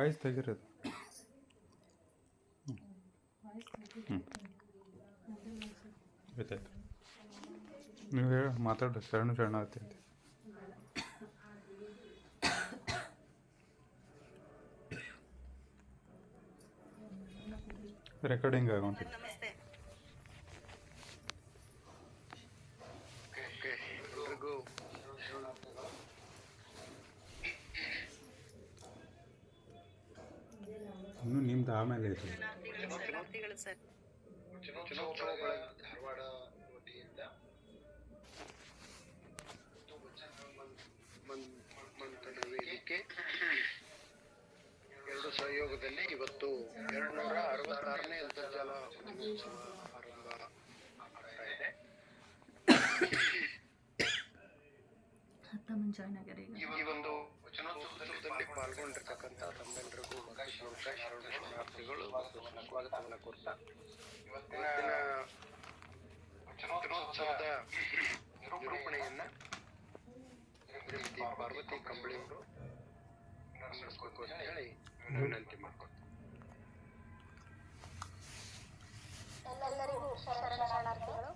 Voice ತೆಗಿರೋದು. ಗೊತ್ತಾಯ್ತು. ನೀವು ಹೇಳಿ ಮಾತಾಡ್ರಿ. ಶರಣ ಆಗ್ತೈತಿ. ರೆಕಾರ್ಡಿಂಗ್ ಆಗುವಂತೆ. ನಮಸ್ತೆ. ಇನ್ನು ನಿಮ್ದು ಆಮೇಲೆ ಐತೆ. ಶರಣಾರ್ಥಿಗಳು ಸರ್. ಚುನಾವಣೆಗಳ ಧಾರವಾಡ ವತಿಯಿಂದ ಮಂಥನ ವೇದಿಕೆ ಎರಡು ಸಹಯೋಗದಲ್ಲಿ ಇವತ್ತು 266ನೇ ಅಂತರ್ಜಾಲ ವಚನೋತ್ಸವ ಆರಂಭ ಆಗ್ತಾ ಇದೆ. ಈ ಒಂದು ವಚನೋತ್ಸವದಲ್ಲಿ ಪಾಲ್ಗೊಂಡಿರ್ತಕ್ಕಂಥ ತಮ್ಮೆಲ್ಲರಿಗೂ ಶರಣಾರ್ಥಿಗಳು ಸ್ವಾಗತವನ್ನು ಕೋರ್ತಾ ಇವತ್ತಿನ ವಚನೋತ್ಸವದ ನಿರೂಪಣೆಯನ್ನ ಶ್ರೀಮತಿ ಪಾರ್ವತಿ ಕಂಬಳಿಯವರು ನಡೆಸಬೇಕು ಅಂತ ಹೇಳಿ ವಿನಂತಿ ಮಾಡ್ಕೊಳ್ತಾರೆ. ಎಲ್ಲರಿಗೂ ಶರಣಾರ್ಥಿಗಳು.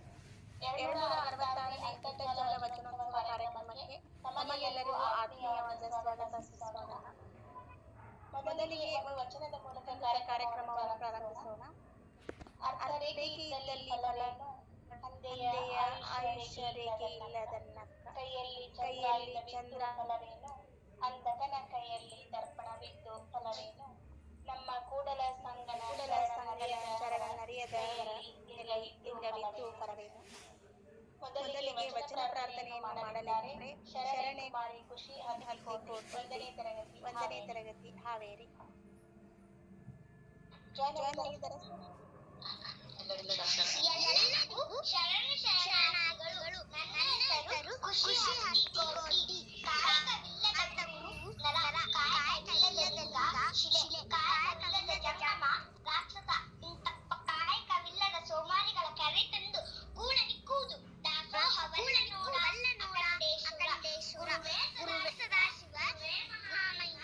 266ನೇ ಅಂತರ್ಜಾಲ ವಚನೋತ್ಸವ ಕಾರ್ಯಕ್ರಮಕ್ಕೆ ತಮಗೆಲ್ಲರಿಗೂ ಆತ್ಮೀಯವಾದ ಸ್ವಾಗತ. ಮೊದಲಿಗೆ ವಚನದ ಮೂಲಕ ಕಾರ್ಯಕ್ರಮವನ್ನು ಪ್ರಾರಂಭಿಸೋಣ. ಅರ್ಧರೇಖೆ ಇದ್ದಲ್ಲಿ ಫಲವೇನು, ತಂದೆಯ ಆಯುಷ್ಯ ರೇಖೆ ಇಲ್ಲದನ್ನಕ್ಕ, ಕೈಯಲ್ಲಿ ಚಂದ್ರ ಫಲವೇನು, ಅಂಧಕನ ಕೈಯಲ್ಲಿ ದರ್ಪಣವಿದ್ದು ಫಲವೇನು, ನಮ್ಮ ಕೂಡಲ ಸಂಗನ ಶರಣ ನರಿಯದವರ ಲಿಂಗವಿದ್ದು ಫಲವೇನು. ಮೊದಲಿಗೆ ವಚನ ಪ್ರಾರ್ಥನೆಯನ್ನು ಮಾಡಲಿದ್ದಾರೆ. ಶರಣೆ ಮಾರಿ ಖುಷಿ ಹಲ್ಕೋಟ್, 1ನೇ ತರಗತಿ, ಹಾವೇರಿ. ಎಲ್ಲರಿಗೂ ಶರಣಾರ್ಥಿಗಳು. ನನ್ನ ಹೆಸರು ಖುಷಿ ಹಲ್ಕೋಟಿ. ಕಾಯಕವಿಲ್ಲದವನು ನರ, ಕಾಯಕವಿಲ್ಲದ ಶಿಲೆ, ಕಾಯಕವಿಲ್ಲದ ಜಂಗಮ ರಾಕ್ಷಸ. ಇಂತಪ್ಪ ಕಾಯಕವಿಲ್ಲದ ಸೋಮಾರಿಗಳ ಕರೆ ತಂದು ಗೂಡನಿಕ್ಕುವುದು ದಾಸೋಹವಲ್ಲ ನೋಡ ಅಖಂಡೇಶ್ವರ. ಗುರುವೇ ಸದಾಶಿವ, ಮಹಾಮಹಿಮ,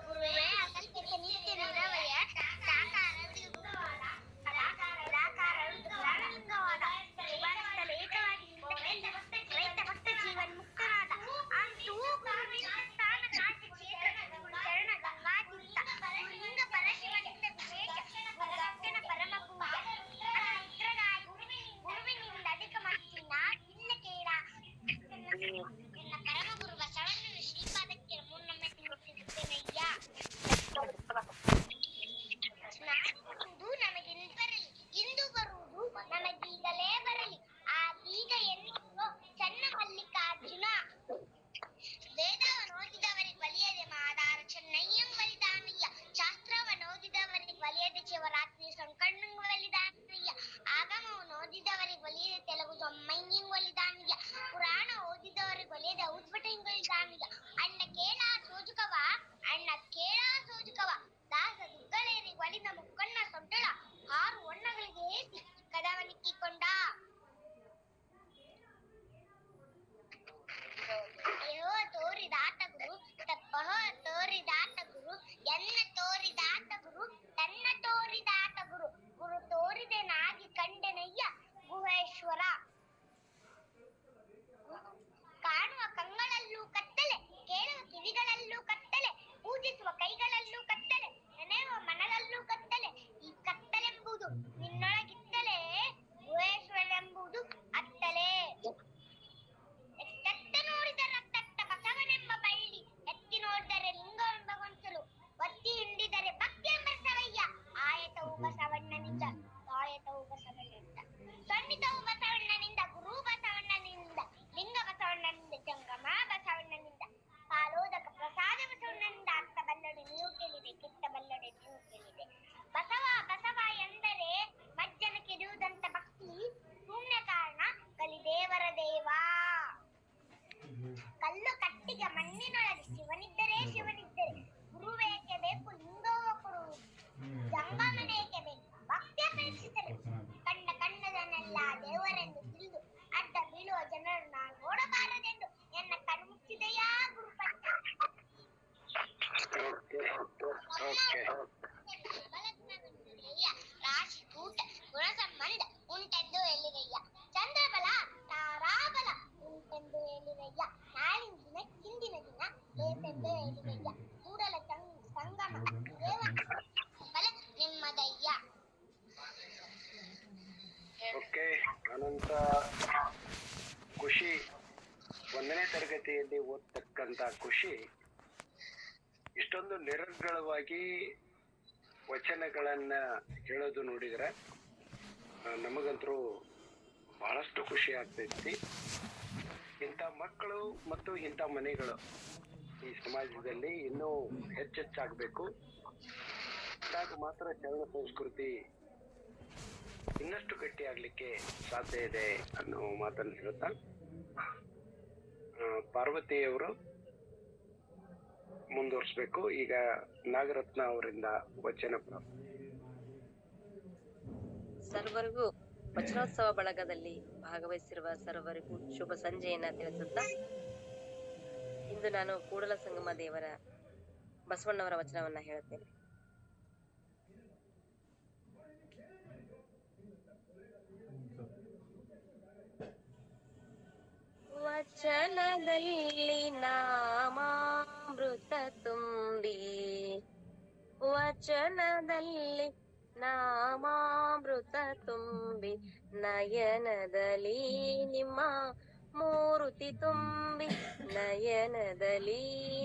ಗುರುವೇ ಅಗಸ್ತ್ಯ, ನಿತ್ಯ ನಿರವಯ, ಸಾಕಾರ ವಿರುದ್ಧವಾದ ಅನಂತ ಖುಷಿ, 1ನೇ ತರಗತಿಯಲ್ಲಿ ಓದ್ತಕ್ಕಂಥ ಖುಷಿ ಇಷ್ಟೊಂದು ನಿರರ್ಗಳವಾಗಿ ವಚನಗಳನ್ನ ಹೇಳೋದು ನೋಡಿದ್ರೆ ನಮಗಂತರೂ ಬಹಳಷ್ಟು ಖುಷಿ ಆಗ್ತೈತಿ. ಇಂಥ ಮಕ್ಕಳು ಮತ್ತು ಇಂಥ ಮನೆಗಳು ಈ ಸಮಾಜದಲ್ಲಿ ಇನ್ನೂ ಹೆಚ್ಚೆಚ್ಚಾಗಬೇಕು. ಆಗ ಮಾತ್ರ ಶರಣ ಸಂಸ್ಕೃತಿ ಇನ್ನಷ್ಟು ಗಟ್ಟಿಯಾಗ್ಲಿಕ್ಕೆ ಸಾಧ್ಯ ಇದೆ ಅನ್ನೋ ಮಾತನ್ನು ಹೇಳ್ತಾ ಪಾರ್ವತಿಯವರು ಮುಂದುವರಿಸಬೇಕು. ಈಗ ನಾಗರತ್ನ ಅವರಿಂದ ವಚನ ಪ್ರಾಪ್ತಿ. ಸರ್ವರಿಗೂ ವಚನೋತ್ಸವ ಬಳಗದಲ್ಲಿ ಭಾಗವಹಿಸಿರುವ ಸರ್ವರಿಗೂ ಶುಭ ಸಂಜೆಯನ್ನ ತಿಳಿಸುತ್ತಾ, ಇಂದು ನಾನು ಕೂಡಲ ಸಂಗಮ ದೇವರ ಬಸವಣ್ಣವರ ವಚನವನ್ನ ಹೇಳುತ್ತೇನೆ. ವಚನದಲ್ಲಿ ನಾಮಾಮೃತ ತುಂಬಿ, ವಚನದಲ್ಲಿ ನಾಮಾಮೃತ ತುಂಬಿ, ನಯನದಲ್ಲಿ ನಿಮ್ಮ ಮೂರುತಿ ತುಂಬಿ, ನಯನದಲ್ಲಿ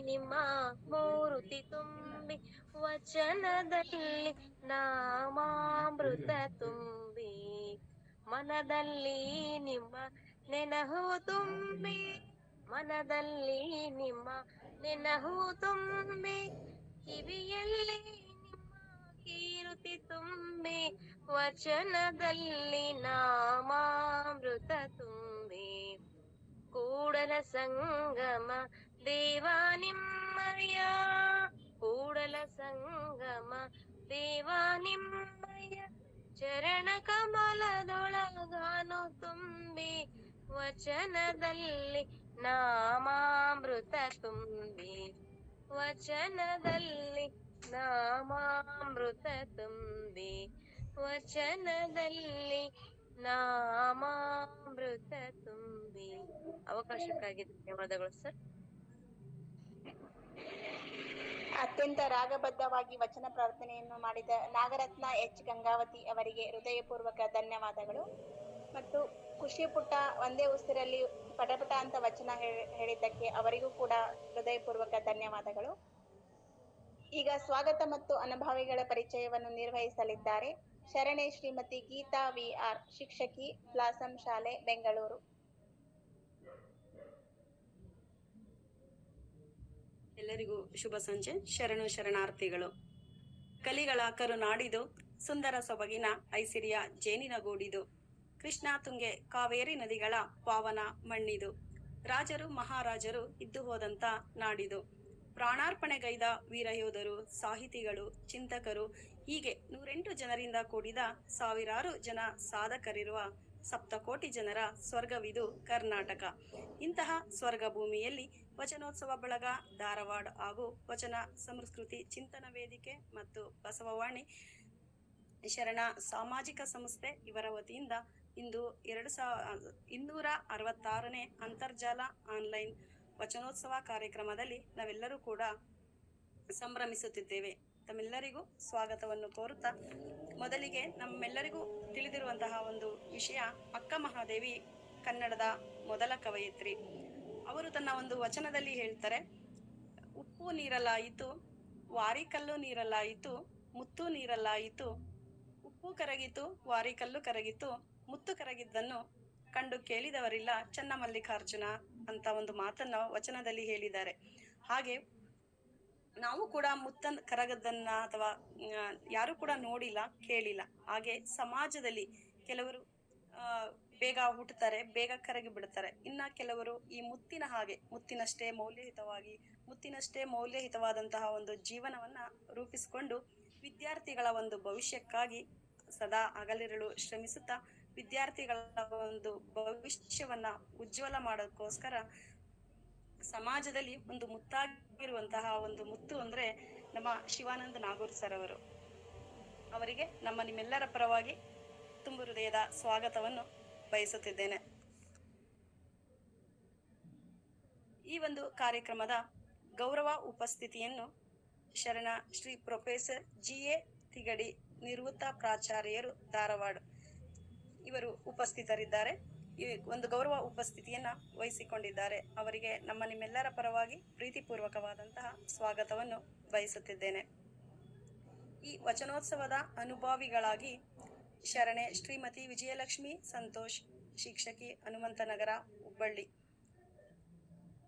ನಿಮ್ಮ ಮೂರುತಿ ತುಂಬಿ, ವಚನದಲ್ಲಿ ನಾಮಾಮೃತ ತುಂಬಿ, ಮನದಲ್ಲಿ ನಿಮ್ಮ ನೆನಹು ತುಂಬಿ, ಮನದಲ್ಲಿ ನಿಮ್ಮ ನೆನಹು ತುಂಬಿ, ಕಿವಿಯಲ್ಲಿ ನಿಮ್ಮ ಕೀರುತಿ ತುಂಬಿ, ವಚನದಲ್ಲಿ ನಾಮಾಮೃತ ತುಂಬಿ, ಕೂಡಲ ಸಂಗಮ ದೇವ ನಿಮ್ಮಯ, ಕೂಡಲ ಸಂಗಮ ದೇವ ನಿಮ್ಮಯ, ಚರಣ ಕಮಲದೊಳಗಾನು ತುಂಬಿ, ವಚನದಲ್ಲಿ ನಾಮಾಮೃತ ತುಂಬಿ, ವಚನದಲ್ಲಿ ನಾಮಾಮೃತ ತುಂಬಿ, ವಚನದಲ್ಲಿ ನಾಮಾಮೃತ ತುಂಬಿ. ಅವಕಾಶಕ್ಕಾಗಿ ಧನ್ಯವಾದಗಳು ಸರ್. ಅತ್ಯಂತ ರಾಗಬದ್ಧವಾಗಿ ವಚನ ಪ್ರಾರ್ಥನೆಯನ್ನು ಮಾಡಿದ ನಾಗರತ್ನ ಎಚ್ ಗಂಗಾವತಿ ಅವರಿಗೆ ಹೃದಯಪೂರ್ವಕ ಧನ್ಯವಾದಗಳು. ಮತ್ತು ಖುಷಿ ಪುಟ್ಟ ಒಂದೇ ಉಸಿರಲ್ಲಿ ಪಟಪಟ ಅಂತ ವಚನ ಹೇಳಿದ್ದಕ್ಕೆ ಅವರಿಗೂ ಕೂಡ ಹೃದಯಪೂರ್ವಕ ಧನ್ಯವಾದಗಳು. ಈಗ ಸ್ವಾಗತ ಮತ್ತು ಅನುಭವಿಗಳ ಪರಿಚಯವನ್ನು ನಿರ್ವಹಿಸಲಿದ್ದಾರೆ ಶರಣೆ ಶ್ರೀಮತಿ ಗೀತಾ VR, ಶಿಕ್ಷಕಿ, ಬ್ಲಾಸಮ್ ಶಾಲೆ, ಬೆಂಗಳೂರು. ಎಲ್ಲರಿಗೂ ಶುಭ ಸಂಜೆ. ಶರಣಾರ್ಥಿಗಳು. ಕಲಿಗಳ ಕರುನಾಡಿದು, ಸುಂದರ ಸೊಬಗಿನ ಐಸಿರಿಯ ಜೇನಿನ ಗೂಡಿದು, ಕೃಷ್ಣ ತುಂಗೆ ಕಾವೇರಿ ನದಿಗಳ ಪಾವನ ಮಣ್ಣಿದು, ರಾಜರು ಮಹಾರಾಜರು ಇದ್ದು ಹೋದಂತ ನಾಡಿದು, ಪ್ರಾಣಾರ್ಪಣೆಗೈದ ವೀರಯೋಧರು, ಸಾಹಿತಿಗಳು, ಚಿಂತಕರು, ಹೀಗೆ 108 ಜನರಿಂದ ಕೂಡಿದ ಸಾವಿರಾರು ಜನ ಸಾಧಕರಿರುವ ಸಪ್ತಕೋಟಿ ಜನರ ಸ್ವರ್ಗವಿದು ಕರ್ನಾಟಕ. ಇಂತಹ ಸ್ವರ್ಗ ಭೂಮಿಯಲ್ಲಿ ವಚನೋತ್ಸವ ಬಳಗ ಧಾರವಾಡ ಹಾಗೂ ವಚನ ಸಂಸ್ಕೃತಿ ಚಿಂತನ ವೇದಿಕೆ ಮತ್ತು ಬಸವವಾಣಿ ಶರಣ ಸಾಮಾಜಿಕ ಸಂಸ್ಥೆ ಇವರ ವತಿಯಿಂದ ಇಂದು 266ನೇ ಅಂತರ್ಜಾಲ ಆನ್ಲೈನ್ ವಚನೋತ್ಸವ ಕಾರ್ಯಕ್ರಮದಲ್ಲಿ ನಾವೆಲ್ಲರೂ ಕೂಡ ಸಂಭ್ರಮಿಸುತ್ತಿದ್ದೇವೆ. ತಮ್ಮೆಲ್ಲರಿಗೂ ಸ್ವಾಗತವನ್ನು ಕೋರುತ್ತಾ, ಮೊದಲಿಗೆ ನಮ್ಮೆಲ್ಲರಿಗೂ ತಿಳಿದಿರುವಂತಹ ಒಂದು ವಿಷಯ, ಅಕ್ಕ ಮಹಾದೇವಿ ಕನ್ನಡದ ಮೊದಲ ಕವಯಿತ್ರಿ. ಅವರು ತನ್ನ ಒಂದು ವಚನದಲ್ಲಿ ಹೇಳ್ತಾರೆ, ಉಪ್ಪು ನೀರಲ್ಲಾಯಿತು, ವಾರಿಕಲ್ಲು ನೀರಲ್ಲಾಯಿತು, ಮುತ್ತು ನೀರಲ್ಲಾಯಿತು, ಉಪ್ಪು ಕರಗಿತು, ವಾರಿಕಲ್ಲು ಕರಗಿತು, ಮುತ್ತು ಕರಗಿದ್ದನ್ನು ಕಂಡು ಕೇಳಿದವರಿಲ್ಲ ಚನ್ನಮಲ್ಲಿಕಾರ್ಜುನ ಅಂತ ಒಂದು ಮಾತನ್ನ ವಚನದಲ್ಲಿ ಹೇಳಿದ್ದಾರೆ. ಹಾಗೆ ನಾವು ಕೂಡ ಮುತ್ತ ಕರಗದ್ದನ್ನ ಅಥವಾ ಯಾರು ಕೂಡ ನೋಡಿಲ್ಲ, ಕೇಳಿಲ್ಲ. ಹಾಗೆ ಸಮಾಜದಲ್ಲಿ ಕೆಲವರು ಬೇಗ ಹುಟ್ಟುತ್ತಾರೆ, ಬೇಗ ಕರಗಿ ಬಿಡುತ್ತಾರೆ. ಇನ್ನ ಕೆಲವರು ಈ ಮುತ್ತಿನ ಹಾಗೆ ಮುತ್ತಿನಷ್ಟೇ ಮೌಲ್ಯಹಿತವಾದಂತಹ ಒಂದು ಜೀವನವನ್ನ ರೂಪಿಸಿಕೊಂಡು ವಿದ್ಯಾರ್ಥಿಗಳ ಒಂದು ಭವಿಷ್ಯಕ್ಕಾಗಿ ಸದಾ ಹಗಲಿರುಳು ಶ್ರಮಿಸುತ್ತಾ ವಿದ್ಯಾರ್ಥಿಗಳ ಒಂದು ಭವಿಷ್ಯವನ್ನ ಉಜ್ವಲ ಮಾಡೋದಕ್ಕೋಸ್ಕರ ಸಮಾಜದಲ್ಲಿ ಒಂದು ಮುತ್ತಾಗಿರುವಂತಹ ಒಂದು ಮುತ್ತು ಅಂದ್ರೆ ನಮ್ಮ ಶಿವಾನಂದ ನಾಗೂರ್ ಸರ್ ಅವರು. ಅವರಿಗೆ ನಿಮ್ಮೆಲ್ಲರ ಪರವಾಗಿ ತುಂಬು ಹೃದಯದ ಸ್ವಾಗತವನ್ನು ಬಯಸುತ್ತಿದ್ದೇನೆ. ಈ ಒಂದು ಕಾರ್ಯಕ್ರಮದ ಗೌರವ ಉಪಸ್ಥಿತಿಯನ್ನು ಶರಣ ಶ್ರೀ ಪ್ರೊಫೆಸರ್ GA ತಿಗಡಿ, ನಿವೃತ್ತ ಪ್ರಾಚಾರ್ಯರು, ಧಾರವಾಡ, ಇವರು ಉಪಸ್ಥಿತರಿದ್ದಾರೆ. ಈ ಒಂದು ಗೌರವ ಉಪಸ್ಥಿತಿಯನ್ನು ವಹಿಸಿಕೊಂಡಿದ್ದಾರೆ. ಅವರಿಗೆ ನಮ್ಮ ನಿಮ್ಮೆಲ್ಲರ ಪರವಾಗಿ ಪ್ರೀತಿಪೂರ್ವಕವಾದಂತಹ ಸ್ವಾಗತವನ್ನು ಬಯಸುತ್ತಿದ್ದೇನೆ. ಈ ವಚನೋತ್ಸವದ ಅನುಭಾವಿಗಳಾಗಿ ಶರಣೆ ಶ್ರೀಮತಿ ವಿಜಯಲಕ್ಷ್ಮಿ ಸಂತೋಷ್, ಶಿಕ್ಷಕಿ, ಹನುಮಂತನಗರ, ಹುಬ್ಬಳ್ಳಿ.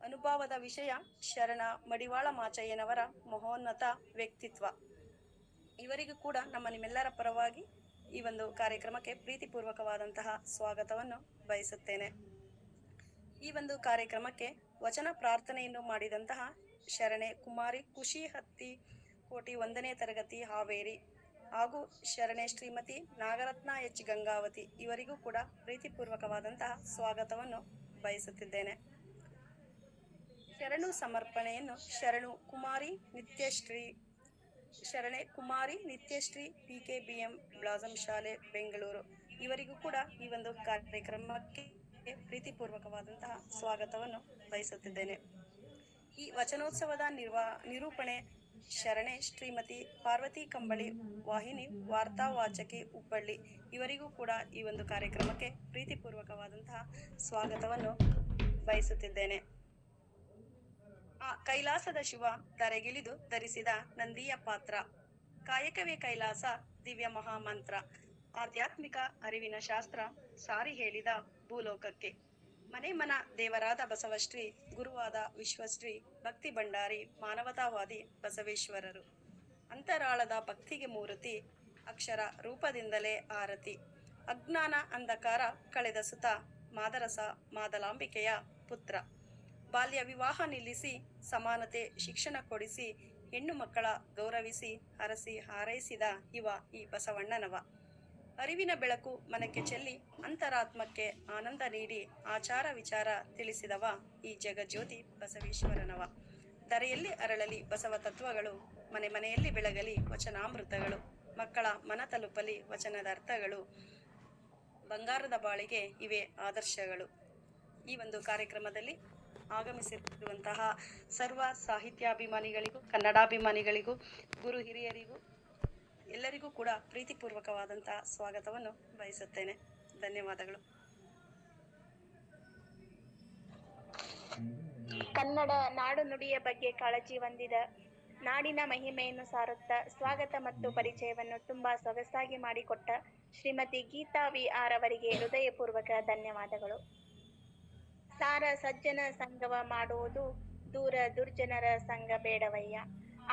ಅನುಭವದ ವಿಷಯ ಶರಣ ಮಡಿವಾಳ ಮಾಚಯ್ಯನವರ ಮಹೋನ್ನತ ವ್ಯಕ್ತಿತ್ವ. ಇವರಿಗೂ ಕೂಡ ನಮ್ಮ ನಿಮ್ಮೆಲ್ಲರ ಪರವಾಗಿ ಈ ಒಂದು ಕಾರ್ಯಕ್ರಮಕ್ಕೆ ಪ್ರೀತಿಪೂರ್ವಕವಾದಂತಹ ಸ್ವಾಗತವನ್ನು ಬಯಸುತ್ತೇನೆ. ಈ ಒಂದು ಕಾರ್ಯಕ್ರಮಕ್ಕೆ ವಚನ ಪ್ರಾರ್ಥನೆಯನ್ನು ಮಾಡಿದಂತಹ ಶರಣೆ ಕುಮಾರಿ ಖುಷಿ ಹತ್ತಿ ಕೋಟಿ 1ನೇ ತರಗತಿ ಹಾವೇರಿ ಹಾಗೂ ಶರಣೆ ಶ್ರೀಮತಿ ನಾಗರತ್ನ ಎಚ್ ಗಂಗಾವತಿ ಇವರಿಗೂ ಕೂಡ ಪ್ರೀತಿಪೂರ್ವಕವಾದಂತಹ ಸ್ವಾಗತವನ್ನು ಬಯಸುತ್ತಿದ್ದೇನೆ. ಶರಣು ಸಮರ್ಪಣೆಯನ್ನು ಶರಣೆ ಕುಮಾರಿ ನಿತ್ಯಶ್ರೀ PKBM ಬ್ಲಾಸಮ್ ಶಾಲೆ ಬೆಂಗಳೂರು ಇವರಿಗೂ ಕೂಡ ಈ ಒಂದು ಕಾರ್ಯಕ್ರಮಕ್ಕೆ ಪ್ರೀತಿಪೂರ್ವಕವಾದಂತಹ ಸ್ವಾಗತವನ್ನು ಬಯಸುತ್ತಿದ್ದೇನೆ. ಈ ವಚನೋತ್ಸವದ ನಿರೂಪಣೆ ಶರಣೆ ಶ್ರೀಮತಿ ಪಾರ್ವತಿ ಕಂಬಳಿ ವಾಹಿನಿ ವಾರ್ತಾವಾಚಕಿ ಹುಬ್ಬಳ್ಳಿ ಇವರಿಗೂ ಕೂಡ ಈ ಒಂದು ಕಾರ್ಯಕ್ರಮಕ್ಕೆ ಪ್ರೀತಿಪೂರ್ವಕವಾದಂತಹ ಸ್ವಾಗತವನ್ನು ಬಯಸುತ್ತಿದ್ದೇನೆ. ಆ ಕೈಲಾಸದ ಶಿವ ಧರೆಗಿಳಿದು ಧರಿಸಿದ ನಂದಿಯ ಪಾತ್ರ, ಕಾಯಕವೇ ಕೈಲಾಸ ದಿವ್ಯ ಮಹಾಮಂತ್ರ, ಆಧ್ಯಾತ್ಮಿಕ ಅರಿವಿನ ಶಾಸ್ತ್ರ ಸಾರಿ ಹೇಳಿದ ಭೂಲೋಕಕ್ಕೆ, ಮನೆ ಮನ ದೇವರಾದ ಬಸವಶ್ರೀ, ಗುರುವಾದ ವಿಶ್ವಶ್ರೀ, ಭಕ್ತಿ ಭಂಡಾರಿ ಮಾನವತಾವಾದಿ ಬಸವೇಶ್ವರರು, ಅಂತರಾಳದ ಭಕ್ತಿಗೆ ಮೂರ್ತಿ, ಅಕ್ಷರ ರೂಪದಿಂದಲೇ ಆರತಿ, ಅಜ್ಞಾನ ಅಂಧಕಾರ ಕಳೆದ ಸುತ, ಮಾದರಸ ಮಾದಲಾಂಬಿಕೆಯ ಪುತ್ರ, ಬಾಲ್ಯ ವಿವಾಹ ನಿಲ್ಲಿಸಿ ಸಮಾನತೆ ಶಿಕ್ಷಣ ಕೊಡಿಸಿ, ಹೆಣ್ಣು ಮಕ್ಕಳ ಗೌರವಿಸಿ ಹರಸಿ ಹಾರೈಸಿದ ಇವ ಈ ಬಸವಣ್ಣನವ, ಅರಿವಿನ ಬೆಳಕು ಮನಕ್ಕೆ ಚೆಲ್ಲಿ ಅಂತರಾತ್ಮಕ್ಕೆ ಆನಂದ ನೀಡಿ ಆಚಾರ ವಿಚಾರ ತಿಳಿಸಿದವ ಈ ಜಗಜ್ಯೋತಿ ಬಸವೇಶ್ವರನವ, ಧರೆಯಲ್ಲಿ ಅರಳಲಿ ಬಸವ ತತ್ವಗಳು, ಮನೆ ಮನೆಯಲ್ಲಿ ಬೆಳಗಲಿ ವಚನಾಮೃತಗಳು, ಮಕ್ಕಳ ಮನ ತಲುಪಲಿ ವಚನದ ಅರ್ಥಗಳು, ಬಂಗಾರದ ಬಾಳಿಗೆ ಇವೆ ಆದರ್ಶಗಳು. ಈ ಒಂದು ಕಾರ್ಯಕ್ರಮದಲ್ಲಿ ಆಗಮಿಸಿರುವಂತಹ ಸರ್ವ ಸಾಹಿತ್ಯಾಭಿಮಾನಿಗಳಿಗೂ ಕನ್ನಡಾಭಿಮಾನಿಗಳಿಗೂ ಗುರು ಹಿರಿಯರಿಗೂ ಎಲ್ಲರಿಗೂ ಕೂಡ ಪ್ರೀತಿಪೂರ್ವಕವಾದಂತಹ ಸ್ವಾಗತವನ್ನು ಬಯಸುತ್ತೇನೆ. ಧನ್ಯವಾದಗಳು. ಕನ್ನಡ ನಾಡು ನುಡಿಯ ಬಗ್ಗೆ ಕಾಳಜಿ ಹೊಂದಿದ, ನಾಡಿನ ಮಹಿಮೆಯನ್ನು ಸಾರುತ್ತಾ ಸ್ವಾಗತ ಮತ್ತು ಪರಿಚಯವನ್ನು ತುಂಬಾ ಸೊಗಸಾಗಿ ಮಾಡಿಕೊಟ್ಟ ಶ್ರೀಮತಿ ಗೀತಾ VR ಅವರಿಗೆ ಹೃದಯಪೂರ್ವಕ ಧನ್ಯವಾದಗಳು. ಸಾರ ಸಜ್ಜನ ಸಂಗವ ಮಾಡುವುದು ದೂರ ದುರ್ಜನರ ಸಂಘ ಬೇಡವಯ್ಯ,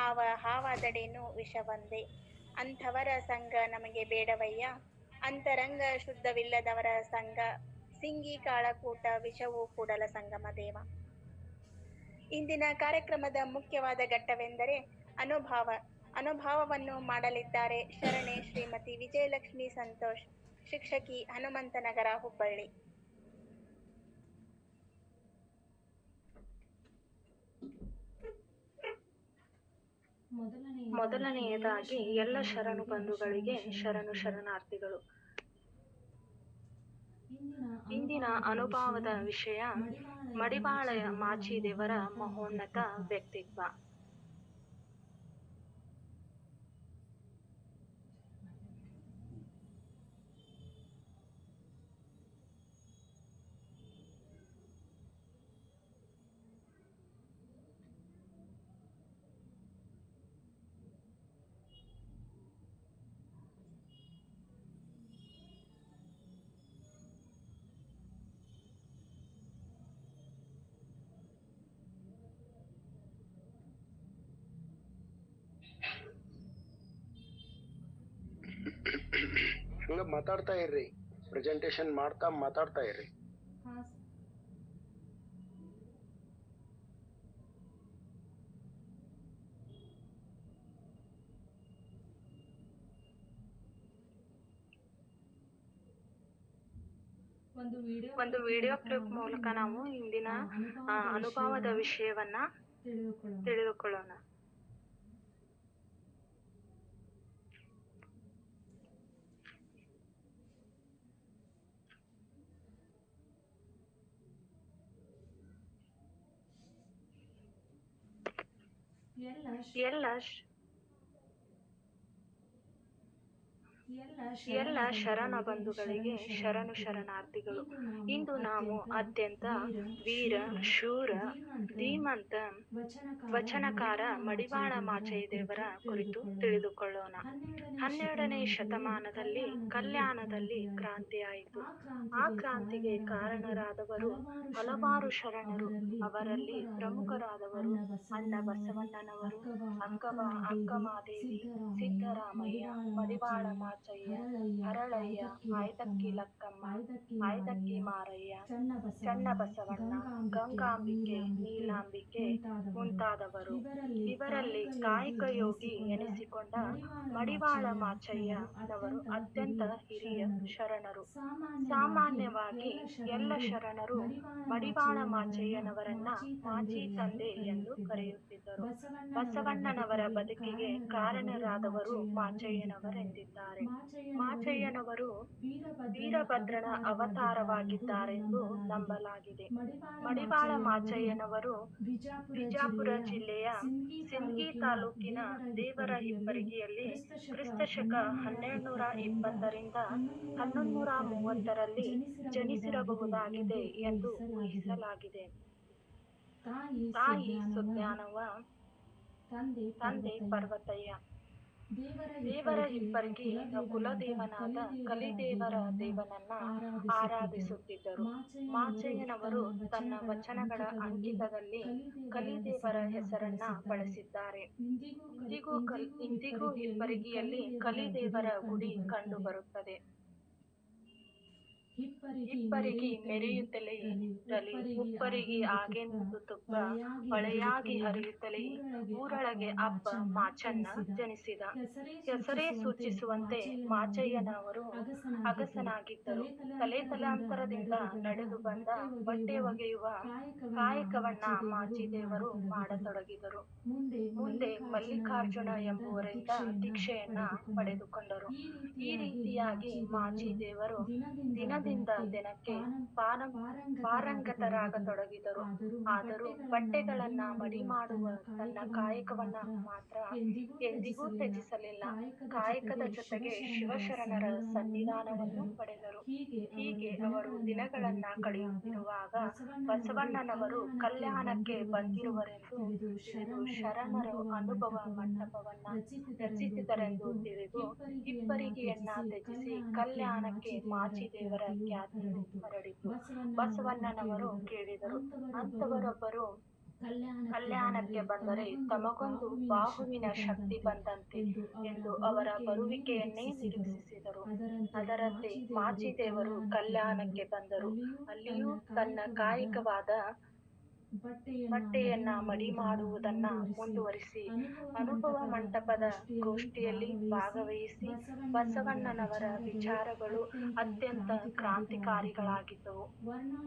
ಆವ ಹಾವಾದಡೇನು ವಿಷವಂದೆ, ಅಂಥವರ ಸಂಘ ನಮಗೆ ಬೇಡವಯ್ಯ, ಅಂತರಂಗ ಶುದ್ಧವಿಲ್ಲದವರ ಸಂಘ ಸಿಂಗಿ ಕಾಳಕೂಟ ವಿಷವೂ ಕೂಡಲ ಸಂಗಮ ದೇವ. ಇಂದಿನ ಕಾರ್ಯಕ್ರಮದ ಮುಖ್ಯವಾದ ಘಟ್ಟವೆಂದರೆ ಅನುಭವವನ್ನು ಮಾಡಲಿದ್ದಾರೆ ಶರಣೆ ಶ್ರೀಮತಿ ವಿಜಯಲಕ್ಷ್ಮಿ ಸಂತೋಷ್, ಶಿಕ್ಷಕಿ, ಹನುಮಂತನಗರ, ಹುಬ್ಬಳ್ಳಿ. ಮೊದಲನೆಯದಾಗಿ ಎಲ್ಲ ಶರಣು ಬಂಧುಗಳಿಗೆ ಶರಣಾರ್ಥಿಗಳು. ಇಂದಿನ ಅನುಭವದ ವಿಷಯ ಮಡಿವಾಳ ಮಾಚಿದೇವರ ಮಹೋನ್ನತ ವ್ಯಕ್ತಿತ್ವ. ಹಂಗ ಮಾತಾಡ್ತಾ ಇರ್ರಿ, ಪ್ರೆಸೆಂಟೇಶನ್ ಮಾಡ್ತಾ ಮಾತಾಡ್ತಾ ಇರ್ರಿ. ಒಂದು ವಿಡಿಯೋ ಕ್ಲಿಪ್ ಮೂಲಕ ನಾವು ಇಂದಿನ ಅನುಭವದ ವಿಷಯವನ್ನ ತಿಳಿದುಕೊಳ್ಳೋಣ. ಎಲ್ಲ ಶರಣ ಬಂಧುಗಳಿಗೆ ಶರಣು ಶರಣಾರ್ಥಿಗಳು. ಇಂದು ನಾವು ಅತ್ಯಂತ ವೀರ ಶೂರ ಧೀಮಂತ ವಚನಕಾರ ಮಡಿವಾಳ ಮಾಚಯ್ಯದೇವರ ಕುರಿತು ತಿಳಿದುಕೊಳ್ಳೋಣ. 12ನೇ ಶತಮಾನದಲ್ಲಿ ಕಲ್ಯಾಣದಲ್ಲಿ ಕ್ರಾಂತಿಯಾಯಿತು. ಆ ಕ್ರಾಂತಿಗೆ ಕಾರಣರಾದವರು ಹಲವಾರು ಶರಣರು. ಅವರಲ್ಲಿ ಪ್ರಮುಖರಾದವರು ಅಣ್ಣ ಬಸವಣ್ಣನವರು, ಅಕ್ಕಮಾದೇವಿ, ಸಿದ್ದರಾಮಯ್ಯ, ಮಡಿವಾಳ ಮಾಚಯ್ಯ, ಹರಳಯ್ಯ, ಆಯ್ದಕ್ಕಿ ಲಕ್ಕಮ್ಮ, ಆಯ್ದಕ್ಕಿ ಮಾರಯ್ಯ, ಚನ್ನಬಸವಣ್ಣ, ಗಂಗಾಂಬಿಕೆ, ನೀಲಾಂಬಿಕೆ ಮುಂತಾದವರು. ಇವರಲ್ಲಿ ಕಾಯಕ ಯೋಗಿ ಎನಿಸಿಕೊಂಡ ಮಡಿವಾಳ ಮಾಚಯ್ಯನವರು ಅತ್ಯಂತ ಹಿರಿಯ ಶರಣರು. ಸಾಮಾನ್ಯವಾಗಿ ಎಲ್ಲ ಶರಣರು ಮಡಿವಾಳ ಮಾಚಯ್ಯನವರನ್ನ ಮಾಚಿ ತಂದೆ ಎಂದು ಕರೆಯುತ್ತಿದ್ದರು. ಬಸವಣ್ಣನವರ ಬದುಕಿಗೆ ಕಾರಣರಾದವರು ಮಾಚಯ್ಯನವರೆಂದಿದ್ದಾರೆ. ಮಾಚಯ್ಯನವರು ವೀರಭದ್ರನ ಅವತಾರವಾಗಿದ್ದಾರೆಂದು ನಂಬಲಾಗಿದೆ. ಮಡಿವಾಳ ಮಾಚಯ್ಯನವರು ಬಿಜಾಪುರ ಜಿಲ್ಲೆಯ ಸಿಂದಗಿ ತಾಲೂಕಿನ ದೇವರ ಹಿಪ್ಪರಿಗೆಯಲ್ಲಿ ಕ್ರಿಸ್ತಶಕ 1220 ರಿಂದ 1130 ಜನಿಸಿರಬಹುದಾಗಿದೆ ಎಂದು ಊಹಿಸಲಾಗಿದೆ. ತಾಯಿ ಸುಜ್ಞಾನವ್ವ, ತಂದೆ ಪರ್ವತಯ್ಯ. ದೇವರ ಹಿಪ್ಪರಿಗಿ ಕುಲದೇವನಾದ ಕಲಿದೇವರ ದೇವನನ್ನ ಆರಾಧಿಸುತ್ತಿದ್ದರು. ಮಾಚಯ್ಯನವರು ತನ್ನ ವಚನಗಳ ಅಂಕಿತದಲ್ಲಿ ಕಲಿದೇವರ ಹೆಸರನ್ನ ಬಳಸಿದ್ದಾರೆ. ಇಂದಿಗೂ ಹಿಪ್ಪರಿಗಿಯಲ್ಲಿ ಕಲಿದೇವರ ಗುಡಿ ಕಂಡು ಬರುತ್ತದೆ. ಹಿಪ್ಪರಿಗಿ ಮೆರೆಯುತ್ತಲೇ ಇರಲಿ, ಉಪ್ಪರಿಗಿ ಆಗೆಂದು ತುಪ್ಪ ಹೊಳೆಯಾಗಿ ಹರಿಯುತ್ತಲೇ ಊರೊಳಗೆ ಅಪ್ಪ ಮಾಚಣ್ಣ ಜನಿಸಿದ. ಹೆಸರೇ ಸೂಚಿಸುವಂತೆ ಮಾಚಯ್ಯನವರು ಅಗಸನಾಗಿದ್ದರು. ತಲೆತಲಾಂತರದಿಂದ ನಡೆದು ಬಂದ ಬಟ್ಟೆ ಒಗೆಯುವ ಕಾಯಕವನ್ನ ಮಾಚಿದೇವರು ಮಾಡತೊಡಗಿದರು. ಮುಂದೆ ಮಲ್ಲಿಕಾರ್ಜುನ ಎಂಬುವರಿಂದ ದೀಕ್ಷೆಯನ್ನ ಪಡೆದುಕೊಂಡರು. ಈ ರೀತಿಯಾಗಿ ಮಾಚಿದೇವರು ದಿನದಿಂದ ದಿನಕ್ಕೆ ಪಾರಂಗತರಾಗತೊಡಗಿದರು. ಆದರೂ ಬಟ್ಟೆಗಳನ್ನ ಮಡಿ ಮಾಡುವ ತನ್ನ ಕಾಯಕವನ್ನ ಮಾತ್ರ ಎಂದಿಗೂ ತ್ಯಜಿಸಲಿಲ್ಲ. ಕಾಯಕದ ಜೊತೆಗೆ ಶಿವಶರಣರ ಸನ್ನಿಧಾನವನ್ನು ಪಡೆದರು. ಹೀಗೆ ಅವರು ದಿನಗಳನ್ನ ಕಳೆಯುತ್ತಿರುವಾಗ ಬಸವಣ್ಣನವರು ಕಲ್ಯಾಣಕ್ಕೆ ಬಂದಿರುವರೆಂದು ತಿಳಿದು ಶರಣರು ಅನುಭವ ಮಂಟಪವನ್ನ ರಚಿಸಿದರೆಂದು ತಿಳಿದು ಹಿಪ್ಪರಿಗೆಯನ್ನ ತ್ಯಜಿಸಿ ಕಲ್ಯಾಣಕ್ಕೆ ಮಾಚಿದೇವರ ಖ್ಯಾತಿಯು ಹರಡಿತು. ಬಸವಣ್ಣನವರು ಕೇಳಿದರು, ಅಂಥವರೊಬ್ಬರು ಕಲ್ಯಾಣಕ್ಕೆ ಬಂದರೆ ತಮಗೊಂದು ಬಾಹುವಿನ ಶಕ್ತಿ ಬಂದಂತೆ ಎಂದು ಅವರ ಬರುವಿಕೆಯನ್ನೇ ನಿರೀಕ್ಷಿಸಿದರು. ಅದರಂತೆ ಮಾಚಿದೇವರು ಕಲ್ಯಾಣಕ್ಕೆ ಬಂದರು. ಅಲ್ಲಿಯೂ ತನ್ನ ಕಾಯಕವಾದ ಬಟ್ಟೆಯನ್ನ ಮಡಿ ಮಾಡುವುದನ್ನ ಮುಂದುವರಿಸಿ ಅನುಭವ ಮಂಟಪದ ಗೋಷ್ಠಿಯಲ್ಲಿ ಭಾಗವಹಿಸಿ ಬಸವಣ್ಣನವರ ವಿಚಾರಗಳು ಅತ್ಯಂತ ಕ್ರಾಂತಿಕಾರಿಗಳಾಗಿದ್ದವು.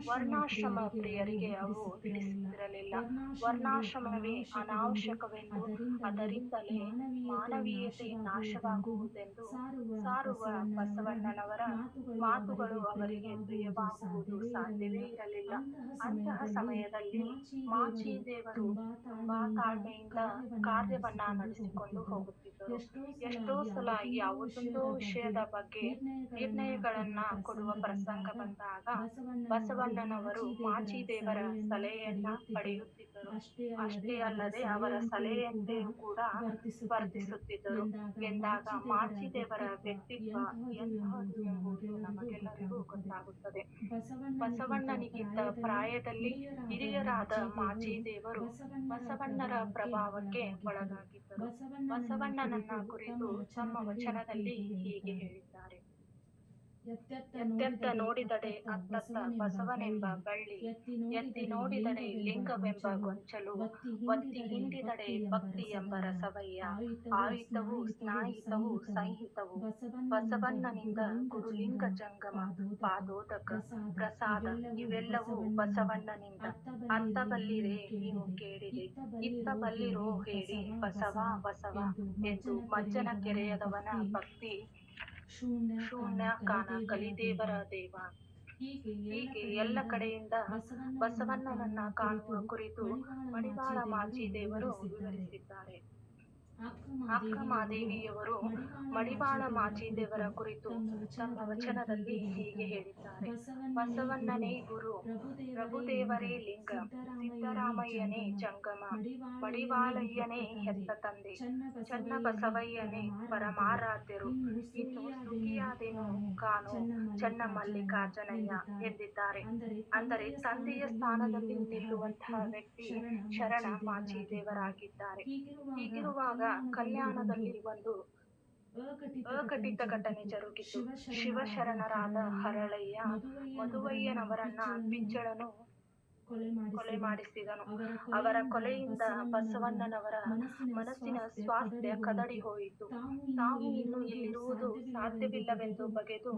ವರ್ಣಾಶ್ರಮ ಪ್ರಿಯರಿಗೆ ಅವು ತಿಳಿಸುತ್ತಿರಲಿಲ್ಲ. ವರ್ಣಾಶ್ರಮವೇ ಅನಾವಶ್ಯಕವೆಂದು, ಅದರಿಂದಲೇ ಮಾನವೀಯತೆ ನಾಶವಾಗುವುದೆಂದು ಸಾರುವ ಬಸವಣ್ಣನವರ ಮಾತುಗಳು ಅವರಿಗೆ ಪ್ರಿಯವಾಗುವುದು ಸಾಧ್ಯವೇ ಇರಲಿಲ್ಲ. ಅಂತಹ ಸಮಯದಲ್ಲಿ ಮಾಚಿದೇವರು ತುಂಬಾ ತಾಳ್ಮೆಯಿಂದ ಕಾರ್ಯವನ್ನ ನಡೆಸಿಕೊಂಡು ಹೋಗುತ್ತಿದ್ದರು. ಎಷ್ಟೋ ಸಲ ಯಾವುದೊಂದೋ ವಿಷಯದ ಬಗ್ಗೆ ನಿರ್ಣಯಗಳನ್ನ ಕೊಡುವ ಪ್ರಸಂಗ ಬಂದಾಗ ಬಸವಣ್ಣನವರು ಮಾಚಿದೇವರ ಸಲಹೆಯನ್ನ ಪಡೆಯುತ್ತಿದ್ದರು. ಅಷ್ಟೇ ಅಲ್ಲದೆ ಅವರ ಸಲಹೆಯಂತೆಯೂ ಕೂಡ ವರ್ತಿಸುತ್ತಿದ್ದರು ಎಂದಾಗ ಮಾಚಿದೇವರ ವ್ಯಕ್ತಿತ್ವ ಎಂತಹದ್ದು ಎಂಬುದು ನಮಗೆಲ್ಲರಿಗೂ ಗೊತ್ತಾಗುತ್ತದೆ. ಬಸವಣ್ಣನಿಗಿಂತ ಪ್ರಾಯದಲ್ಲಿ ಹಿರಿಯರಾದ ಮಾಚಿದೇವರು ಬಸವಣ್ಣರ ಪ್ರಭಾವಕ್ಕೆ ಒಳಗಾಗಿದ್ದರು. ಬಸವಣ್ಣನನ್ನ ಕುರಿತು ತಮ್ಮ ವಚನದಲ್ಲಿ ಹೀಗೆ ಹೇಳಿದ್ದಾರೆ: ಎತ್ತೆತ್ತ ನೋಡಿದಡೆ ಅತ್ತತ್ತ ಬಸವನೆಂಬ ಬಳ್ಳಿ, ಎತ್ತಿ ನೋಡಿದಡೆ ಲಿಂಗವೆಂಬ ಗೊಂಚಲು, ಒತ್ತಿ ಹಿಂಡಿದಡೆ ಭಕ್ತಿ ಎಂಬ ರಸವಯ್ಯ, ಆಯುತವು ಸ್ನಾಯುತವು ಸಂಹಿತವು, ಬಸವಣ್ಣನಿಂದ ಗುರುಲಿಂಗ ಜಂಗಮ ಪಾದೋದಕ ಪ್ರಸಾದ, ಇವೆಲ್ಲವೂ ಬಸವಣ್ಣನಿಂದ. ಅತ್ತ ಬಲ್ಲಿರೆ ನೀವು ಕೇಳಿರಿ, ಇತ್ತ ಬಲ್ಲಿರೋ ಹೇಳಿ, ಬಸವ ಬಸವ ಎಂದು ಮಜ್ಜನ ಕೆರೆಯದವನ ಭಕ್ತಿ ಶೂನ್ಯ ಕಾಣ ಕಲಿದೇವರ ದೇವ. ಹೀಗೆ ಎಲ್ಲ ಕಡೆಯಿಂದ ಬಸವಣ್ಣನನ್ನ ಕಾಣುವ ಕುರಿತು ಮಡಿವಾಳ ಮಾಚಿದೇವರು ವಿವರಿಸಿದ್ದಾರೆ. ಅಕ್ಕ ಮಾದೇವಿಯವರು ಮಡಿವಾಳ ಮಾಚಿದೇವರ ಕುರಿತು ತಮ್ಮ ವಚನದಲ್ಲಿ ಹೀಗೆ ಹೇಳಿದ್ದಾರೆ. ಬಸವಣ್ಣನೇ ಗುರು, ಪ್ರಭುದೇವರೇ ಲಿಂಗ, ಸಿದ್ದರಾಮಯ್ಯನೇ ಜಂಗಮ, ಮಡಿವಾಳಯ್ಯನೇ ಹೆತ್ತ ತಂದೆ, ಚನ್ನಬಸವಯ್ಯನೇ ಪರಮಾರಾಧ್ಯರು, ಇನ್ನು ಸುಖಿಯಾದೆನು ಕಾಣೋ ಚನ್ನಮಲ್ಲಿಕಾರ್ಜುನಯ್ಯ ಎಂದಿದ್ದಾರೆ. ಅಂದರೆ ತಂದೆಯ ಸ್ಥಾನದಲ್ಲಿ ನಿಲ್ಲುವಂತಹ ವ್ಯಕ್ತಿ ಶರಣ ಮಾಚಿದೇವರಾಗಿದ್ದಾರೆ. ಹೀಗಿರುವಾಗ ಕಲ್ಯಾಣದಲ್ಲಿ ಒಂದು ಅಘಟಿತ ಘಟನೆ ಜರುಗಿತು. ಶಿವಶರಣರಾದ ಹರಳಯ್ಯ ಮಧುವಯ್ಯನವರನ್ನ ಬಿಜ್ಜಳನು ಕೊಲೆ ಮಾಡಿಸಿದನು. ಅವರ ಕೊಲೆಯಿಂದ ಬಸವಣ್ಣನವರ ಮನಸ್ಸಿನ ಸ್ವಾಸ್ಥ್ಯ ಕದಡಿ ಹೋಯಿತು. ತಾವು ಇನ್ನು ಇಲ್ಲಿರುವುದು ಸಾಧ್ಯವಿಲ್ಲವೆಂದು ಬಗೆದು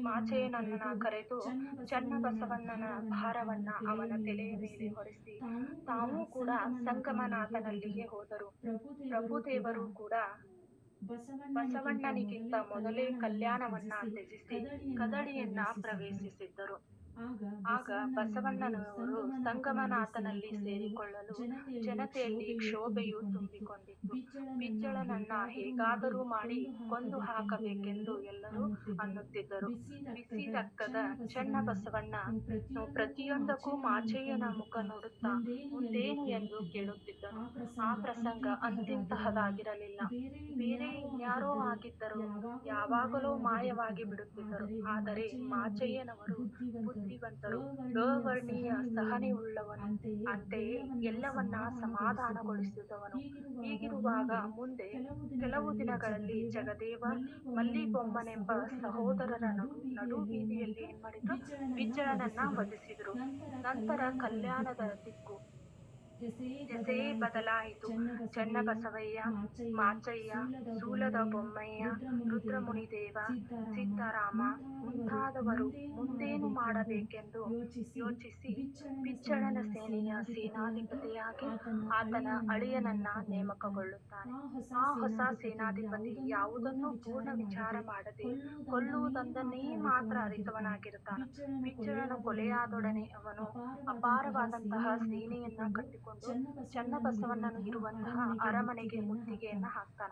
ಮಾಚಯ್ಯನನ್ನ ಕರೆದು ಚನ್ನಬಸವಣ್ಣನ ಭಾರವನ್ನ ಅವನ ತಲೆಯ ಮೇಲೆ ಹೊರಿಸಿ ತಾವೂ ಕೂಡ ಸಂಗಮನಾಥನಲ್ಲಿಗೆ ಹೋದರು. ಪ್ರಭುದೇವರು ಕೂಡ ಬಸವಣ್ಣನಿಗಿಂತ ಮೊದಲೇ ಕಲ್ಯಾಣವನ್ನ ತ್ಯಜಿಸಿ ಕದಡಿಯನ್ನ ಪ್ರವೇಶಿಸಿದ್ದರು. ಆಗ ಬಸವಣ್ಣನವರು ಸಂಗಮನಾಥನಲ್ಲಿ ಸೇರಿಕೊಳ್ಳಲು ಜನತೆಯಲ್ಲಿ ಕ್ಷೋಭೆಯು ತುಂಬಿಕೊಂಡಿತ್ತು. ಬಿಜ್ಜಳನನ್ನ ಹೇಗಾದರೂ ಮಾಡಿ ಕೊಂದು ಹಾಕಬೇಕೆಂದು ಎಲ್ಲರೂ ಅನ್ನುತ್ತಿದ್ದರು. ಬಿಸಿ ರಕ್ತದ ಚನ್ನಬಸವಣ್ಣ ಪ್ರತಿಯೊಂದಕ್ಕೂ ಮಾಚಯ್ಯನ ಮುಖ ನೋಡುತ್ತಾ ಮುಂದೇನು ಎಂದು ಕೇಳುತ್ತಿದ್ದರು. ಆ ಪ್ರಸಂಗ ಅಂತಿಂತಹದಾಗಿರಲಿಲ್ಲ. ಬೇರೆ ಇನ್ಯಾರೋ ಆಗಿದ್ದರು, ಯಾವಾಗಲೂ ಮಾಯವಾಗಿ ಬಿಡುತ್ತಿದ್ದರು. ಆದರೆ ಮಾಚಯ್ಯನವರು ಬುದ್ಧಿವಂತರು, ವರ್ಣೀಯ ಸಹನೆ ಉಳ್ಳವನು, ಅಂತೆಯೇ ಎಲ್ಲವನ್ನ ಸಮಾಧಾನಗೊಳಿಸಿದವನು. ಹೀಗಿರುವಾಗ ಮುಂದೆ ಕೆಲವು ದಿನಗಳಲ್ಲಿ ಜಗದೇವ ಮಲ್ಲಿಬೊಮ್ಮನೆಂಬ ಸಹೋದರರ ನಡುಬೀದಿಯಲ್ಲಿ ಏನ್ ಮಾಡಿದ್ರು, ಬಿಜ್ಜಳನನ್ನ ವಧಿಸಿದ್ರು. ನಂತರ ಕಲ್ಯಾಣದ ದಿಕ್ಕು ದೆಸೆ ಬದಲಾಯಿತು. ಚನ್ನಬಸವಯ್ಯ, ಮಾಚಯ್ಯ, ಸೂಲದ ಬೊಮ್ಮಯ್ಯ, ರುದ್ರಮುನಿದೇವ, ಸಿದ್ದರಾಮ ಮುಂತಾದವರು ಮುಂದೇನು ಮಾಡಬೇಕೆಂದು ಯೋಚಿಸಿ ಬಿಜ್ಜಳನ ಸೇನೆಯ ಸೇನಾಧಿಪತಿಯಾಗಿ ಆತನ ಅಳಿಯನನ್ನ ನೇಮಕಗೊಳ್ಳುತ್ತಾನೆ. ಆ ಹೊಸ ಸೇನಾಧಿಪತಿ ಯಾವುದನ್ನು ಪೂರ್ಣ ವಿಚಾರ ಮಾಡದೆ ಕೊಲ್ಲುವುದೊಂದನ್ನೇ ಮಾತ್ರ ಅರಿತವನಾಗಿರುತ್ತಾನೆ. ಬಿಜ್ಜಳನ ಕೊಲೆಯಾದೊಡನೆ ಅವನು ಅಪಾರವಾದಂತಹ ಸೇನೆಯನ್ನ ಕಟ್ಟಿಕೊಂಡು ಚನ್ನಬಸವಣ್ಣನು ಇರುವಂತಹ ಅರಮನೆಗೆ ಮುತ್ತಿಗೆಯನ್ನ ಹಾಕ್ತಾನ.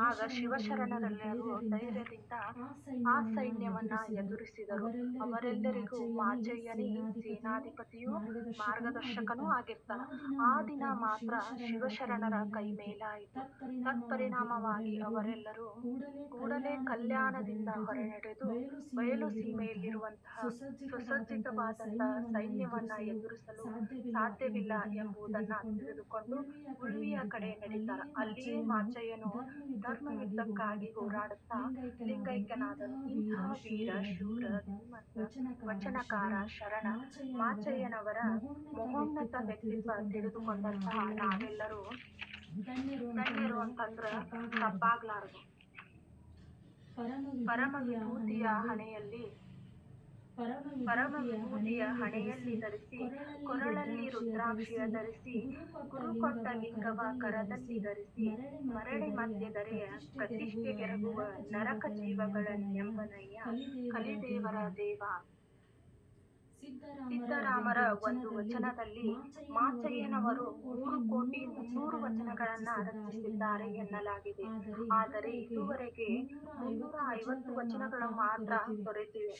ಆಗ ಶಿವಶರಣರೆಲ್ಲರೂ ಧೈರ್ಯದಿಂದ ಆ ಸೈನ್ಯವನ್ನ ಎದುರಿಸಿದರು. ಅವರೆಲ್ಲರಿಗೂ ಮಾಚಯ್ಯನೇ ಸೇನಾಧಿಪತಿಯೂ ಮಾರ್ಗದರ್ಶಕನೂ ಆಗಿರ್ತಾನ. ಆ ದಿನ ಮಾತ್ರ ಶಿವಶರಣರ ಕೈ ಮೇಲಾಯಿತು. ತತ್ಪರಿಣಾಮವಾಗಿ ಅವರೆಲ್ಲರೂ ಕೂಡಲೇ ಕಲ್ಯಾಣದಿಂದ ಹೊರನಡೆದು ಬಯಲು ಸೀಮೆಯಲ್ಲಿರುವಂತಹ ಸುಸಜ್ಜಿತವಾದಂತಹ ಸೈನ್ಯವನ್ನ ಎದುರಿಸಲು ಸಾಧ್ಯವಿಲ್ಲ ಎಂಬುದನ್ನ ತಿಳಿದುಕೊಂಡು ಉಳುವಿಯ ಕಡೆ ನಡೀತಾರ. ಅಲ್ಲಿಯೇ ಮಾಚಯ್ಯನು ಧರ್ಮಯುದ್ಧಕ್ಕಾಗಿ ಹೋರಾಡುತ್ತಾ ಲಿಂಗೈಕ್ಯನಾದನು. ಇಂತಹ ವೀರ ಶೂರ ಧೀಮಂತ ವಚನಕಾರ ಶರಣ ಮಾಚಯ್ಯನವರ ಮಹೋನ್ನತ ವ್ಯಕ್ತಿತ್ವ ತಿಳಿದುಕೊಂಡಂತಹ ನಾವೆಲ್ಲರೂ ಧನ್ಯರು ಅಂತಂದ್ರ ತಪ್ಪಾಗ್ಲಾರದು. ಪರಮ ವಿಭೂತಿಯ ಹಣೆಯಲ್ಲಿ ಧರಿಸಿ, ಕೊರಳಲ್ಲಿ ರುದ್ರಾಕ್ಷಿಯ ಧರಿಸಿ, ಗುರುಕೊಟ್ಟ ಲಿಂಗವ ಕರದಲ್ಲಿ ಧರಿಸಿ, ಮರಳಿ ಮಧ್ಯದರೆಯ ಪ್ರತಿಷ್ಠೆಗೆರಗುವ ನರಕ ಜೀವಗಳನ್ನೆಂಬನಯ್ಯ ಕಲಿದೇವರ ದೇವ. ಸಿದ್ದರಾಮರ ಒಂದು ವಚನದಲ್ಲಿ ಮಾಚಯ್ಯನವರು 3,300,000 ವಚನಗಳನ್ನ ರಚಿಸಿದ್ದಾರೆ ಎನ್ನಲಾಗಿದೆ. ಆದರೆ ಇದುವರೆಗೆ 350 ವಚನಗಳು ಮಾತ್ರ ದೊರೆತಿವೆ.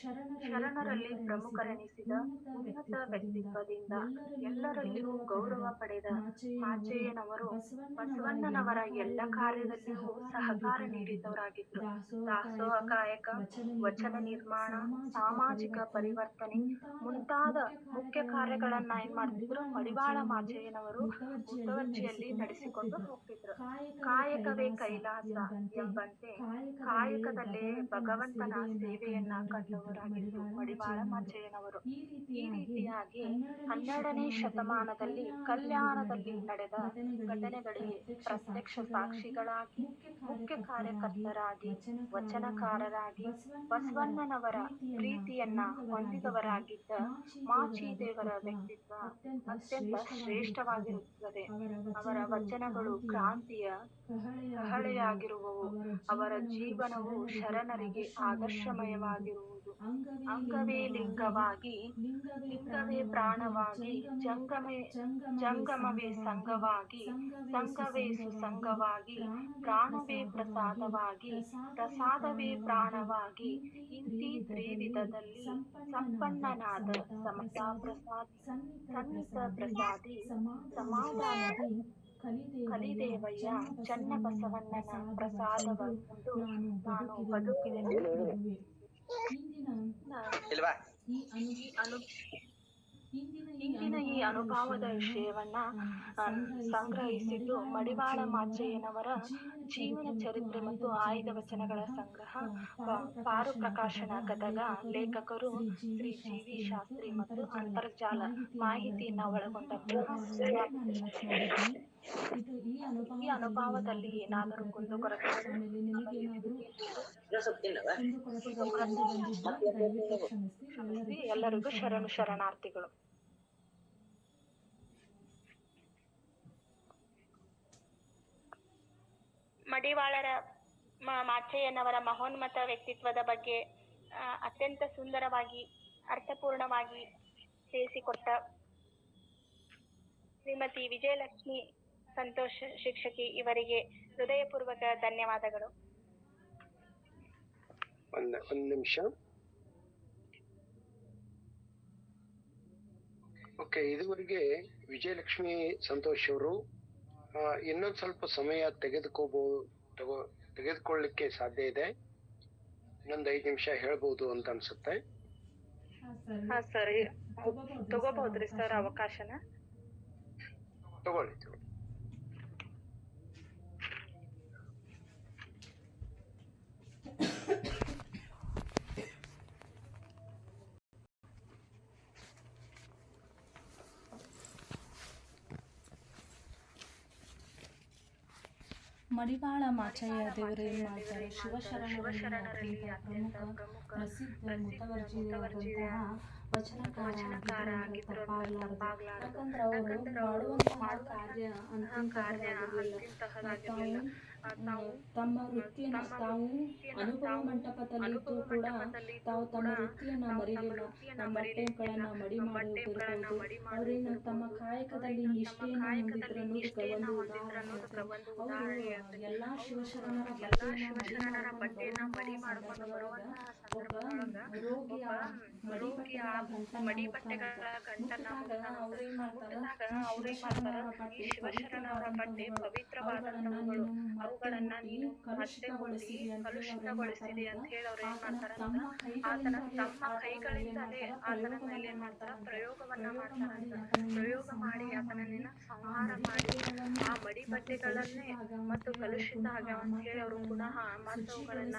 ಶರಣರಲ್ಲಿ ಪ್ರಮುಖರೆನಿಸಿದ ಉನ್ನತ ವ್ಯಕ್ತಿತ್ವದಿಂದ ಎಲ್ಲರಲ್ಲಿಯೂ ಗೌರವ ಪಡೆದ ಮಾಚಯ್ಯನವರು ಬಸವಣ್ಣನವರ ಎಲ್ಲ ಕಾರ್ಯದಲ್ಲಿಯೂ ಸಹಕಾರ ನೀಡಿದವರಾಗಿದ್ದರು. ದಾಸೋಹ ಕಾಯಕ, ವಚನ ನಿರ್ಮಾಣ, ಸಾಮಾಜಿಕ ಪರಿವರ್ತನೆ ಮುಂತಾದ ಮುಖ್ಯ ಕಾರ್ಯಗಳನ್ನ ಏನ್ ಮಾಡ್ತಿದ್ರು, ಮಡಿವಾಳ ಮಾಚಯ್ಯನವರು ಮುತುವರ್ಜಿಯಲ್ಲಿ ನಡೆಸಿಕೊಂಡು ಹೋಗ್ತಿದ್ರು. ಕಾಯಕವೇ ಕೈಲಾಸ ಎಂಬಂತೆ ಕಾಯಕದಲ್ಲೇ ಭಗವಂತನ ಸೇವೆಯನ್ನ ಕಂಡವರಾಗಿದ್ರು ಮಡಿವಾಳ ಮಾಚಯ್ಯನವರು. ಈ ರೀತಿಯಾಗಿ 12ನೇ ಶತಮಾನದಲ್ಲಿ ಕಲ್ಯಾಣದಲ್ಲಿ ನಡೆದ ಘಟನೆಗಳಿಗೆ ಪ್ರತ್ಯಕ್ಷ ಸಾಕ್ಷಿಗಳಾಗಿ, ಮುಖ್ಯ ಕಾರ್ಯಕರ್ತರಾಗಿ, ವಚನಕಾರರಾಗಿ, ಬಸವಣ್ಣನವರ ಪ್ರೀತಿಯನ್ನ ಹೊಂದಿದವರಾಗಿದ್ದ ಮಾಚಿ ದೇವರ ವ್ಯಕ್ತಿತ್ವ ಅತ್ಯಂತ ಶ್ರೇಷ್ಠವಾಗಿರುತ್ತದೆ. ಅವರ ವಚನಗಳು ಕ್ರಾಂತಿಯ ಕಹಳೆಯಾಗಿರುವವು. ಅವರ ಜೀವನವು ಶರಣರಿಗೆ ಆದರ್ಶಮಯವಾಗಿರುವುದು. ಅಂಗವೇ ಲಿಂಗವಾಗಿ, ಲಿಂಗವೇ ಪ್ರಾಣವಾಗಿ, ಜಂಗಮವೇ ಸಂಘವಾಗಿ, ಸಂಘವೇ ಸುಸಂಗವಾಗಿ, ಪ್ರಾಣವೇ ಪ್ರಸಾದವಾಗಿ, ಪ್ರಸಾದವೇ ಪ್ರಾಣವಾಗಿ, ಇಂತಿ ತ್ರಿವಿಧದಲ್ಲಿ ಸಂಪನ್ನನಾದ ಸಮತಾ ಪ್ರಸಾದಿ, ಸನ್ನಿತ ಪ್ರಸಾದಿ, ಸಮಾಧಾನದಿ ಕಲಿದೇವಯ್ಯ ಚನ್ನಬಸವಣ್ಣನ ಪ್ರಸಾದವೆಂದು ನಾನು ಬದುಕಿದೆನು. ಇಂದಿನ ಈ ಅನುಭವದ ವಿಷಯವನ್ನ ಸಂಗ್ರಹಿಸಿದ್ದು ಮಡಿವಾಳ ಮಾಚಯ್ಯನವರ ಜೀವನ ಚರಿತ್ರೆ ಮತ್ತು ಆಯ್ದ ವಚನಗಳ ಸಂಗ್ರಹ. ಪಾರು ಪ್ರಕಾಶನ ಗದಗ. ಲೇಖಕರು ಶ್ರೀ ಜಿ.ವಿ. ಶಾಸ್ತ್ರಿ ಮತ್ತು ಅಂತರ್ಜಾಲ ಮಾಹಿತಿಯನ್ನ ಒಳಗೊಂಡಂತಹ. ಈ ಅನುಭವದಲ್ಲಿ ಏನಾದರೂ ಕುಂದುಕೊರತೆಗಳು ಕ್ಷಮಿಸಿ. ಎಲ್ಲರಿಗೂ ಶರಣಾರ್ಥಿಗಳು. ಮಡಿವಾಳರ ಮಾಚಯ್ಯನವರ ಮಹೋನ್ನತ ವ್ಯಕ್ತಿತ್ವದ ಬಗ್ಗೆ ಅತ್ಯಂತ ಸುಂದರವಾಗಿ ಅರ್ಥಪೂರ್ಣವಾಗಿ ತಿಳಿಸಿಕೊಟ್ಟ ಶ್ರೀಮತಿ ವಿಜಯಲಕ್ಷ್ಮಿ ಸಂತೋಷ್ ಶಿಕ್ಷಕಿ ಇವರಿಗೆ ಹೃದಯಪೂರ್ವಕ ಧನ್ಯವಾದಗಳು. ಒಂದು ನಿಮಿಷ. ಓಕೆ, ಇದುವರೆಗೆ ವಿಜಯಲಕ್ಷ್ಮಿ ಸಂತೋಷ್ ಅವರು ಇನ್ನೊಂದು ಸ್ವಲ್ಪ ಸಮಯ ತೆಗೆದುಕೊಳ್ಳಿಕ್ಕೆ ಸಾಧ್ಯ ಇದೆ. ಇನ್ನೊಂದು 5 ನಿಮಿಷ ಹೇಳ್ಬೋದು ಅಂತ ಅನ್ಸುತ್ತೆ. ಹಾ ಸರಿ, ತಗೋಬಹುದ್ರಿ ಸರ್ ಅವಕಾಶನ? ತಗೊಳ್ಳಿ. ಮಡಿವಾಳ ಮಾಚಯ್ಯ ದೇವರು ಏನ್ ಮಾಡ್ತಾರೆ, ಶಿವಶರಣರಲ್ಲಿ ಅತ್ಯಂತ ಪ್ರಸಿದ್ಧ ಮುತುವರ್ಜಿಯಾದಂತಹ ವಚನಕಾರ ಆಗಿದ್ರು ತಪ್ಪಾಗ್ಲಾರದು. ಯಾಕಂದ್ರೆ ಅವರು ಮಾಡುವಂತಹ ಕಾರ್ಯ ಅಂತಹದ್ದಾಗಿರಲಿಲ್ಲ. ತಮ್ಮ ವೃತ್ತಿಯನ್ನ ತಾವು ಅನುಭವ ಮಂಟಪದಲ್ಲಿದ್ದು ಕೂಡ ತಾವು ತಮ್ಮ ವೃತ್ತಿಯನ್ನ ಮರಿಲಿಲ್ಲ. ನಮ್ಮ ಬಟ್ಟೆಗಳನ್ನ ಮಡಿ ಮಾಡುತ್ತಿರಬಹುದು. ಅವರೇನು ತಮ್ಮ ಕಾಯಕದಲ್ಲಿ ನಿಷ್ಠೆಯನ್ನು ಹೊಂದಿದ್ರು ಅನ್ನೋದಕ್ಕೆ ಒಂದು ಉದಾಹರಣೆ. ಅವರು ಎಲ್ಲಾ ಶಿವಶರಣರ ಬಟ್ಟೆಯನ್ನ ಮಡಿ ಮಾಡ್ಕೊಂಡು ಬರುವಾಗ ಒಬ್ಬ ರೋಗಿಯ ಮಡಿ ಬಟ್ಟೆಗಳ ಗಂಟನ್ನ ಅವ್ರೇನ್ ಮಾಡ್ತಾರ, ಶಿವಶರಣರ ಬಟ್ಟೆ ಪವಿತ್ರವಾದವುಗಳು, ಅವುಗಳನ್ನ ನೀನು ಕಲುಷಿತಗೊಳಿಸಿದಿ ಅಂತ ಹೇಳಿ ಅವ್ರು ಏನ್ ಮಾಡ್ತಾರ, ಆತನ ತಮ್ಮ ಕೈಗಳಿಂದಲೇ ಆತನ ಮೇಲೆ ಏನ್ ಮಾಡ್ತಾರ, ಪ್ರಯೋಗವನ್ನ ಮಾಡ್ತಾರಂತ. ಪ್ರಯೋಗ ಮಾಡಿ ಆತನನ್ನ ಸಂಹಾರ ಮಾಡಿ ಆ ಮಡಿ ಬಟ್ಟೆಗಳನ್ನೇ ಮತ್ತು ಕಲುಷಿತ ಆಗ್ಯಾವ ಅಂತ ಹೇಳಿ ಅವರು ಪುನಃ ಮತ್ತವುಗಳನ್ನ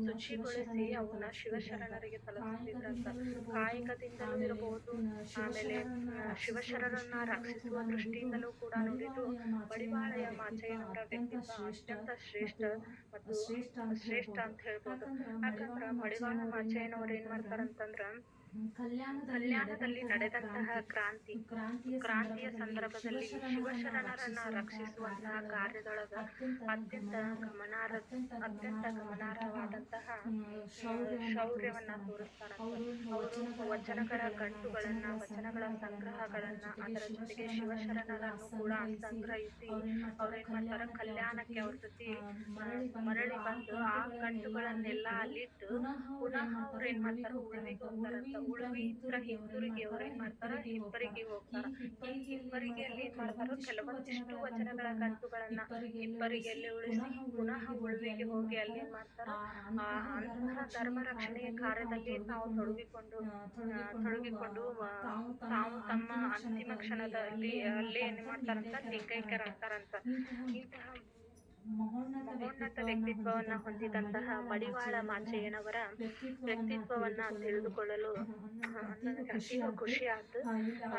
ಶುಚಿಗೊಳಿಸಿ ಅವನ್ನ ಶಿವಶರಣರಿಗೆ ತಲುಪಿಸಿದ್ರಂತ. ಕಾಯಕದಿಂದಲೂ ಇರಬಹುದು, ಆಮೇಲೆ ಶಿವಶರಣರನ್ನ ರಕ್ಷಿಸುವ ದೃಷ್ಟಿಯಿಂದಲೂ ಕೂಡ ನೋಡಿದ್ರು ಮಡಿವಾಳ ಮಾಚಯ್ಯನವರ ವ್ಯಕ್ತಿತ್ವ ಅತ್ಯಂತ ಶ್ರೇಷ್ಠ ಮತ್ತು ಶ್ರೇಷ್ಠ ಅಂತ ಹೇಳ್ಬೋದು. ಯಾಕಂದ್ರ ಮಡಿವಾಳ ಮಾಚಯ್ಯನವ್ರು ಏನ್ ಮಾಡ್ತಾರಂತಂದ್ರ ಕಲ್ಯಾಣದಲ್ಲಿ ನಡೆದಂತಹ ಕ್ರಾಂತಿಯ ಸಂದರ್ಭದಲ್ಲಿ ಶಿವಶರಣರನ್ನ ರಕ್ಷಿಸುವಂತಹ ಕಾರ್ಯದೊಳಗ ಅತ್ಯಂತ ಗಮನಾರ್ಹವಾದಂತಹ ಶೌರ್ಯವನ್ನ ತೋರಿಸ್ತಾರಂತ. ಅವರು ವಚನಗಳ ಗಂಟುಗಳನ್ನ, ವಚನಗಳ ಸಂಗ್ರಹಗಳನ್ನ, ಅದರ ಜೊತೆಗೆ ಶಿವಶರಣರನ್ನು ಕೂಡ ಸಂಗ್ರಹಿಸಿ ಅವ್ರೇನ್ ಮಾಡ್ತಾರ, ಕಲ್ಯಾಣಕ್ಕೆ ಅವ್ರ ಜೊತೆ ಮರಳಿ ಬಂದು ಆ ಗಂಟುಗಳನ್ನೆಲ್ಲ ಅಲ್ಲಿಟ್ಟು ಪುನಃ ಅವ್ರೇನ್ ಮಾಡ್ತಾರ, ಉಳುವಿಗೆ ಹೋಗ್ತಾರಂತ. ಉಳುವಿ ಹಿಂತಿರುಗಿ ಅವ್ರೇನ್ ಮಾಡ್ತಾರ, ಹಿಪ್ಪರಿಗೆ ಹೋಗ್ತಾರ. ಈ ಹಿಪ್ಪರಿಗೆಯಲ್ಲಿ ಏನ್ ಮಾಡ್ತಾರೋ ಕೆಲವೊಂದಿಷ್ಟು ವಚನಗಳ ಗಂಟುಗಳನ್ನ ಹಿಪ್ಪರಿಗೆಯಲ್ಲಿ ಉಳಿಸಿ ಪುನಃ ಉಳುವಿಗೆ ಹೋಗಿ ಅಲ್ಲಿ ಏನ್ ಮಾಡ್ತಾರ, ಅಂತಹ ಧರ್ಮ ರಕ್ಷಣೆಯ ಕಾರ್ಯದಲ್ಲಿ ನಾವು ತೊಡಗಿಕೊಂಡು ತಾವು ತಮ್ಮ ಅಂತಿಮ ಕ್ಷಣದಲ್ಲಿ ಅಲ್ಲೇ ಏನ್ ಮಾಡ್ತಾರಂತ, ಲಿಂಗೈಕ್ಯರಾಗ್ತಾರಂತ. ಇಂತಹ ಮಹೋನ್ನತ ವ್ಯಕ್ತಿತ್ವವನ್ನ ಹೊಂದಿದಂತಹ ಮಡಿವಾಳ ಮಾಚಯ್ಯನವರ ವ್ಯಕ್ತಿತ್ವವನ್ನ ತಿಳಿದುಕೊಳ್ಳಲು ನನಗೆ ಅತೀವ ಖುಷಿ ಆಯ್ತು.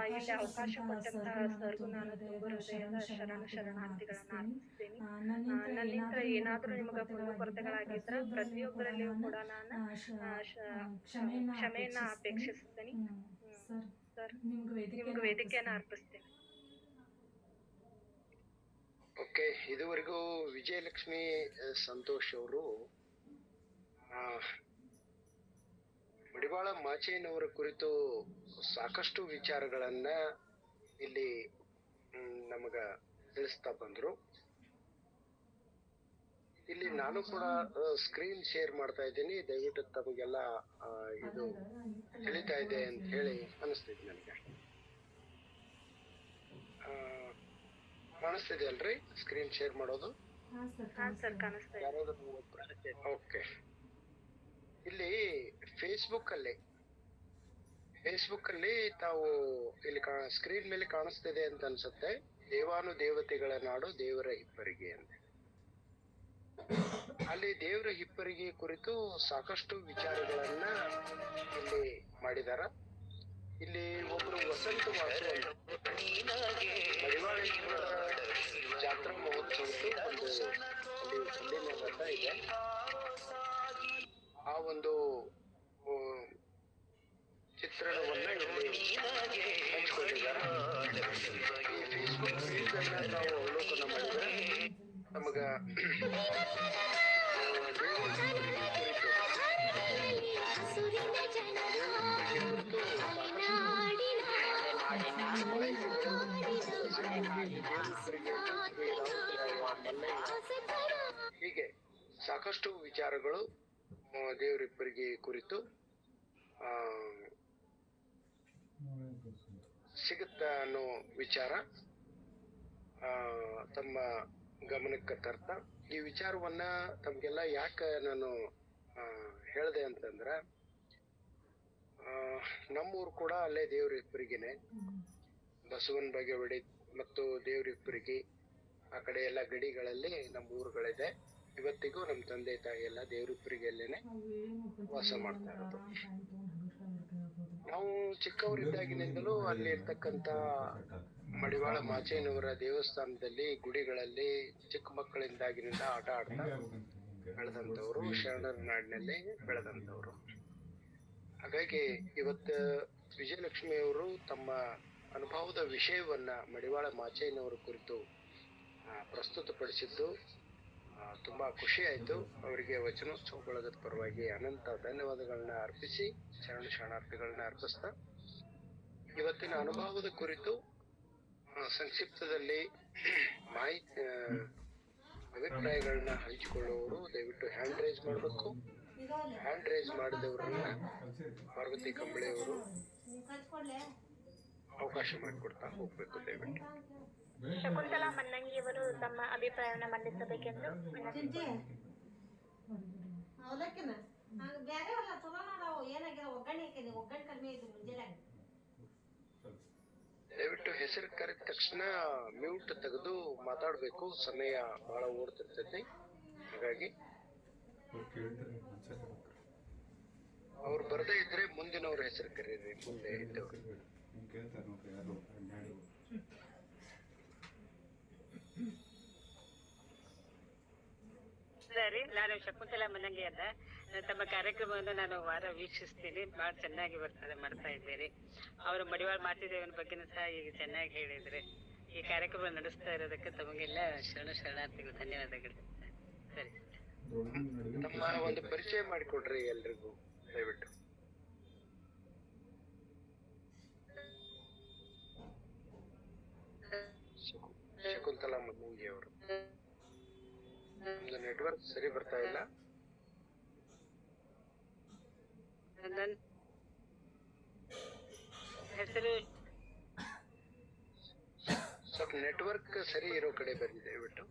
ಇಲ್ಲಿ ಅವಕಾಶ ಕೊಟ್ಟಂತಹ ಸರ್ಗೂ ನಾನು ತುಂಬ ಹೃದಯದ ಶರಣಾರ್ಥಿಗಳನ್ನ ಅರ್ಪಿಸ್ತೇನೆ. ನನ್ನಿಂದ ಏನಾದ್ರೂ ನಿಮಗೆ ಕುಂದುಕೊರತೆಗಳಾಗಿದ್ರೆ ಪ್ರತಿಯೊಬ್ಬರಲ್ಲಿಯೂ ಕೂಡ ನಾನು ಕ್ಷಮೆಯನ್ನ ಅಪೇಕ್ಷಿಸುತ್ತೇನೆ. ಸರ್ ನಿಮ್ಗೆ ವೇದಿಕೆಯನ್ನು ಅರ್ಪಿಸ್ತೇನೆ. ಓಕೆ, ಇದುವರೆಗೂ ವಿಜಯಲಕ್ಷ್ಮಿ ಸಂತೋಷ್ ಅವರು ಮಡಿವಾಳ ಮಾಚಯ್ಯನವರ ಕುರಿತು ಸಾಕಷ್ಟು ವಿಚಾರಗಳನ್ನ ಇಲ್ಲಿ ನಮಗ ತಿಳಿಸ್ತಾ ಬಂದ್ರು. ಇಲ್ಲಿ ನಾನು ಕೂಡ ಸ್ಕ್ರೀನ್ ಶೇರ್ ಮಾಡ್ತಾ ಇದ್ದೀನಿ. ದಯವಿಟ್ಟು ತಮಗೆಲ್ಲ ಇದು ತಿಳಿತಾ ಇದೆ ಅಂತ ಹೇಳಿ ಅನಿಸ್ತಿದೆ ನನಗೆ. ಕಾಣಿಸ್ತಿದೆ ಅಲ್ರಿ ಸ್ಕ್ರೀನ್ ಶೇರ್ ಮಾಡೋದು? ಸರ್ ಕಾಣಿಸ್ತಾ ಇದೆ. ಓಕೆ, ಇಲ್ಲಿ ಫೇಸ್ಬುಕ್ ಅಲ್ಲಿ ತಾವು ಇಲ್ಲಿ ಸ್ಕ್ರೀನ್ ಮೇಲೆ ಕಾಣಿಸ್ತಿದೆ ಅಂತ ಅನ್ಸುತ್ತೆ. ದೇವಾನು ದೇವತೆಗಳ ನಾಡು ದೇವರ ಹಿಪ್ಪರಿಗೆ ಅಂತ. ಅಲ್ಲಿ ದೇವರ ಹಿಪ್ಪರಿಗೆ ಕುರಿತು ಸಾಕಷ್ಟು ವಿಚಾರಗಳನ್ನ ಇಲ್ಲಿ ಮಾಡಿದಾರ. ಇಲ್ಲಿ ಒಬ್ರು ವಸಂತ ವಾಸು ಮಡಿವಾಳೇಶ್ವರ ಜಾತ್ರಾ ಮಹೋತ್ಸವಕ್ಕೆ ಒಂದು ಅಲ್ಲಿ ಕಲ್ಲಿನ ರಥ ಇದೆ. ಆ ಒಂದು ಚಿತ್ರಣವನ್ನ ಇಲ್ಲಿ ಹಂಚ್ಕೊಂಡಿದ್ದಾರೆ. ಈ ಫೇಸ್ಬುಕ್ ಪೇಜ್ ಅನ್ನ ನಾವು ಅವಲೋಕನ ಮಾಡಿದ್ರೆ ನಮಗ ಹೀಗೆ ಸಾಕಷ್ಟು ವಿಚಾರಗಳು ದೇವರಿಬ್ಬರಿಗೆ ಕುರಿತು ಸಿಗುತ್ತ ಅನ್ನೋ ವಿಚಾರ ತಮ್ಮ ಗಮನಕ್ಕೆ ತರ್ತಾ, ಈ ವಿಚಾರವನ್ನ ತಮ್ಗೆಲ್ಲ ಯಾಕೆ ನಾನು ಹೇಳ್ದೆ ಅಂತಂದ್ರ, ನಮ್ಮೂರು ಕೂಡ ಅಲ್ಲೇ ದೇವ್ರಿಬ್ಬರಿಗೆನೆ. ಬಸವನ ಬಾಗೇವಾಡಿ ಮತ್ತು ದೇವ್ರಿಬ್ಬರಿಗೆ ಆ ಕಡೆ ಎಲ್ಲ ಗಡಿಗಳಲ್ಲಿ ನಮ್ಮ ಊರುಗಳಿದೆ. ಇವತ್ತಿಗೂ ನಮ್ಮ ತಂದೆ ತಾಯಿ ಎಲ್ಲ ದೇವ್ರಿಬ್ಬರಿಗೆಲ್ಲೇನೆ ವಾಸ ಮಾಡ್ತಾ ಇರೋದು. ನಾವು ಚಿಕ್ಕವರಿದ್ದಾಗಿನಿಂದಲೂ ಅಲ್ಲಿ ಇರ್ತಕ್ಕಂತ ಮಡಿವಾಳ ಮಾಚಯ್ಯನವರ ದೇವಸ್ಥಾನದಲ್ಲಿ ಗುಡಿಗಳಲ್ಲಿ ಚಿಕ್ಕ ಮಕ್ಕಳಿಂದಾಗಿನಿಂದ ಆಟ ಆಡ್ತಾ ಬೆಳೆದಂತವ್ರು, ಶರಣರ ನಾಡಿನಲ್ಲಿ ಬೆಳೆದಂತವ್ರು. ಹಾಗಾಗಿ ಇವತ್ತು ವಿಜಯಲಕ್ಷ್ಮಿ ಅವರು ತಮ್ಮ ಅನುಭವದ ವಿಷಯವನ್ನ ಮಡಿವಾಳ ಮಾಚಯ್ಯನವರ ಕುರಿತು ಪ್ರಸ್ತುತಪಡಿಸಿದ್ದು ತುಂಬಾ ಖುಷಿ ಆಯ್ತು. ಅವರಿಗೆ ವಚನೋತ್ಸವ ಬಳಗದ ಪರವಾಗಿ ಅನಂತ ಧನ್ಯವಾದಗಳನ್ನ ಅರ್ಪಿಸಿ ಶರಣಾರ್ಥಿಗಳನ್ನ ಅರ್ಪಿಸ್ತಾ, ಇವತ್ತಿನ ಅನುಭವದ ಕುರಿತು ಸಂಕ್ಷಿಪ್ತದಲ್ಲಿ ಮಾಹಿತಿ ಅಭಿಪ್ರಾಯಗಳನ್ನ ಹಂಚಿಕೊಳ್ಳುವವರು ದಯವಿಟ್ಟು ಹ್ಯಾಂಡ್ ರೈಸ್ ಮಾಡಬೇಕು. ಹ್ಯಾಂಡ್ ರೈಸ್ ಮಾಡಿದವರನ್ನ ಪಾರ್ವತಿ ಕಂಬಳಿ ಅವರು ಅವಕಾಶ ಮಾಡಿಕೊಡ್ತಾ ಹೋಗ್ಬೇಕು. ದಯವಿಟ್ಟು ಶಕುಂತಲಾ ಮನ್ನಂಗಿಯವರು ತಮ್ಮ ಅಭಿಪ್ರಾಯವನ್ನು ಮಂಡಿಸಬೇಕೆಂದು ದಯವಿಟ್ಟು ಹೆಸರು ಕರೆದ ತಕ್ಷಣ ಮ್ಯೂಟ್ ತೆಗೆದು ಮಾತಾಡ್ಬೇಕು. ಸಮಯ ಬಹಳ ಓಡ್ತಿರ್ತೈತಿ. ಹಾಗಾಗಿ ಅವ್ರು ಬರದೇ ಇದ್ರೆ ಮುಂದಿನವ್ರ ಹೆಸರು ಕರೀರಿ. ಮುಂದೆ ಇದ್ದವ್ರು ಸರಿ, ನಾನು ಶಕುಂತಲಾ ಮನ್ನಂಗಿ ಅಂತ. ತಮ್ಮ ಕಾರ್ಯಕ್ರಮವನ್ನು ನಾನು ವಾರ ವೀಕ್ಷಿಸ್ತೀನಿ. ಬಹಳ ಚೆನ್ನಾಗಿ ಮಾಡ್ತಾ ಇದ್ದೀರಿ. ಅವರು ಮಡಿವಾಳ ಮಾಚಿದೇವನ ಬಗ್ಗೆನೂ ಸಹ ಈಗ ಚೆನ್ನಾಗಿ ಹೇಳಿದ್ರೆ. ಈ ಕಾರ್ಯಕ್ರಮ ನಡೆಸ್ತಾ ಇರೋದಕ್ಕೆ ತಮಗೆಲ್ಲ ಶರಣಾರ್ಥಿಗಳು ಧನ್ಯವಾದಗಳು. ಸರಿ, ನಮ್ಮ ಒಂದು ಪರಿಚಯ ಮಾಡಿಕೊಡ್ರಿ ಎಲ್ರಿಗೂ ದಯವಿಟ್ಟು. ಶಕುಂತಲಾ ಮನ್ನಂಗಿ ಅವರು. ನಮ್ದು ನೆಟ್ವರ್ಕ್ ಸರಿ ಬರ್ತಾ ಇಲ್ಲ. ನನ್ನ ಹೆಸರು ಸ್ವಲ್ಪ ನೆಟ್ವರ್ಕ್ ಸರಿ ಇರೋ ಕಡೆ ಬನ್ನಿ ದಯವಿಟ್ಟು.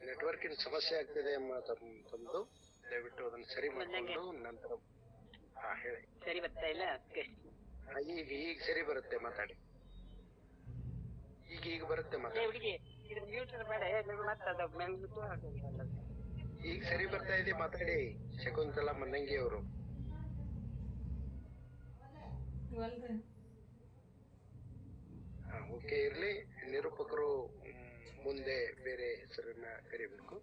ನೆಟ್ವರ್ಕಿನ ಸಮಸ್ಯೆ ಆಗ್ತಿದೆ ಅಮ್ಮ ತಮ್ಮದು. ದಯವಿಟ್ಟು ಅದನ್ನ ಸರಿ ಮಾಡ್ಕೊಂಡು ನಂತರ ಹೇಳಿ. ಸರಿ ಬರ್ತಾ ಇಲ್ಲ. ಈಗ ಸರಿ ಬರುತ್ತೆ, ಮಾತಾಡಿ. ಈಗ ಬರುತ್ತೆ ಮಾತಾಡಿ. ಈಗ ಸರಿ ಬರ್ತಾ ಇದೆ, ಮಾತಾಡಿ. ಶಕುಂತಲಾ ಮನ್ನಂಗಿ ಅವರು. ಓಕೆ, ಇರ್ಲಿ. ನಿರೂಪಕರು ಮುಂದೆ ಬೇರೆ ಹೆಸರನ್ನ ಕರಿಬೇಕು.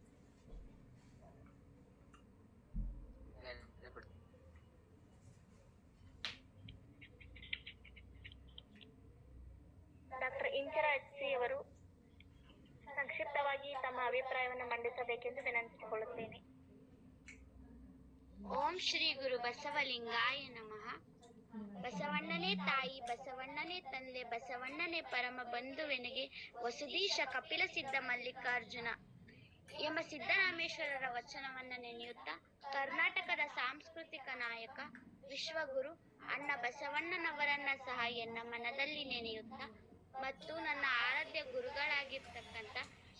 ಡಾಕ್ಟರ್ ಇಂಚರ HC ಅವರು ಸಂಕ್ಷಿಪ್ತವಾಗಿ ತಮ್ಮ ಅಭಿಪ್ರಾಯವನ್ನು ಮಂಡಿಸಬೇಕೆಂದು ವಿನಂತಿಸಿಕೊಳ್ಳುತ್ತೇನೆ. ಓಂ ಶ್ರೀ ಗುರು ಬಸವಲಿಂಗಾಯ ನಮಃ. ಬಸವಣ್ಣನೇ ತಾಯಿ, ಬಸವಣ್ಣನೇ ತಂದೆ, ಬಸವಣ್ಣನೇ ಪರಮ ಬಂಧುವೆನಗೆ ವಸುದೀಶ ಕಪಿಲ ಸಿದ್ಧ ಮಲ್ಲಿಕಾರ್ಜುನ ಎಂಬ ಸಿದ್ದರಾಮೇಶ್ವರರ ವಚನವನ್ನ ನೆನೆಯುತ್ತಾ ಕರ್ನಾಟಕದ ಸಾಂಸ್ಕೃತಿಕ ನಾಯಕ ವಿಶ್ವಗುರು ಅಣ್ಣ ಬಸವಣ್ಣನವರನ್ನ ಸಹ ಎನ್ನ ಮನದಲ್ಲಿ ನೆನೆಯುತ್ತಾ ಮತ್ತು ನನ್ನ ಆರಾಧ್ಯ ಗುರುಗಳಾಗಿರ್ತಕ್ಕಂಥ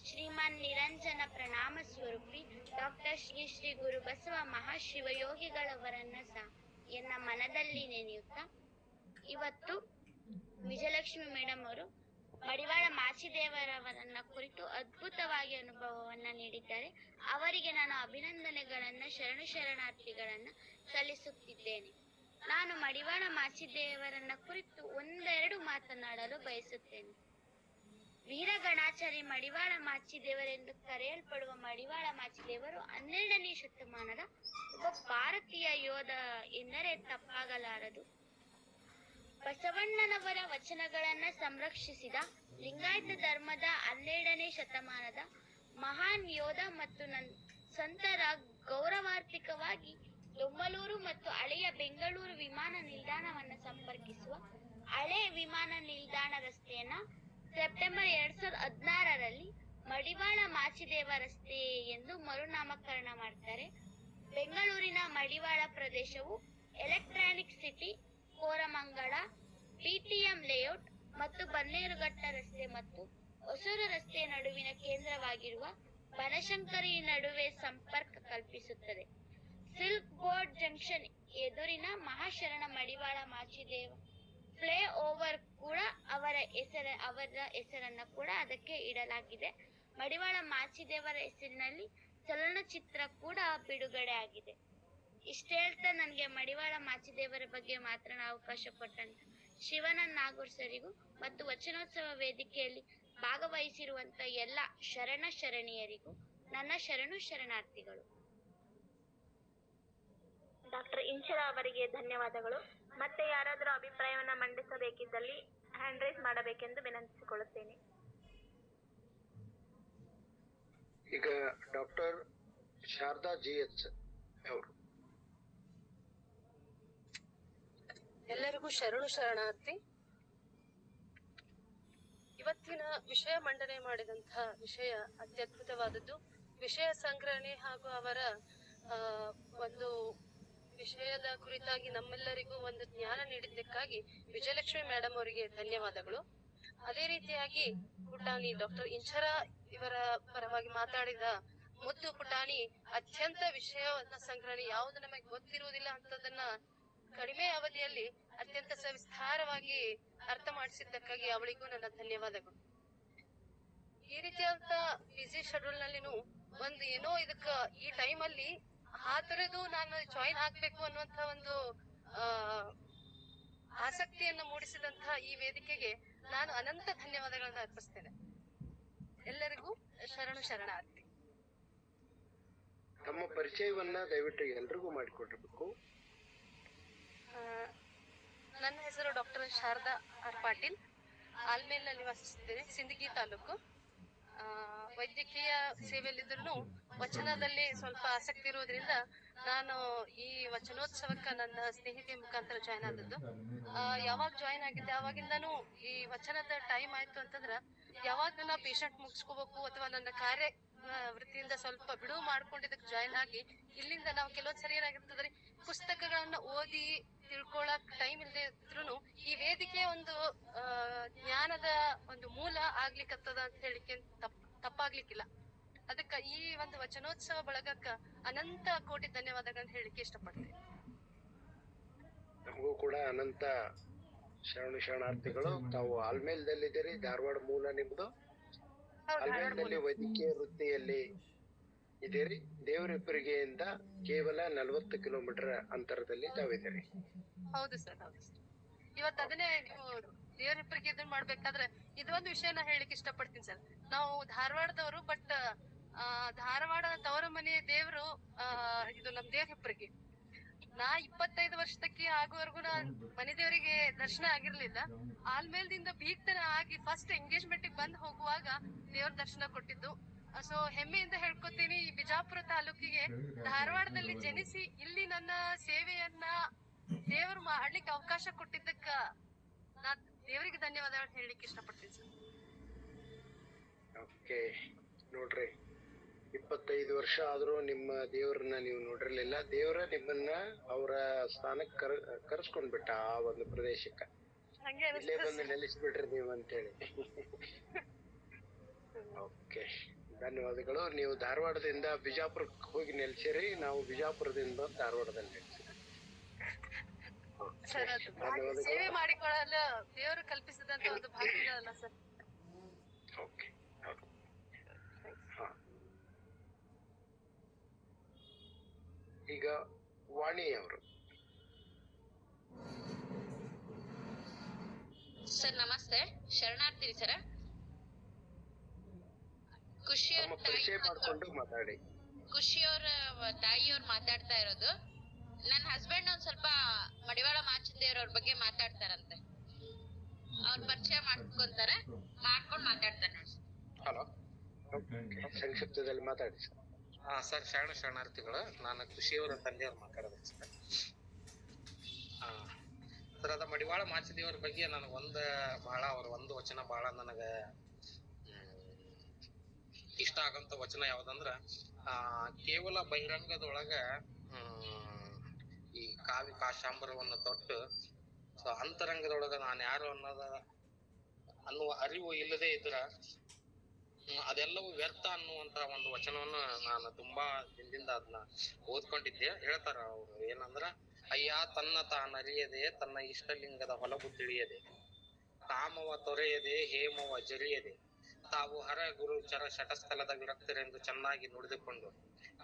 ಶ್ರೀಮಾನ್ ನಿರಂಜನ ಪ್ರಣಾಮ ಸ್ವರೂಪಿ ಡಾಕ್ಟರ್ ಶ್ರೀ ಶ್ರೀ ಗುರು ಬಸವ ಮಹಾಶಿವಯೋಗಿಗಳವರನ್ನ ಸಹ ಎನ್ನ ಮನದಲ್ಲಿ ನೆನೆಯುತ್ತಾ ಇವತ್ತು ವಿಜಯಲಕ್ಷ್ಮಿ ಮೇಡಮ್ ಅವರು ಮಡಿವಾಳ ಮಾಚಿದೇವರವರನ್ನ ಕುರಿತು ಅದ್ಭುತವಾಗಿ ಅನುಭವವನ್ನ ನೀಡಿದ್ದಾರೆ. ಅವರಿಗೆ ನಾನು ಅಭಿನಂದನೆಗಳನ್ನ ಶರಣಾರ್ಥಿಗಳನ್ನ ಸಲ್ಲಿಸುತ್ತಿದ್ದೇನೆ. ನಾನು ಮಡಿವಾಳ ಮಾಚಿದೇವರನ್ನ ಕುರಿತು ಒಂದೆರಡು ಮಾತನಾಡಲು ಬಯಸುತ್ತೇನೆ. ವೀರಗಣಾಚಾರಿ ಮಡಿವಾಳ ಮಾಚಿದೇವರೆಂದು ಕರೆಯಲ್ಪಡುವ ಮಡಿವಾಳ ಮಾಚಿದೇವರು 12ನೇ ಶತಮಾನದ ಒಬ್ಬ ಭಾರತೀಯ ಯೋಧ ಎಂದರೆ ತಪ್ಪಾಗಲಾರದು. ಬಸವಣ್ಣನವರ ವಚನಗಳನ್ನ ಸಂರಕ್ಷಿಸಿದ ಲಿಂಗಾಯತ ಧರ್ಮದ 12ನೇ ಶತಮಾನದ ಮಹಾನ್ ಯೋಧ ಮತ್ತು ಸಂತರ ಗೌರವಾರ್ಥಿಕವಾಗಿ ದೊಮ್ಮಲೂರು ಮತ್ತು ಹಳೆಯ ಬೆಂಗಳೂರು ವಿಮಾನ ನಿಲ್ದಾಣವನ್ನ ಸಂಪರ್ಕಿಸುವ ಹಳೆ ವಿಮಾನ ನಿಲ್ದಾಣ ರಸ್ತೆಯನ್ನ ಸೆಪ್ಟೆಂಬರ್ 2016ರಲ್ಲಿ ಮಡಿವಾಳ ಮಾಚಿದೇವ ರಸ್ತೆ ಎಂದು ಮರುನಾಮಕರಣ ಮಾಡ್ತಾರೆ. ಬೆಂಗಳೂರಿನ ಮಡಿವಾಳ ಪ್ರದೇಶವು electronic city, Koramangala, PTM layout ಮತ್ತು ಬನ್ನೇರುಘಟ್ಟ ರಸ್ತೆ ಮತ್ತು ಹೊಸೂರು ರಸ್ತೆಯ ನಡುವಿನ ಕೇಂದ್ರವಾಗಿರುವ ಬನಶಂಕರಿ ನಡುವೆ ಸಂಪರ್ಕ ಕಲ್ಪಿಸುತ್ತದೆ. ಸಿಲ್ಕ್ ಬೋರ್ಡ್ ಜಂಕ್ಷನ್ ಎದುರಿನ ಮಹಾಶರಣ ಮಡಿವಾಳ ಮಾಚಿದೇವ ಫ್ಲೈ ಓವರ್ ಕೂಡ ಅವರ ಹೆಸರನ್ನ ಕೂಡ ಅದಕ್ಕೆ ಇಡಲಾಗಿದೆ. ಮಡಿವಾಳ ಮಾಚಿದೇವರ ಹೆಸರಿನಲ್ಲಿ ಚಲನಚಿತ್ರ ಕೂಡ ಬಿಡುಗಡೆ ಆಗಿದೆ. ಇಷ್ಟೇ ಹೇಳ್ತಾ ನನಗೆ ಮಡಿವಾಳ ಮಾಚಿದೇವರ ಬಗ್ಗೆ ಮಾತನಾಡ ಅವಕಾಶ ಕೊಟ್ಟಂತ ಶಿವಾನಂದ ನಾಗೂರ್ ಸರಿಗೂ ಮತ್ತು ವಚನೋತ್ಸವ ವೇದಿಕೆಯಲ್ಲಿ ಭಾಗವಹಿಸಿರುವಂತ ಎಲ್ಲ ಶರಣೀಯರಿಗೂ ನನ್ನ ಶರಣಾರ್ಥಿಗಳು. ಡಾಕ್ಟರ್ ಇಂಚರ ಅವರಿಗೆ ಧನ್ಯವಾದಗಳು. ಮತ್ತೆ ಯಾರಾದರೂ ಅಭಿಪ್ರಾಯವನ್ನ ಮಂಡಿಸಬೇಕಿದ್ದಲ್ಲಿ ಹ್ಯಾಂಡ್ ರೈಸ್ ಮಾಡಬೇಕೆಂದು ವಿನಂತಿಸಿಕೊಳ್ಳುತ್ತೇನೆ. ಈಗ ಡಾಕ್ಟರ್ ಶಾರದಾ GH ಅವರು. ಎಲ್ಲರಿಗೂ ಶರಣಾರ್ಥಿ. ಇವತ್ತಿನ ವಿಷಯ ಮಂಡನೆ ಮಾಡಿದಂತಹ ವಿಷಯ ಅತ್ಯದ್ಭುತವಾದದ್ದು. ವಿಷಯ ಸಂಗ್ರಹಣೆ ಹಾಗೂ ಅವರ ಒಂದು ವಿಷಯದ ಕುರಿತಾಗಿ ನಮ್ಮೆಲ್ಲರಿಗೂ ಒಂದು ಜ್ಞಾನ ನೀಡಿದ್ದಕ್ಕಾಗಿ ವಿಜಯಲಕ್ಷ್ಮಿ ಮೇಡಮ್ ಅವರಿಗೆ ಧನ್ಯವಾದಗಳು. ಅದೇ ರೀತಿಯಾಗಿ ಪುಟಾಣಿ ಡಾಕ್ಟರ್ ಇಂಚರ ಇವರ ಪರವಾಗಿ ಮಾತಾಡಿದ ಮುದ್ದು ಪುಟಾಣಿ ಅತ್ಯಂತ ವಿಷಯವನ್ನ ಸಂಗ್ರಹಣೆ ಯಾವುದು ನಮಗೆ ಗೊತ್ತಿರುವುದಿಲ್ಲ ಅಂತದನ್ನ ಕಡಿಮೆ ಅವಧಿಯಲ್ಲಿ ಅತ್ಯಂತ ಸವಿಸ್ತಾರವಾಗಿ ಅರ್ಥ ಮಾಡಿಸಿದ್ದಕ್ಕಾಗಿ ಅವಳಿಗೂ ನನ್ನ ಧನ್ಯವಾದಗಳು. ಈ ರೀತಿಯಾದಂತ ಬಿಸಿ ಶೆಡ್ಯೂಲ್ ನಲ್ಲಿನೂ ಒಂದು ಏನೋ ಇದಕ್ಕ ಈ ಟೈಮ್ ಅಲ್ಲಿ ಆತರದ್ದು ನಾನು ಜಾಯಿನ್ ಆಗ್ಬೇಕು ಅನ್ನುವಂತ ಒಂದು ಆಸಕ್ತಿಯನ್ನು ಮೂಡಿಸಿದಂತಹ ಈ ವೇದಿಕೆಗೆ ನಾನು ಅನಂತ ಧನ್ಯವಾದಗಳನ್ನ ಅರ್ಪಿಸ್ತೇನೆ. ಎಲ್ಲರಿಗೂ ಶರಣಾರ್ಥಿ. ತಮ್ಮ ಪರಿಚಯವನ್ನ ದಯವಿಟ್ಟು ಎಲ್ರಿಗೂ ಮಾಡಿಕೊಡ್ಬೇಕು. ನನ್ನ ಹೆಸರು ಡಾಕ್ಟರ್ ಶಾರದಾ ಆರ್ ಪಾಟೀಲ್. ಆಲ್ಮೇಲ್ನಲ್ಲಿ ವಾಸಿಸುತ್ತೇನೆ, ಸಿಂದಗಿ ತಾಲೂಕು. ವೈದ್ಯಕೀಯ ಸೇವೆಯಲ್ಲಿದ್ರು ವಚನದಲ್ಲಿ ಸ್ವಲ್ಪ ಆಸಕ್ತಿ ಇರುವುದರಿಂದ ನಾನು ಈ ವಚನೋತ್ಸವಕ್ಕ ನನ್ನ ಸ್ನೇಹಿತೆಯ ಮುಖಾಂತರ ಜಾಯ್ನ್ ಆದದ್ದು. ಯಾವಾಗ ಜಾಯ್ನ್ ಆಗಿದ್ದೆ ಅವಾಗಿಂದಾನು ಈ ವಚನದ ಟೈಮ್ ಆಯ್ತು ಅಂತಂದ್ರ ಯಾವಾಗ ನನ್ನ ಪೇಷಂಟ್ ಮುಗಿಸ್ಕೋಬೇಕು ಅಥವಾ ನನ್ನ ಕಾರ್ಯ ವೃತ್ತಿಯಿಂದ ಸ್ವಲ್ಪ ಬಿಡುವು ಮಾಡ್ಕೊಂಡಿದ್ದಕ್ಕೆ ಜಾಯ್ನ್ ಆಗಿ ಇಲ್ಲಿಂದ ನಾವು ಕೆಲವೊಂದ್ಸರಿ ಏನಾಗಿರ್ತದ್ರಿ ಪುಸ್ತಕಗಳನ್ನ ಓದಿ ತಿಳ್ಕೊಳಕ್ ಟೈಮ್ ಇಲ್ಲದೆ ಇದ್ರು ಈ ವೇದಿಕೆ ಒಂದು ಜ್ಞಾನದ ಒಂದು ಮೂಲ ಆಗ್ಲಿಕ್ಕತ್ತದ ಅಂತ ಹೇಳಿಕೆ ತಪ್ಪಾಗ್ಲಿಕ್ಕಿಲ್ಲ. ಅದಕ್ಕ ಈ ಒಂದು ವಚನೋತ್ಸವ ಬಳಗಕ್ಕ ಅನಂತ ಕೋಟಿ ಧನ್ಯವಾದಗಳನ್ನ ಹೇಳಿಕೆ ಇಷ್ಟಪಡ್ತೇನೆ. ನಮಗೂ ಕೂಡ ಅನಂತ ಶರಣಾರ್ಥಿಗಳು. ತಾವು ಆಲ್ಮೇಲ್ದಲ್ಲಿದ್ದೀರಿ, ಧಾರವಾಡ ಮೂಲ ನಿಮ್ದು. ಆಲ್ಮೇಲ್ದಲ್ಲಿ ವೈದ್ಯಕೀಯ ವೃತ್ತಿಯಲ್ಲಿ ಇದೇರಿ. ದೇವರಿಪ್ಪರಿಗೆಯಿಂದ ಕೇವಲ 40 ಕಿಲೋಮೀಟರ್ ಅಂತರದಲ್ಲಿ ತಾವಿದ್ದೀರಿ. ಹೌದು ಸರ್, ಹೌದು ಸರ್. ಇವತ್ತು ಅದನ್ನೇ ನೀವು ದೇವರಿಪ್ಪರಿಗೆ ಇದನ್ನ ಮಾಡ್ಬೇಕಾದ್ರೆ ಇದೊಂದು ವಿಷಯನ ಹೇಳಿಕ್ ಇಷ್ಟಪಡ್ತೀನಿ ಸರ್. ನಾವು ಧಾರವಾಡದವರು, ಬಟ್ ಧಾರವಾಡ ತವರ ಮನೆ ದೇವ್ರು ಇದು ನಮ್ ದೇವರಿಪ್ಪರಿಗೆ. ನಾ 25 ವರ್ಷದಕ್ಕೆ ಆಗುವವರೆಗೂ ನಾ ಮನೆ ದೇವರಿಗೆ ದರ್ಶನ ಆಗಿರ್ಲಿಲ್ಲ. ಆಲ್ಮೇಲ್ದಿಂದ ಭೀಕ್ತನ ಆಗಿ ಫಸ್ಟ್ ಎಂಗೇಜ್ಮೆಂಟ್ ಬಂದ್ ಹೋಗುವಾಗ ದೇವ್ರ ದರ್ಶನ ಕೊಟ್ಟಿದ್ದು. ಸೊ ಹೆಮ್ಮೆಯಿಂದ ಹೇಳ್ಕೊತೀನಿ, ಈ ಬಿಜಾಪುರ ತಾಲೂಕಿಗೆ ಧಾರವಾಡದಲ್ಲಿ ಜನಿಸಿ ಇಲ್ಲಿ ನನ್ನ ಸೇವೆಯನ್ನ ದೇವರು ಮಾಡ್ಲಿಕ್ಕೆ ಅವಕಾಶ ಕೊಟ್ಟಿದ್ದಕ್ಕ ನಾ ದೇವರಿಗೆ ಧನ್ಯವಾದಗಳು ಹೇಳಲಿಕ್ಕೆ ಇಷ್ಟಪಡ್ತೀನಿ ಸರ್. ಓಕೆ, ನೋಡ್ರಿ 25 ವರ್ಷ ಆದ್ರೂ ನಿಮ್ಮ ದೇವ್ರನ್ನ ನೀವು ನೋಡಿರ್ಲಿಲ್ಲ. ದೇವ್ರ ನಿಮ್ಮನ್ನ ಅವರ ಸ್ಥಾನಕ್ಕೆ ಕರೆಸ್ಕೊಂಡ್ಬಿಟ್ಟ ಆ ಒಂದು ಪ್ರದೇಶಕ್ಕೆ. ಇಲ್ಲೇ ಬಂದು ನೆಲೆಸ್ಬಿಟ್ರಿ ನೀವು ಅಂತೇಳಿ. ಓಕೆ, ಧನ್ಯವಾದಗಳು. ನೀವು ಧಾರವಾಡದಿಂದ ಬಿಜಾಪುರಕ್ಕೆ ಹೋಗಿ ನೆಲೆಸಿರಿ, ನಾವು ಬಿಜಾಪುರದಿಂದ ಧಾರವಾಡದಲ್ಲಿ ನೆಲೆಸಿರಿ. ಸರ್, ಅದು ಸೇವೆ ಮಾಡಿಕೊಳ್ಳಲು ದೇವರು ಕಲ್ಪಿಸಿದಂತ ಒಂದು ಭಾಗ್ಯ ಅಲ್ಲ ಸರ್. ಓಕೆ, ಈಗ ವಾಣಿ ಅವರು. ಸರ್ ನಮಸ್ತೆ, ಶರಣಾರ್ಥಿ ಸರ. ಖುಷಿಯವ್ರ ಪರಿಚಯ ಮಾಡ್ಕೊಂಡು ಮಾತಾಡಿ. ಖುಷಿಯವ್ರ ತಾಯಿಯವ್ರು ಮಾತಾಡ್ತಾ ಇರೋದು. ನನ್ನ ಹಸ್ಬೆಂಡ್ ಒಂದ್ ಸ್ವಲ್ಪ ಮಡಿವಾಳ ಮಾಚಿದೇವ್ರವ್ರ ಬಗ್ಗೆ ಮಾತಾಡ್ತಾರಂತೆ. ಅವ್ರ ಪರಿಚಯ ಮಾಡ್ಕೊಂತಾರೆ, ಮಾಡ್ಕೊಂಡ್ ಮಾತಾಡ್ತಾರೆ. ಹಲೋ, ಸಂಕ್ಷಿಪ್ತದಲ್ಲಿ ಮಾತಾಡಿ ಸರ್. ಸರ್, ಶರಣಾರ್ಥಿಗಳು. ನಾನು ಖುಷಿಯವರ ತಂದೆಯವ್ರು ಮಾತಾಡೋದು ಸರ್. ಸರ್, ಅದ ಮಡಿವಾಳ ಮಾಚಿದೇವ್ರ ಬಗ್ಗೆ ನನಗೆ ಅವ್ರ ಒಂದು ವಚನ ಬಹಳ ನನಗ ಇಷ್ಟ ಆಗಂತ ವಚನ ಯಾವ್ದಂದ್ರ, ಕೇವಲ ಬಹಿರಂಗದೊಳಗ ಈ ಕಾವಿ ಕಾಶಾಂಬರವನ್ನು ತೊಟ್ಟು ಅಂತರಂಗದೊಳಗ ನಾನು ಯಾರು ಅನ್ನುವ ಅರಿವು ಇಲ್ಲದೆ ಇದ್ರ ಅದೆಲ್ಲವೂ ವ್ಯರ್ಥ ಅನ್ನುವಂತ ಒಂದು ವಚನವನ್ನು ನಾನು ತುಂಬಾ ದಿನದಿಂದ ಅದನ್ನ ಓದ್ಕೊಂಡಿದ್ದೆ. ಹೇಳ್ತಾರ ಅವ್ರು ಏನಂದ್ರ, ಅಯ್ಯ ತನ್ನ ತಾನರಿಯದೆ ತನ್ನ ಇಷ್ಟಲಿಂಗದ ಹೊಲಬು ತಿಳಿಯದೆ, ಕಾಮವ ತೊರೆಯದೆ ಹೇಮವ ಜರಿಯದೆ, ತಾವು ಹರ ಗುರು ಚರ ಶಟಸ್ಥಲದ ವಿರಕ್ತರೆಂದು ಚೆನ್ನಾಗಿ ನುಡಿದುಕೊಂಡು,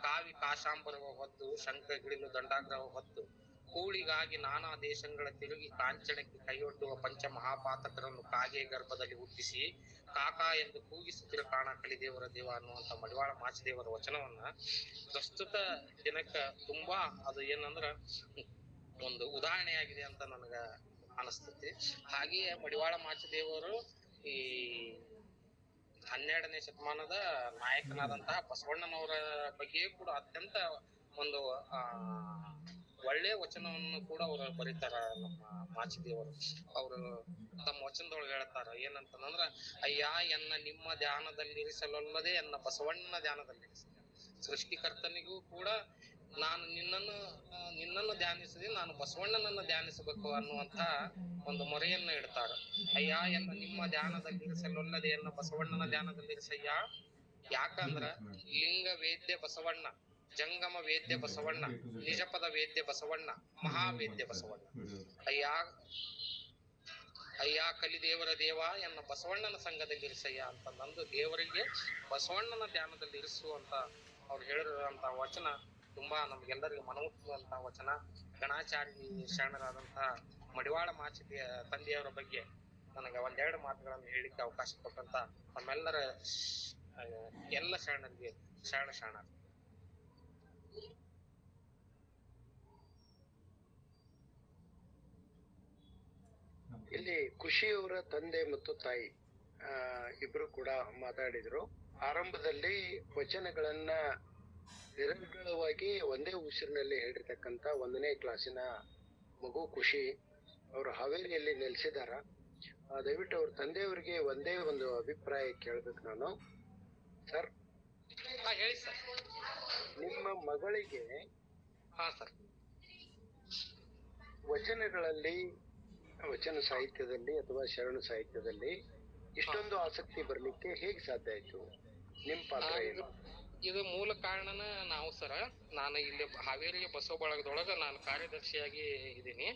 ಕಾವಿ ಕಾಶಾಂಬರವ ಹೊತ್ತು ಶಂಖ ಗಿಳಿಲು ದಂಡಾಗ್ರಹ ಹೊತ್ತು, ಕೂಳಿಗಾಗಿ ನಾನಾ ದೇಶಗಳ ತಿರುಗಿ ಕಾಂಚನಕ್ಕೆ ಕೈಯೊಡ್ಡುವ ಪಂಚ ಮಹಾಪಾತಕರನ್ನು ಕಾಗೆ ಗರ್ಭದಲ್ಲಿ ಹುಟ್ಟಿಸಿ ಕಾಕಾ ಎಂದು ಕೂಗಿಸುತ್ತಿರ ಕಾಣ ಕಲಿದೇವರ ದೇವ ಅನ್ನುವಂತ ಮಡಿವಾಳ ಮಾಚಿದೇವರ ವಚನವನ್ನ ಪ್ರಸ್ತುತ ದಿನಕ್ಕ ತುಂಬಾ ಅದು ಏನಂದ್ರ ಒಂದು ಉದಾಹರಣೆಯಾಗಿದೆ ಅಂತ ನನಗ ಅನಿಸ್ತೈತಿ. ಹಾಗೆಯೇ ಮಡಿವಾಳ ಮಾಚಿದೇವರು ಈ 12ನೇ ಶತಮಾನದ ನಾಯಕನಾದಂತಹ ಬಸವಣ್ಣನವರ ಬಗ್ಗೆಯೂ ಕೂಡ ಅತ್ಯಂತ ಒಂದು ಒಳ್ಳೆಯ ವಚನವನ್ನು ಕೂಡ ಅವರು ಬರೀತಾರ. ನಮ್ಮ ಮಾಚಿದೇವರು ಅವರು ತಮ್ಮ ವಚನದೊಳಗೆ ಹೇಳ್ತಾರ ಏನಂತಂದ್ರ, ಅಯ್ಯ ಎನ್ನ ನಿಮ್ಮ ಧ್ಯಾನದಲ್ಲಿರಿಸಲೊಲ್ಲದೆ ಎನ್ನ ಬಸವಣ್ಣನ ಧ್ಯಾನದಲ್ಲಿರಿಸ. ಸೃಷ್ಟಿಕರ್ತನಿಗೂ ಕೂಡ ನಾನು ನಿನ್ನನ್ನು ಧ್ಯಾನಿಸದೆ ನಾನು ಬಸವಣ್ಣನನ್ನ ಧ್ಯಾನಿಸಬೇಕು ಅನ್ನುವಂತ ಒಂದು ಮೊರೆಯನ್ನ ಇಡ್ತಾರ. ಅಯ್ಯ ಎನ್ನ ನಿಮ್ಮ ಧ್ಯಾನದಲ್ಲಿರಿಸಲೊಲ್ಲದೆ ಎನ್ನ ಬಸವಣ್ಣನ ಧ್ಯಾನದಲ್ಲಿರಿಸಯ್ಯ. ಯಾಕಂದ್ರ ಲಿಂಗ ವೇದ್ಯ ಬಸವಣ್ಣ, ಜಂಗಮ ವೇದ್ಯ ಬಸವಣ್ಣ, ನಿಜಪದ ವೇದ್ಯ ಬಸವಣ್ಣ, ಮಹಾವೇದ್ಯ ಬಸವಣ್ಣ. ಅಯ್ಯ ಕಲಿದೇವರ ದೇವ ಎನ್ನ ಬಸವಣ್ಣನ ಸಂಘದಲ್ಲಿ ಇರಿಸಯ್ಯ ಅಂತ ನಂದು ದೇವರಿಗೆ ಬಸವಣ್ಣನ ಧ್ಯಾನದಲ್ಲಿ ಇರಿಸುವಂತ ಅವ್ರು ಹೇಳಿರುವಂತ ವಚನ ತುಂಬಾ ನಮ್ಗೆಲ್ಲರಿಗೂ ಮನಮುಟ್ಟುವಂತಹ ವಚನ. ಗಣಾಚಾರ್ಯ ಶರಣರಾದಂತಹ ಮಡಿವಾಳ ಮಾಚಿದೇಯ ತಂದೆಯವರ ಬಗ್ಗೆ ನನಗೆ ಒಂದೆರಡು ಮಾತುಗಳನ್ನು ಹೇಳಿಕ್ಕೆ ಅವಕಾಶ ಕೊಟ್ಟಂತ ನಮ್ಮೆಲ್ಲರ ಎಲ್ಲ ಶರಣರಿಗೆ ಶರಣ. ಇಲ್ಲಿ ಖುಷಿಯವರ ತಂದೆ ಮತ್ತು ತಾಯಿ ಇಬ್ರು ಕೂಡ ಮಾತಾಡಿದ್ರು. ಆರಂಭದಲ್ಲಿ ವಚನಗಳನ್ನ ನಿರರ್ಗಳವಾಗಿ ಒಂದೇ ಉಸಿರಿನಲ್ಲಿ ಹೇಳಿರ್ತಕ್ಕಂತ 1ನೇ ಕ್ಲಾಸಿನ ಮಗು ಖುಷಿ ಅವರು ಹಾವೇರಿಯಲ್ಲಿ ನೆಲೆಸಿದಾರ. ದಯವಿಟ್ಟು ಅವ್ರ ತಂದೆಯವರಿಗೆ ಒಂದೇ ಒಂದು ಅಭಿಪ್ರಾಯ ಕೇಳ್ಬೇಕು ನಾನು. ಸರ್, ಹೇಳಿ ಸರ್. ನಿಮ್ಮ ಮಗಳಿಗೆ ಸರ್ ವಚನಗಳಲ್ಲಿ, ವಚನ ಸಾಹಿತ್ಯದಲ್ಲಿ ಅಥವಾ ಶರಣ ಸಾಹಿತ್ಯದಲ್ಲಿ ಇಷ್ಟೊಂದು ಆಸಕ್ತಿ ಬರ್ಲಿಕ್ಕೆ ಹೇಗೆ ಸಾಧ್ಯ ಆಯ್ತು? ನಿಮ್ ಪಾತ್ರ ಏನು? ಇದು ಮೂಲ ಕಾರಣನ ನಾವು ಸರ, ನಾನು ಇಲ್ಲಿ ಹಾವೇರಿ ಬಸವ ಬಳಗದೊಳಗ ನಾನು ಕಾರ್ಯದರ್ಶಿಯಾಗಿ ಇದ್ದೀನಿ.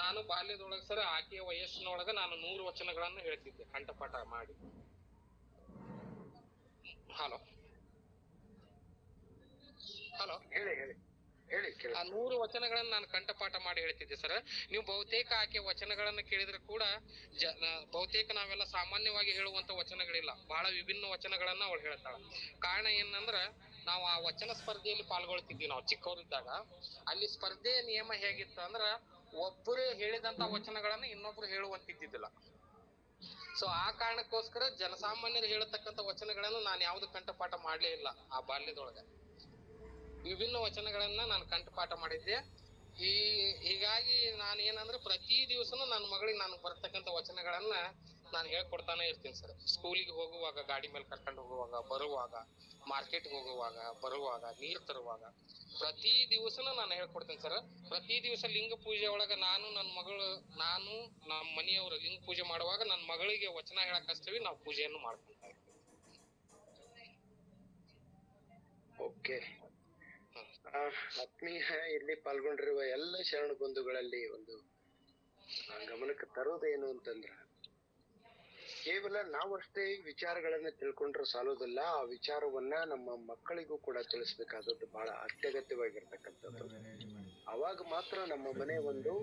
ನಾನು ಬಾಲ್ಯದೊಳಗ ಸರ ಆಕೆಯ ವಯಸ್ಸಿನೊಳಗ ನಾನು 100 ವಚನಗಳನ್ನು ಹೇಳ್ತಿದ್ದೆ ಕಂಠಪಾಠ ಮಾಡಿ. ಹಲೋ ಹಲೋ, ಹೇಳಿ ಆ 100 ವಚನಗಳನ್ನ ನಾನು ಕಂಠಪಾಠ ಮಾಡಿ ಹೇಳ್ತಿದ್ದೆ ಸರ್. ನೀವು ಬಹುತೇಕ ಆಕೆ ವಚನಗಳನ್ನ ಕೇಳಿದ್ರೆ ಕೂಡ ಬಹುತೇಕ ನಾವೆಲ್ಲ ಸಾಮಾನ್ಯವಾಗಿ ಹೇಳುವಂತ ವಚನಗಳಿಲ್ಲ, ಬಹಳ ವಿಭಿನ್ನ ವಚನಗಳನ್ನ ಅವಳು ಹೇಳ್ತಾಳ. ಕಾರಣ ಏನಂದ್ರ, ನಾವು ಆ ವಚನ ಸ್ಪರ್ಧೆಯಲ್ಲಿ ಪಾಲ್ಗೊಳ್ತಿದ್ವಿ ನಾವು ಚಿಕ್ಕವರಿದ್ದಾಗ. ಅಲ್ಲಿ ಸ್ಪರ್ಧೆಯ ನಿಯಮ ಹೇಗಿತ್ತು ಅಂದ್ರ, ಒಬ್ಬರು ಹೇಳಿದಂತ ವಚನಗಳನ್ನ ಇನ್ನೊಬ್ರು ಹೇಳುವಂತಿದ್ದಿದ್ದಿಲ್ಲ. ಸೊ ಆ ಕಾರಣಕ್ಕೋಸ್ಕರ ಜನಸಾಮಾನ್ಯರು ಹೇಳತಕ್ಕಂತ ವಚನಗಳನ್ನು ನಾನು ಯಾವ್ದು ಕಂಠಪಾಠ ಮಾಡ್ಲೇ ಇಲ್ಲ ಆ ಬಾಲ್ಯದೊಳಗ. ವಿಭಿನ್ನ ವಚನಗಳನ್ನ ನಾನು ಕಂಠಪಾಠ ಮಾಡಿದ್ದೆ. ಹೀಗಾಗಿ ನಾನು ಏನಂದ್ರೆ ಪ್ರತಿ ದಿವಸನೂ ನನ್ನ ಮಗಳಿಗೆ ನಾನು ಬರ್ತಕ್ಕಂಥ ವಚನಗಳನ್ನ ನಾನು ಹೇಳ್ಕೊಡ್ತಾನೆ ಇರ್ತೀನಿ ಸರ್. ಸ್ಕೂಲಿಗೆ ಹೋಗುವಾಗ, ಗಾಡಿ ಮೇಲೆ ಕರ್ಕೊಂಡು ಹೋಗುವಾಗ, ಬರುವಾಗ, ಮಾರ್ಕೆಟ್ ಹೋಗುವಾಗ, ಬರುವಾಗ, ನೀರ್ ತರುವಾಗ, ಪ್ರತಿ ದಿವಸನೂ ನಾನು ಹೇಳ್ಕೊಡ್ತೇನೆ ಸರ್. ಪ್ರತಿ ದಿವಸ ಲಿಂಗ ಪೂಜೆ ಒಳಗ ನಾನು ನಮ್ಮ ಮನೆಯವರು ಲಿಂಗ ಪೂಜೆ ಮಾಡುವಾಗ ನನ್ನ ಮಗಳಿಗೆ ವಚನ ಹೇಳಕ್ ಹಚ್ತೀವಿ, ನಾವು ಪೂಜೆಯನ್ನು ಮಾಡ್ಕೊಂತ ಇರ್ತೀವಿ. ಓಕೆ. ಆತ್ಮೀಯ ಇಲ್ಲಿ ಪಾಲ್ಗೊಂಡಿರುವ ಎಲ್ಲ ಶರಣ ಬಂಧುಗಳಲ್ಲಿ ಒಂದು ಗಮನಕ್ಕೆ ತರೋದೇನು ಅಂತಂದ್ರ, ಕೇವಲ ನಾವಷ್ಟೇ ವಿಚಾರಗಳನ್ನ ತಿಳ್ಕೊಂಡ್ರೆ ಸಾಲೋದಿಲ್ಲ, ಆ ವಿಚಾರವನ್ನ ನಮ್ಮ ಮಕ್ಕಳಿಗೂ ಕೂಡ ತಿಳಿಸ್ಬೇಕಾದದ್ದು ಬಹಳ ಅತ್ಯಗತ್ಯವಾಗಿರ್ತಕ್ಕಂಥದ್ದು. ಅವಾಗ ಮಾತ್ರ ನಮ್ಮ ಮನೆ ಒಂದು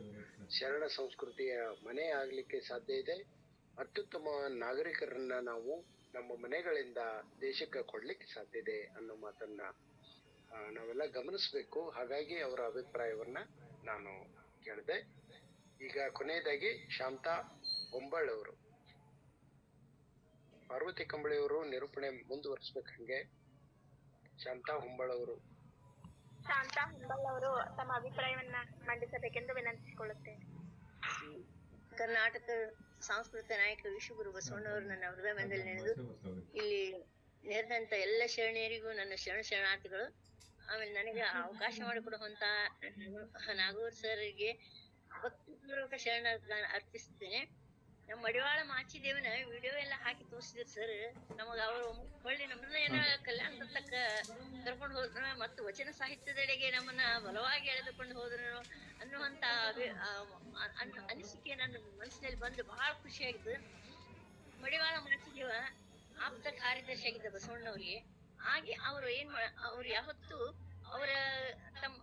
ಶರಣ ಸಂಸ್ಕೃತಿಯ ಮನೆ ಆಗ್ಲಿಕ್ಕೆ ಸಾಧ್ಯ ಇದೆ. ಅತ್ಯುತ್ತಮ ನಾಗರಿಕರನ್ನ ನಾವು ನಮ್ಮ ಮನೆಗಳಿಂದ ದೇಶಕ್ಕೆ ಕೊಡ್ಲಿಕ್ಕೆ ಸಾಧ್ಯ ಇದೆ ಅನ್ನೋ ಮಾತನ್ನ ನಾವೆಲ್ಲ ಗಮನಿಸ್ಬೇಕು. ಹಾಗಾಗಿ ಅವರ ಅಭಿಪ್ರಾಯವನ್ನ ನಾನು ಕೇಳಿದೆ. ಈಗ ಕೊನೆಯದಾಗಿ ಶಾಂತಾ ಹೊಂಬಾಳ್ ಅವರು, ಪಾರ್ವತಿ ಕಂಬಳಿ ಅವರು ನಿರೂಪಣೆ ಮುಂದುವರಿಸ್ಬೇಕು. ಹಂಗೆ ಶಾಂತಾ ಹೊಂಬಾಳ್ ಅವರು ತಮ್ಮ ಅಭಿಪ್ರಾಯವನ್ನ ಮಂಡಿಸಬೇಕೆಂದು ವಿನಂತಿಸಿಕೊಳ್ಳುತ್ತೇನೆ. ಕರ್ನಾಟಕ ಸಾಂಸ್ಕೃತಿಕ ನಾಯಕ ವಿಶ್ವಗುರು ಬಸವಣ್ಣವರು ನನ್ನ ಹೃದಯದಲ್ಲಿ ನೆನೆದು ಇಲ್ಲಿ ನೆರೆದಂತ ಎಲ್ಲ ಶರಣರಿಗೂ ನನ್ನ ಶರಣಾರ್ಥಿಗಳು. ಆಮೇಲೆ ನನಗೆ ಅವಕಾಶ ಮಾಡಿಕೊಡುವಂತ ನಾಗೂರ್ ಸರ್ಗೆ ಭಕ್ತಿಪೂರ್ವಕ ಶರಣ ಅರ್ಪಿಸ್ತೇನೆ. ನಮ್ಮ ಮಡಿವಾಳ ಮಾಚಿದೇವನ ವಿಡಿಯೋ ಎಲ್ಲ ಹಾಕಿ ತೋರಿಸಿದ್ರು ಸರ್. ನಮಗ ಅವರು ಹೊಳ್ಳಿ ನಮ್ಮನ್ನ ಏನ ಕಲ್ಯಾಣ ತಕ್ಕ ಕರ್ಕೊಂಡು ಹೋದ್ರು ಮತ್ತು ವಚನ ಸಾಹಿತ್ಯದೆಡೆಗೆ ನಮ್ಮನ್ನ ಬಲವಾಗಿ ಎಳೆದುಕೊಂಡು ಹೋದ್ರು ಅನ್ನುವಂತ ಅನಿಸಿಕೆ ನನ್ನ ಮನಸ್ಸಿನಲ್ಲಿ ಬಂದು ಬಹಳ ಖುಷಿಯಾಗಿತ್ತು. ಮಡಿವಾಳ ಮಾಚಿದೇವ ಆಪ್ತ ಕಾರ್ಯದರ್ಶಿ ಆಗಿದ್ದ ಬಸವಣ್ಣವ್ರಿಗೆ. ಹಾಗೆ ಅವರು ಅವ್ರು ಯಾವತ್ತು ಅವರ ತಮ್ಮ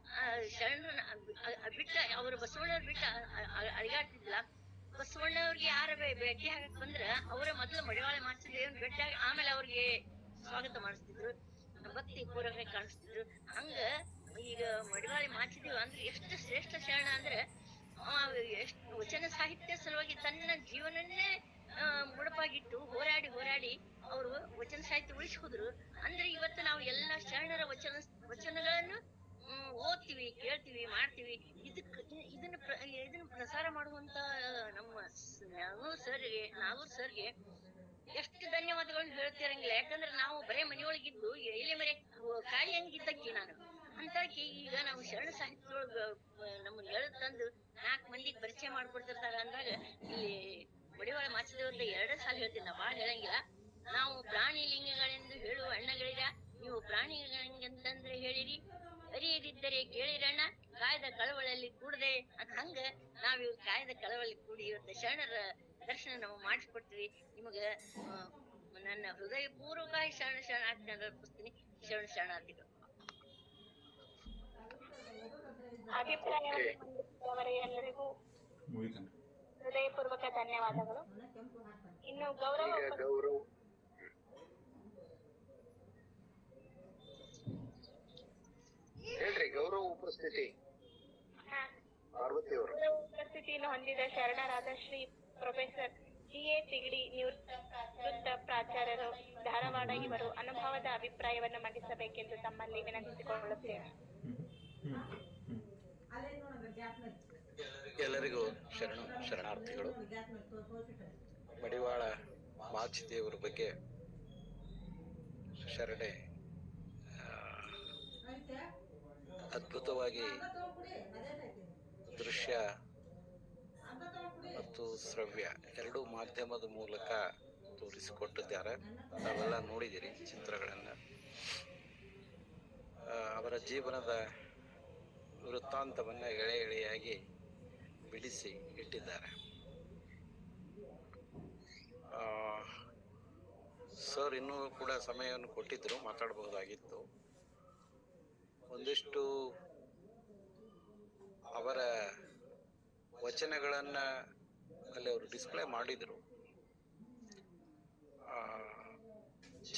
ಶರಣರನ್ನ ಬಿಟ್ಟ, ಅವರು ಬಸವಣ್ಣವ್ರ ಬಿಟ್ಟ ಅಡಿಗಾಡ್ತಿದ್ದಿಲ್ಲ. ಬಸವಣ್ಣವ್ರಿಗೆ ಯಾರ ಭೇಟಿ ಆಗಕ್ ಬಂದ್ರ ಅವರ ಮೊದಲು ಮಡಿವಾಳ ಮಾಚಿದೇವನ್ ಭೇಟಿಯಾಗಿ ಆಮೇಲೆ ಅವ್ರಿಗೆ ಸ್ವಾಗತ ಮಾಡಿಸ್ತಿದ್ರು, ಭಕ್ತಿ ಪೂರ್ವಕ ಕಾಣಿಸ್ತಿದ್ರು. ಹಂಗ ಈಗ ಮಡಿವಾಳ ಮಾಚಿದೇವ ಅಂದ್ರೆ ಎಷ್ಟು ಶ್ರೇಷ್ಠ ಶರಣ ಅಂದ್ರೆ, ಎಷ್ಟು ವಚನ ಸಾಹಿತ್ಯ ಸಲುವಾಗಿ ತನ್ನ ಜೀವನನ್ನೇ ಮುಡುಪಾಗಿಟ್ಟು ಹೋರಾಡಿ ಅವರು ವಚನ ಸಾಹಿತ್ಯ ಉಳಿಸಿ ಹೋದ್ರು. ಅಂದ್ರೆ ಇವತ್ತು ನಾವು ಎಲ್ಲಾ ಶರಣರ ವಚನಗಳನ್ನು ಓದ್ತೀವಿ, ಕೇಳ್ತೀವಿ, ಮಾಡ್ತೀವಿ. ಇದನ್ನ ಪ್ರಸಾರ ಮಾಡುವಂತ ನಮ್ಮ ನಾಗೂರ್ ಸರ್ಗೆ ಎಷ್ಟು ಧನ್ಯವಾದಗಳನ್ನ ಹೇಳ್ತಿರಂಗಿಲ್ಲ. ಯಾಕಂದ್ರೆ ನಾವು ಬರೇ ಮನೆಯೊಳಗಿದ್ದು ಎಲೆ ಮರೆ ಕಾಯಿ ಹಂಗಿದ್ದಕ್ಕಿ ನಾನು ಅಂತಕ್ಕೆ ಈಗ ನಾವು ಶರಣ ಸಾಹಿತ್ಯದೊಳಗ ನಮ್ಮನ್ನ ಎಳೆದು ತಂದು 4 ಮಂದಿಗೆ ಪರಿಚಯ ಮಾಡ್ಕೊಡ್ತಿರ್ತಾರ ಅಂದಾಗ ಇಲ್ಲಿ ಮಡಿವಾಳ ಮಾಚಿದೇವ್ರದ 2 ಸಾಲ ಹೇಳ್ತೀನಿ, ನಾ ಬಾಳ ಹೇಳಂಗಿಲ್ಲ. ನಾವು ಪ್ರಾಣಿ ಲಿಂಗಗಳೆಂದು ಹೇಳುವ ಅಣ್ಣಗಳಿರ, ನೀವು ಪ್ರಾಣಿಗಳಂತಂದ್ರೆ ಹೇಳಿರಿ, ಅರಿಯದಿದ್ದರೆ ಕೇಳಿರಣ್ಣ, ಕಾಯ್ದ ಕಳವಳಲ್ಲಿ ಕೂಡದೆ ಹಂಗ ನಾವ್ ಇವ್ ಕಾಯ್ದ ಕಳವಳಿ ಕೂಡಿ ಇವತ್ತು ಶರಣರ ದರ್ಶನ ನಾವು ಮಾಡಿಸ್ಕೊಡ್ತೀವಿ. ನಿಮಗ ನನ್ನ ಹೃದಯ ಪೂರ್ವಕ ಶರಣಾರ್ಥಿ ಅರ್ಪಿಸ್ತೀನಿ. ಶರಣಾರ್ಥಿಗಳು. ಎಲ್ಲರಿಗೂ ಹೃದಯಪೂರ್ವಕ ಧನ್ಯವಾದಗಳು. ಇನ್ನು ಗೌರವ ಹೇಳ್ರಿ. ಗೌರವ ಉಪಸ್ಥಿತಿ ಪಾರ್ವತಿ ಅವರು ಉಪಸ್ಥಿತಿಯನ್ನು ಹೊಂದಿದ ಶರಣರಾದ ಶ್ರೀ ಪ್ರೊಫೆಸರ್ G.A. ತಿಗಡಿ ನಿವೃತ್ತ ಪ್ರಾಚಾರ್ಯರು, ಧಾರವಾಡ ಇವರು ಅನುಭವದ ಅಭಿಪ್ರಾಯವನ್ನು ಮಂಡಿಸಬೇಕೆಂದು ತಮ್ಮಲ್ಲಿ ವಿನಂತಿಸಿಕೊಳ್ಳುತ್ತೇನೆ. ಎಲ್ಲರಿಗೂ ಶರಣಾರ್ಥಿಗಳು. ಮಡಿವಾಳ ಮಾಚಿದೇವರ ಬಗ್ಗೆ ಶರಣೆ ಅದ್ಭುತವಾಗಿ ದೃಶ್ಯ ಮತ್ತು ಶ್ರವ್ಯ ಎರಡೂ ಮಾಧ್ಯಮದ ಮೂಲಕ ತೋರಿಸಿಕೊಟ್ಟಿದ್ದಾರೆ. ತಾವೆಲ್ಲ ನೋಡಿದಿರಿ ಚಿತ್ರಗಳನ್ನು. ಅವರ ಜೀವನದ ವೃತ್ತಾಂತವನ್ನು ಎಳೆಯಾಗಿ ಬಿಡಿಸಿ ಇಟ್ಟಿದ್ದಾರೆ. ಸರ್ ಇನ್ನೂ ಕೂಡ ಸಮಯವನ್ನು ಕೊಟ್ಟಿದ್ದರು, ಮಾತಾಡಬಹುದಾಗಿತ್ತು. ಒಂದಿಷ್ಟು ಅವರ ವಚನಗಳನ್ನ ಅಲ್ಲಿ ಅವರು ಡಿಸ್ಪ್ಲೇ ಮಾಡಿದರು.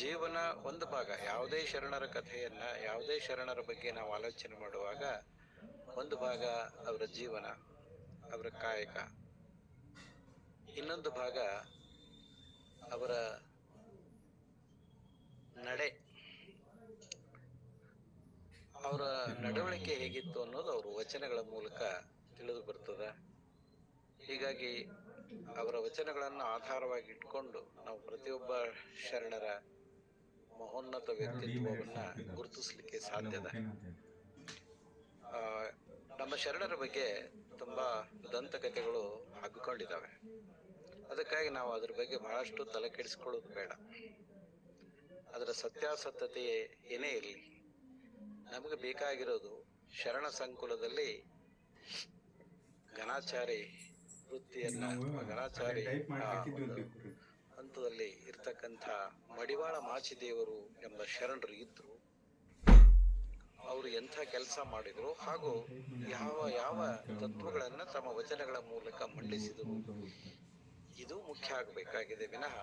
ಜೀವನ ಒಂದು ಭಾಗ, ಯಾವುದೇ ಶರಣರ ಕಥೆಯನ್ನ, ಯಾವುದೇ ಶರಣರ ಬಗ್ಗೆ ನಾವು ಆಲೋಚನೆ ಮಾಡುವಾಗ ಒಂದು ಭಾಗ ಅವರ ಜೀವನ, ಅವರ ಕಾಯಕ, ಇನ್ನೊಂದು ಭಾಗ ಅವರ ನಡೆ, ಅವರ ನಡವಳಿಕೆ ಹೇಗಿತ್ತು ಅನ್ನೋದು ಅವರು ವಚನಗಳ ಮೂಲಕ ತಿಳಿದು ಬರ್ತದೆ. ಹೀಗಾಗಿ ಅವರ ವಚನಗಳನ್ನು ಆಧಾರವಾಗಿ ಇಟ್ಕೊಂಡು ನಾವು ಪ್ರತಿಯೊಬ್ಬ ಶರಣರ ಮಹೋನ್ನತ ವ್ಯಕ್ತಿತ್ವವನ್ನ ಗುರುತಿಸ್ಲಿಕ್ಕೆ ಸಾಧ್ಯದ. ನಮ್ಮ ಶರಣರ ಬಗ್ಗೆ ತುಂಬಾ ದಂತಕಥೆಗಳು ಹಬ್ಬಿಕೊಂಡಿದ್ದಾವೆ. ಅದಕ್ಕಾಗಿ ನಾವು ಅದ್ರ ಬಗ್ಗೆ ಬಹಳಷ್ಟು ತಲೆ ಕೆಡಿಸ್ಕೊಳ್ಳೋದು ಬೇಡ. ಅದರ ಸತ್ಯಾಸತ್ಯತೆ ಏನೇ ಇರಲಿ, ನಮಗೆ ಬೇಕಾಗಿರೋದು ಶರಣ ಸಂಕುಲದಲ್ಲಿ ಘನಾಚಾರಿ ವೃತ್ತಿಯನ್ನ, ಘನಾಚಾರಿ ಹಂತದಲ್ಲಿ ಇರ್ತಕ್ಕಂಥ ಮಡಿವಾಳ ಮಾಚಿದೇವರು ಎಂಬ ಶರಣರು ಇದ್ರು. ಅವರು ಎಂಥ ಕೆಲಸ ಮಾಡಿದ್ರು ಹಾಗೂ ಯಾವ ಯಾವ ತತ್ವಗಳನ್ನ ತಮ್ಮ ವಚನಗಳ ಮೂಲಕ ಮಂಡಿಸಿದರು, ಇದು ಮುಖ್ಯ ಆಗಬೇಕಾಗಿದೆ ವಿನಃ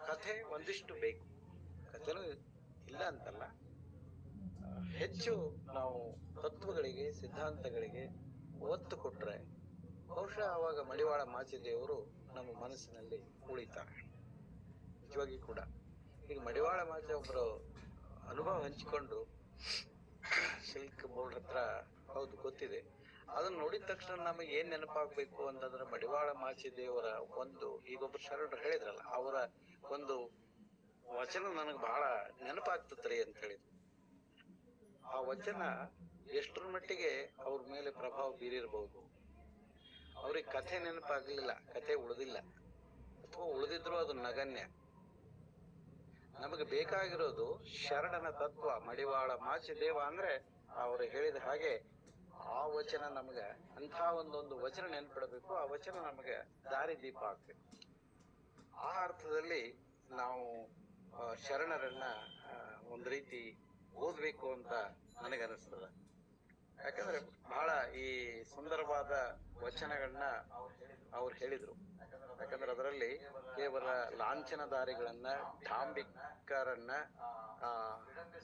ಕಥೆ ಒಂದಿಷ್ಟು ಬೇಕು, ಕಥೆನೂ ಇಲ್ಲ ಅಂತಲ್ಲ. ಹೆಚ್ಚು ನಾವು ತತ್ವಗಳಿಗೆ, ಸಿದ್ಧಾಂತಗಳಿಗೆ ಒತ್ತು ಕೊಟ್ರೆ ಬಹುಶಃ ಆವಾಗ ಮಡಿವಾಳ ಮಾಚಿದೇವರು ನಮ್ಮ ಮನಸ್ಸಿನಲ್ಲಿ ಉಳಿತಾರೆ. ನಿಜವಾಗಿ ಕೂಡ ಈಗ ಮಡಿವಾಳ ಮಾಚಿ ಒಬ್ಬರು ಅನುಭವ ಹಂಚಿಕೊಂಡು ಸಿಲ್ಕ್ ಬೋರ್ಡ್ ಹತ್ರ, ಹೌದು ಗೊತ್ತಿದೆ, ಅದನ್ನ ನೋಡಿದ ತಕ್ಷಣ ನಮಗೆ ಏನ್ ನೆನಪಾಗ್ಬೇಕು ಅಂತಂದ್ರೆ ಮಡಿವಾಳ ಮಾಚಿದೇವರ ಒಂದು, ಈಗೊಬ್ಬರು ಶರಣರು ಹೇಳಿದ್ರಲ್ಲ, ಅವರ ಒಂದು ವಚನ ನನಗೆ ಬಹಳ ನೆನಪಾಗ್ತತ್ರಿ ಅಂತ ಹೇಳಿದ್ರು. ಆ ವಚನ ಎಷ್ಟರ ಮಟ್ಟಿಗೆ ಅವ್ರ ಮೇಲೆ ಪ್ರಭಾವ ಬೀರಿರ್ಬಹುದು. ಅವ್ರಿಗೆ ಕಥೆ ನೆನಪಾಗ್ಲಿಲ್ಲ, ಕಥೆ ಉಳಿದಿಲ್ಲ, ಅಥವಾ ಉಳಿದಿದ್ರು ಅದು ನಗಣ್ಯ. ನಮಗೆ ಬೇಕಾಗಿರೋದು ಶರಣನ ತತ್ವ. ಮಡಿವಾಳ ಮಾಚಿದೇವ ಅಂದ್ರೆ ಅವರು ಹೇಳಿದ ಹಾಗೆ ಆ ವಚನ ನಮಗೆ, ಅಂಥ ಒಂದೊಂದು ವಚನ ನೆನ್ಪಿಡಬೇಕು, ಆ ವಚನ ನಮಗೆ ದಾರಿ ದೀಪ ಆಗ್ಬೇಕು. ಆ ಅರ್ಥದಲ್ಲಿ ನಾವು ಶರಣರನ್ನ ಒಂದು ರೀತಿ ಓದ್ಬೇಕು ಅಂತ ನನಗನ್ನಿಸ್ತದ. ಯಾಕಂದ್ರೆ ಬಹಳ ಈ ಸುಂದರವಾದ ವಚನಗಳನ್ನ ಅವ್ರು ಹೇಳಿದ್ರು. ಯಾಕಂದ್ರೆ ಅದರಲ್ಲಿ ಕೇವಲ ಲಾಂಛನದಾರಿಗಳನ್ನ, ಡಾಂಬಿಕರನ್ನ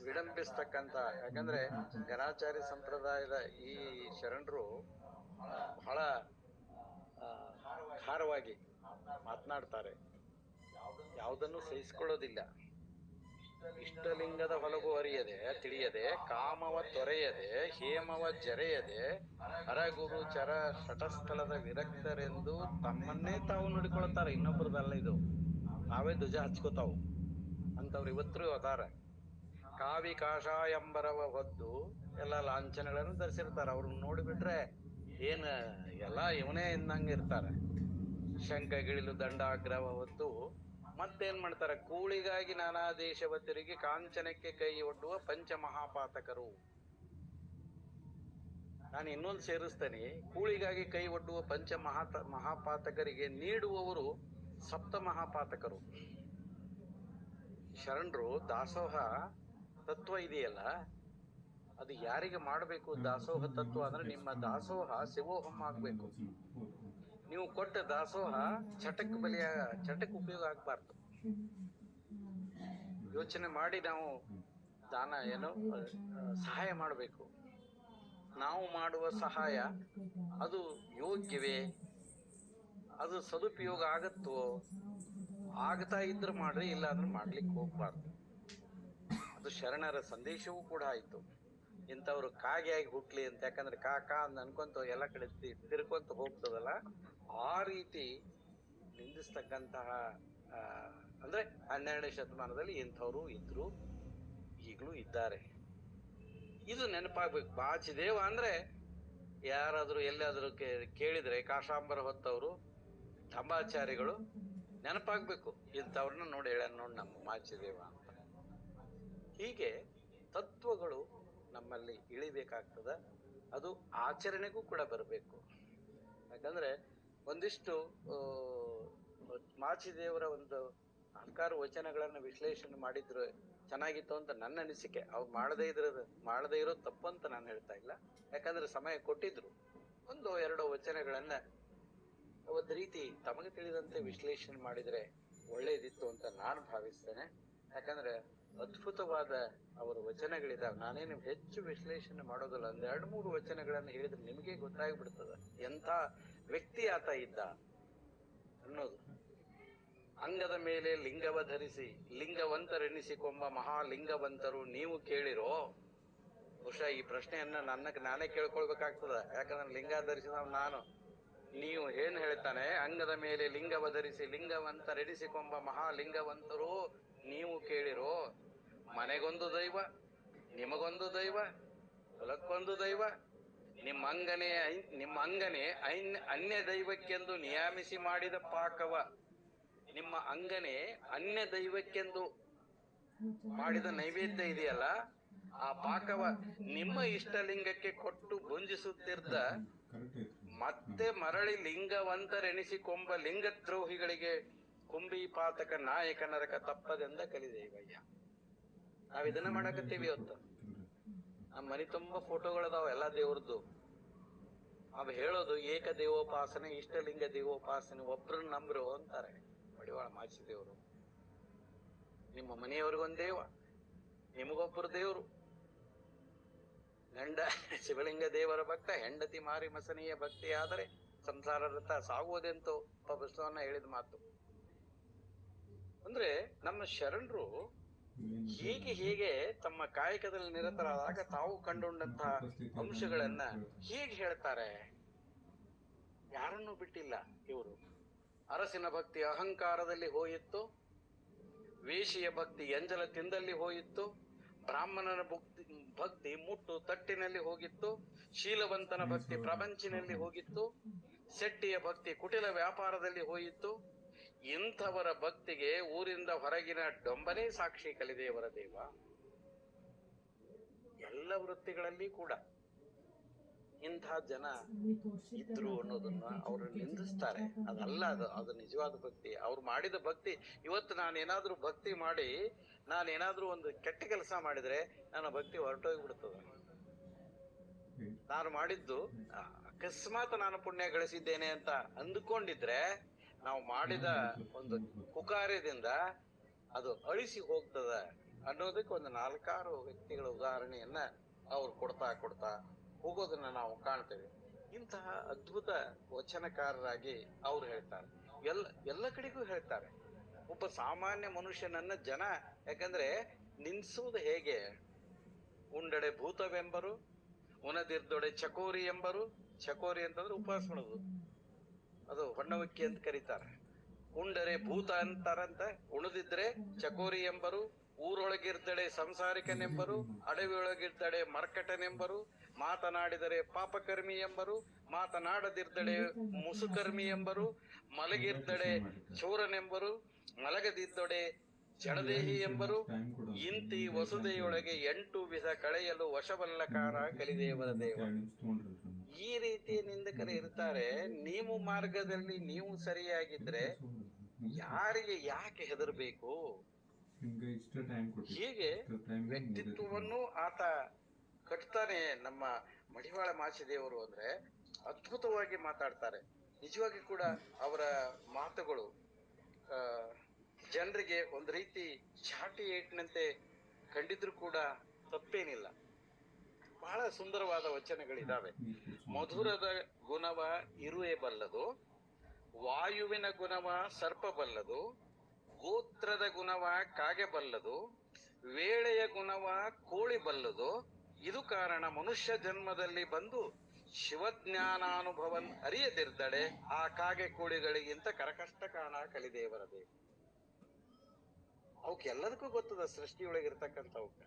ವಿಡಂಬಿಸ್ತಕ್ಕಂಥ, ಯಾಕಂದ್ರೆ ಘನಾಚಾರಿ ಸಂಪ್ರದಾಯದ ಈ ಶರಣರು ಬಹಳ ಖಾರವಾಗಿ ಮಾತನಾಡ್ತಾರೆ, ಯಾವುದನ್ನು ಸಹಿಸಿಕೊಳ್ಳೋದಿಲ್ಲ. ಇಷ್ಟಲಿಂಗದ ಹೊಲಗು ಅರಿಯದೆ ತಿಳಿಯದೆ, ಕಾಮವ ತೊರೆಯದೆ, ಹೇಮವ ಜರೆಯದೆ, ಹರಗುರು ಚರ ಶಟಸ್ಥಳದ ವಿರಕ್ತರೆಂದು ತಮ್ಮನ್ನೇ ತಾವು ನೋಡಿಕೊಳ್ತಾರೆ. ಇನ್ನೊಬ್ಬರದಲ್ಲ ಇದು, ನಾವೇ ಧ್ವಜ ಹಚ್ಕೋತಾವು ಅಂತವ್ರು ಇವತ್ತು ಅದಾರ. ಕಾವಿ ಕಾಷಾಯಂಬರವ ಹೊದ್ದು ಎಲ್ಲ ಲಾಂಛನಗಳನ್ನು ಧರಿಸಿರ್ತಾರೆ. ಅವ್ರನ್ನ ನೋಡಿಬಿಟ್ರೆ ಏನ್ ಎಲ್ಲ ಇವನೇ ಎಂದಂಗೆ ಇರ್ತಾರೆ. ಶಂಕ ಗಿಳಿಲು ದಂಡಾಗ್ರವ ಹೊತ್ತು ಮತ್ತೇನ್ ಮಾಡ್ತಾರೆ, ಕೂಳಿಗಾಗಿ ನಾನಾ ದೇಶವ ತಿರುಗಿ ಕಾಂಚನಕ್ಕೆ ಕೈ ಒಡ್ಡುವ ಪಂಚಮಹಾಪಾತಕರು. ನಾನು ಇನ್ನೊಂದು ಸೇರಿಸ್ತೇನೆ, ಕೂಳಿಗಾಗಿ ಕೈ ಒಡ್ಡುವ ಮಹಾಪಾತಕರಿಗೆ ನೀಡುವವರು ಸಪ್ತ ಮಹಾಪಾತಕರು. ಶರಣರು ದಾಸೋಹ ತತ್ವ ಇದೆಯಲ್ಲ, ಅದು ಯಾರಿಗೆ ಮಾಡಬೇಕು ದಾಸೋಹ ತತ್ವ ಅಂದ್ರೆ, ನಿಮ್ಮ ದಾಸೋಹ ಶಿವೋಹಂ ಆಗ್ಬೇಕು. ನೀವು ಕೊಟ್ಟ ದಾಸೋಹ ಚಟಕ್ ಉಪಯೋಗ ಆಗ್ಬಾರ್ದು. ಯೋಚನೆ ಮಾಡಿ ನಾವು ದಾನ ಸಹಾಯ ಮಾಡಬೇಕು. ನಾವು ಮಾಡುವ ಸಹಾಯ ಅದು ಯೋಗ್ಯವೇ, ಅದು ಸದುಪಯೋಗ ಆಗತ್ತೋ, ಆಗ್ತಾ ಇದ್ರೆ ಮಾಡ್ರಿ, ಇಲ್ಲ ಅಂದ್ರೆ ಮಾಡ್ಲಿಕ್ಕೆ ಹೋಗ್ಬಾರ್ದು. ಅದು ಶರಣರ ಸಂದೇಶವೂ ಕೂಡ ಆಯ್ತು. ಇಂಥವ್ರು ಕಾಗೆಯಾಗಿ ಹುಟ್ಲಿ ಅಂತ, ಯಾಕಂದ್ರೆ ಕಾ ಅಂತ ಅನ್ಕೊಂತ ಎಲ್ಲ ಕಡೆ ತಿರ್ಕೊಂತ ಹೋಗ್ತದಲ್ಲ, ಆ ರೀತಿ ನಿಂದಿಸ್ತಕ್ಕಂತಹ ಅಂದ್ರೆ 12ನೇ ಶತಮಾನದಲ್ಲಿ ಇಂಥವ್ರು ಇದ್ರು, ಈಗಲೂ ಇದ್ದಾರೆ. ಇದು ನೆನಪಾಗ್ಬೇಕು. ಮಾಚಿದೇವ ಅಂದ್ರೆ ಯಾರಾದ್ರೂ ಎಲ್ಲಾದ್ರೂ ಕೇಳಿದ್ರೆ ಕಾಶಾಂಬರ ಹೊತ್ತವರು, ಧಂಬಾಚಾರಿಗಳು ನೆನಪಾಗ್ಬೇಕು, ಇಂಥವ್ರನ್ನ ನೋಡಿ ನೋಡಿ ನಮ್ಮ ಮಾಚಿದೇವ ಅಂತ. ಹೀಗೆ ತತ್ವಗಳು ನಮ್ಮಲ್ಲಿ ಇಳಿಬೇಕಾಗ್ತದ, ಅದು ಆಚರಣೆಗೂ ಕೂಡ ಬರಬೇಕು. ಯಾಕಂದ್ರೆ ಒಂದಿಷ್ಟು ಮಾಚಿದೇವರ ಒಂದು ಹಲವಾರು ವಚನಗಳನ್ನು ವಿಶ್ಲೇಷಣೆ ಮಾಡಿದ್ರು ಚೆನ್ನಾಗಿತ್ತು ಅಂತ ನನ್ನ ಅನಿಸಿಕೆ. ಅವ್ರು ಮಾಡದೇ ಇರೋದು ತಪ್ಪು ಅಂತ ನಾನು ಹೇಳ್ತಾ ಇಲ್ಲ, ಯಾಕಂದ್ರೆ ಸಮಯ ಕೊಟ್ಟಿದ್ರು. ಒಂದು ಎರಡು ವಚನಗಳನ್ನ ಒಂದು ರೀತಿ ತಮಗೆ ತಿಳಿದಂತೆ ವಿಶ್ಲೇಷಣೆ ಮಾಡಿದ್ರೆ ಒಳ್ಳೇದಿತ್ತು ಅಂತ ನಾನು ಭಾವಿಸ್ತೇನೆ. ಯಾಕಂದ್ರೆ ಅದ್ಭುತವಾದ ಅವರ ವಚನಗಳಿದಾವೆ. ನಾನೇನು ಹೆಚ್ಚು ವಿಶ್ಲೇಷಣೆ ಮಾಡೋದಿಲ್ಲ. ಒಂದ್ 2-3 ವಚನಗಳನ್ನ ಹೇಳಿದ್ರೆ ನಿಮಗೆ ಗೊತ್ತಾಗ್ಬಿಡ್ತದ ಎಂಥ ವ್ಯಕ್ತಿ ಆತ ಇದ್ದ ಅನ್ನೋದು. ಅಂಗದ ಮೇಲೆ ಲಿಂಗವ ಧರಿಸಿ ಲಿಂಗವಂತರೆನಿಸಿಕೊಂಬ ಮಹಾಲಿಂಗವಂತರು ನೀವು ಕೇಳಿರೋ. ಬಹುಶಃ ಈ ಪ್ರಶ್ನೆಯನ್ನ ನಾನೇ ಕೇಳ್ಕೊಳ್ಬೇಕಾಗ್ತದ. ಯಾಕಂದ್ರೆ ಲಿಂಗ ಧರಿಸಿದ ನಾನು. ನೀವು ಏನ್ ಹೇಳ್ತಾನೆ, ಅಂಗದ ಮೇಲೆ ಲಿಂಗವ ಧರಿಸಿ ಲಿಂಗವಂತರೆನಿಸಿಕೊಂಬ ಮಹಾಲಿಂಗವಂತರು ನೀವು ಕೇಳಿರೋ. ಮನೆಗೊಂದು ದೈವ, ನಿಮಗೊಂದು ದೈವ, ಹೊಲಕ್ಕೊಂದು ದೈವ, ನಿಮ್ಮ ಅಂಗನೆ ಅನ್ಯ ದೈವಕ್ಕೆಂದು ನಿಯಾಮಿಸಿ ಮಾಡಿದ ಪಾಕವ. ನಿಮ್ಮ ಅಂಗನೆ ಅನ್ಯ ದೈವಕ್ಕೆಂದು ಮಾಡಿದ ನೈವೇದ್ಯ ಇದೆಯಲ್ಲ, ಆ ಪಾಕವ ನಿಮ್ಮ ಇಷ್ಟಲಿಂಗಕ್ಕೆ ಕೊಟ್ಟು ಭುಂಜಿಸುತ್ತಿದ್ದ ಮತ್ತೆ ಮರಳಿ ಲಿಂಗವಂತರೆನಿಸಿಕೊಂಬ ಲಿಂಗದ್ರೋಹಿಗಳಿಗೆ ಕುಂಬಿಪಾತಕ ನಾಯಕ ನರಕ ತಪ್ಪದೆಂದ ಕಲಿದೇವಯ್ಯ. ನಾವ್ ಇದನ್ನ ಮಾಡಕತ್ತೀವಿ ಇವತ್ತು. ನಮ್ಮ ಮನೆ ತುಂಬಾ ಫೋಟೋಗಳದಾವ ಎಲ್ಲ ದೇವ್ರದ್ದು. ಅವ್ ಹೇಳೋದು ಏಕ ದೇವೋಪಾಸನೆ, ಇಷ್ಟಲಿಂಗ ದೇವೋಪಾಸನೆ, ಒಬ್ರನ್ನ ನಂಬ್ರು ಅಂತಾರೆ ಮಡಿವಾಳ ಮಾಚಿದೇವರು. ನಿಮ್ಮ ಮನೆಯವ್ರಿಗೊಂದ್ ದೇವ, ನಿಮಗೊಬ್ಬರು ದೇವ್ರು. ಗಂಡ ಶಿವಲಿಂಗ ದೇವರ ಭಕ್ತ, ಹೆಂಡತಿ ಮಾರಿ ಮಸನಿಯ ಭಕ್ತಿ ಆದರೆ ಸಂಸಾರ ರಥ ಸಾಗುವುದೆಂತೋ ಬಸವಣ್ಣ ಹೇಳಿದ ಮಾತು. ಅಂದ್ರೆ ನಮ್ಮ ಶರಣರು ಹೇಗೆ ತಮ್ಮ ಕಾಯಕದಲ್ಲಿ ನಿರತರಾದಾಗ ತಾವು ಕಂಡುಕೊಂಡಂತಹ ಅಂಶಗಳನ್ನ ಹೇಗೆ ಹೇಳ್ತಾರೆ. ಯಾರನ್ನೂ ಬಿಟ್ಟಿಲ್ಲ ಇವರು. ಅರಸಿನ ಭಕ್ತಿ ಅಹಂಕಾರದಲ್ಲಿ ಹೋಯಿತ್ತು, ವೇಷಿಯ ಭಕ್ತಿ ಎಂಜಲ ತಿಂದಲ್ಲಿ ಹೋಯಿತ್ತು, ಬ್ರಾಹ್ಮಣನ ಭಕ್ತಿ ಮುಟ್ಟು ತಟ್ಟಿನಲ್ಲಿ ಹೋಗಿತ್ತು, ಶೀಲವಂತನ ಭಕ್ತಿ ಪ್ರಪಂಚಿನಲ್ಲಿ ಹೋಗಿತ್ತು, ಶೆಟ್ಟಿಯ ಭಕ್ತಿ ಕುಟಿಲ ವ್ಯಾಪಾರದಲ್ಲಿ ಹೋಯಿತ್ತು. ಇಂಥವರ ಭಕ್ತಿಗೆ ಊರಿಂದ ಹೊರಗಿನ ಡೊಂಬನೇ ಸಾಕ್ಷಿ ಕಲಿದೇವರ ದೇವ. ಎಲ್ಲ ವೃತ್ತಿಗಳಲ್ಲಿ ಕೂಡ ಇಂಥ ಜನ ಇದ್ರು ಅನ್ನೋದನ್ನ ಅವರು ನಿಂದಿಸ್ತಾರೆ. ಅದಲ್ಲ, ಅದು ನಿಜವಾದ ಭಕ್ತಿ. ಅವ್ರು ಮಾಡಿದ ಭಕ್ತಿ. ಇವತ್ತು ನಾನೇನಾದ್ರೂ ಭಕ್ತಿ ಮಾಡಿ ನಾನೇನಾದ್ರೂ ಒಂದು ಕೆಟ್ಟ ಕೆಲಸ ಮಾಡಿದ್ರೆ ನನ್ನ ಭಕ್ತಿ ಹೊರಟೋಗ್ಬಿಡ್ತದ. ನಾನು ಮಾಡಿದ್ದು ಅಕಸ್ಮಾತ್ ನಾನು ಪುಣ್ಯ ಗಳಿಸಿದ್ದೇನೆ ಅಂತ ಅಂದುಕೊಂಡಿದ್ರೆ ನಾವು ಮಾಡಿದ ಒಂದು ಕುಕಾರ್ಯದಿಂದ ಅದು ಅಳಿಸಿ ಹೋಗ್ತದ ಅನ್ನೋದಕ್ಕೆ ಒಂದು 4-6 ವ್ಯಕ್ತಿಗಳ ಉದಾಹರಣೆಯನ್ನ ಅವ್ರು ಕೊಡ್ತಾ ಹೋಗೋದನ್ನ ನಾವು ಕಾಣ್ತೇವೆ. ಇಂತಹ ಅದ್ಭುತ ವಚನಕಾರರಾಗಿ ಅವ್ರು ಹೇಳ್ತಾರೆ. ಎಲ್ಲ ಕಡೆಗೂ ಹೇಳ್ತಾರೆ. ಒಬ್ಬ ಸಾಮಾನ್ಯ ಮನುಷ್ಯನನ್ನ ಜನ ಯಾಕಂದ್ರೆ ನಿನ್ಸುವುದು ಹೇಗೆ? ಉಂಡಡೆ ಭೂತವೆಂಬರು, ಉಣದಿರ್ದೊಡೆ ಚಕೋರಿ ಎಂಬರು. ಚಕೋರಿ ಅಂತಂದ್ರೆ ಉಪವಾಸ ಮಾಡೋದು, ಅದು ಹೊನ್ನವಕ್ಕಿ ಅಂತ ಕರೀತಾರೆ. ಉಂಡರೆ ಭೂತ ಅಂತಾರಂತ, ಉಣದಿದ್ರೆ ಚಕೋರಿ ಎಂಬರು. ಊರೊಳಗಿರ್ದಡೆ ಸಂಸಾರಿಕನೆಂಬರು, ಅಡವಿಯೊಳಗಿರ್ದಡೆ ಮರ್ಕಟನೆಂಬರು. ಮಾತನಾಡಿದರೆ ಪಾಪಕರ್ಮಿ ಎಂಬರು, ಮಾತನಾಡದಿರ್ದಡೆ ಮುಸುಕರ್ಮಿ ಎಂಬರು. ಮಲಗಿರ್ದಡೆ ಚೋರನೆಂಬರು, ಮಲಗದಿದ್ದೊಡೆ ಜಡದೇಹಿ ಎಂಬರು. ಇಂತಿ ವಸುದೆಯೊಳಗೆ 8 ವಿಧ ಕಳೆಯಲು ವಶವಲ್ಲಕಾರ ಕಲಿದೇವರ ದೇವ. ಈ ರೀತಿಯ ನಿಂದಕರು ಇರ್ತಾರೆ. ನೀವು ಮಾರ್ಗದಲ್ಲಿ ನೀವು ಸರಿಯಾಗಿದ್ರೆ ಯಾರಿಗೆ ಯಾಕೆ ಹೆದರ್ಬೇಕು? ಹೀಗೆ ವ್ಯಕ್ತಿತ್ವವನ್ನು ಆತ ಕಟ್ತಾನೆ. ನಮ್ಮ ಮಡಿವಾಳ ಮಾಚಿದೇವರು ಅಂದ್ರೆ ಅದ್ಭುತವಾಗಿ ಮಾತಾಡ್ತಾರೆ. ನಿಜವಾಗಿ ಕೂಡ ಅವರ ಮಾತುಗಳು ಜನರಿಗೆ ಒಂದು ರೀತಿ ಚಾಟಿ ಏಟಿನಂತೆ ಕಂಡಿದ್ರು ಕೂಡ ತಪ್ಪೇನಿಲ್ಲ. ಬಹಳ ಸುಂದರವಾದ ವಚನಗಳಿದಾವೆ. ಮಧುರದ ಗುಣವ ಇರುವೆ ಬಲ್ಲದು, ವಾಯುವಿನ ಗುಣವ ಸರ್ಪ ಬಲ್ಲದು, ಗೋತ್ರದ ಗುಣವ ಕಾಗೆ ಬಲ್ಲದು, ವೇಳೆಯ ಗುಣವ ಕೋಳಿ ಬಲ್ಲದು. ಇದು ಕಾರಣ ಮನುಷ್ಯ ಜನ್ಮದಲ್ಲಿ ಬಂದು ಶಿವಜ್ಞಾನಾನುಭವನ್ ಅರಿಯದಿರ್ದಡೆ ಆ ಕಾಗೆ ಕೋಳಿಗಳಿಗಿಂತ ಕರಕಷ್ಟ ಕಾಣ ಕಲಿದೇವರ ದೇವ. ಅವಕ್ಕೆ ಎಲ್ಲದಕ್ಕೂ ಗೊತ್ತದ ಸೃಷ್ಟಿಯೊಳಗಿರ್ತಕ್ಕಂಥವಕ್ಕ,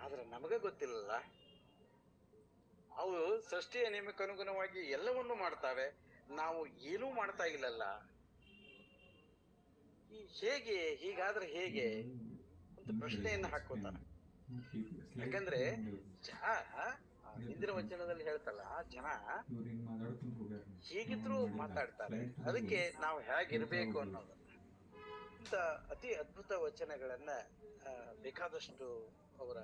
ಆದ್ರೆ ನಮಗ ಗೊತ್ತಿಲ್ಲಲ್ಲ. ಅವು ಸೃಷ್ಟಿಯ ನಿಯಮಕ್ಕನುಗುಣವಾಗಿ ಎಲ್ಲವನ್ನೂ ಮಾಡ್ತಾವೆ, ನಾವು ಏನೂ ಮಾಡ್ತಾ ಇಲ್ಲಲ್ಲ. ಹೇಗೆ? ಹೀಗಾದ್ರೆ ಹೇಗೆ ಅಂತ ಪ್ರಶ್ನೆಯನ್ನ ಹಾಕೋತಾರ. ಯಾಕಂದ್ರೆ ಹಿಂದಿನ ವಚನದಲ್ಲಿ ಹೇಳ್ತಲ್ಲ, ಆ ಜನ ಹೀಗಿದ್ರು ಮಾತಾಡ್ತಾರೆ. ಅದಕ್ಕೆ ನಾವು ಹೇಗಿರ್ಬೇಕು ಅನ್ನೋದು ಇಂಥ ಅತಿ ಅದ್ಭುತ ವಚನಗಳನ್ನ ಬೇಕಾದಷ್ಟು ಅವರ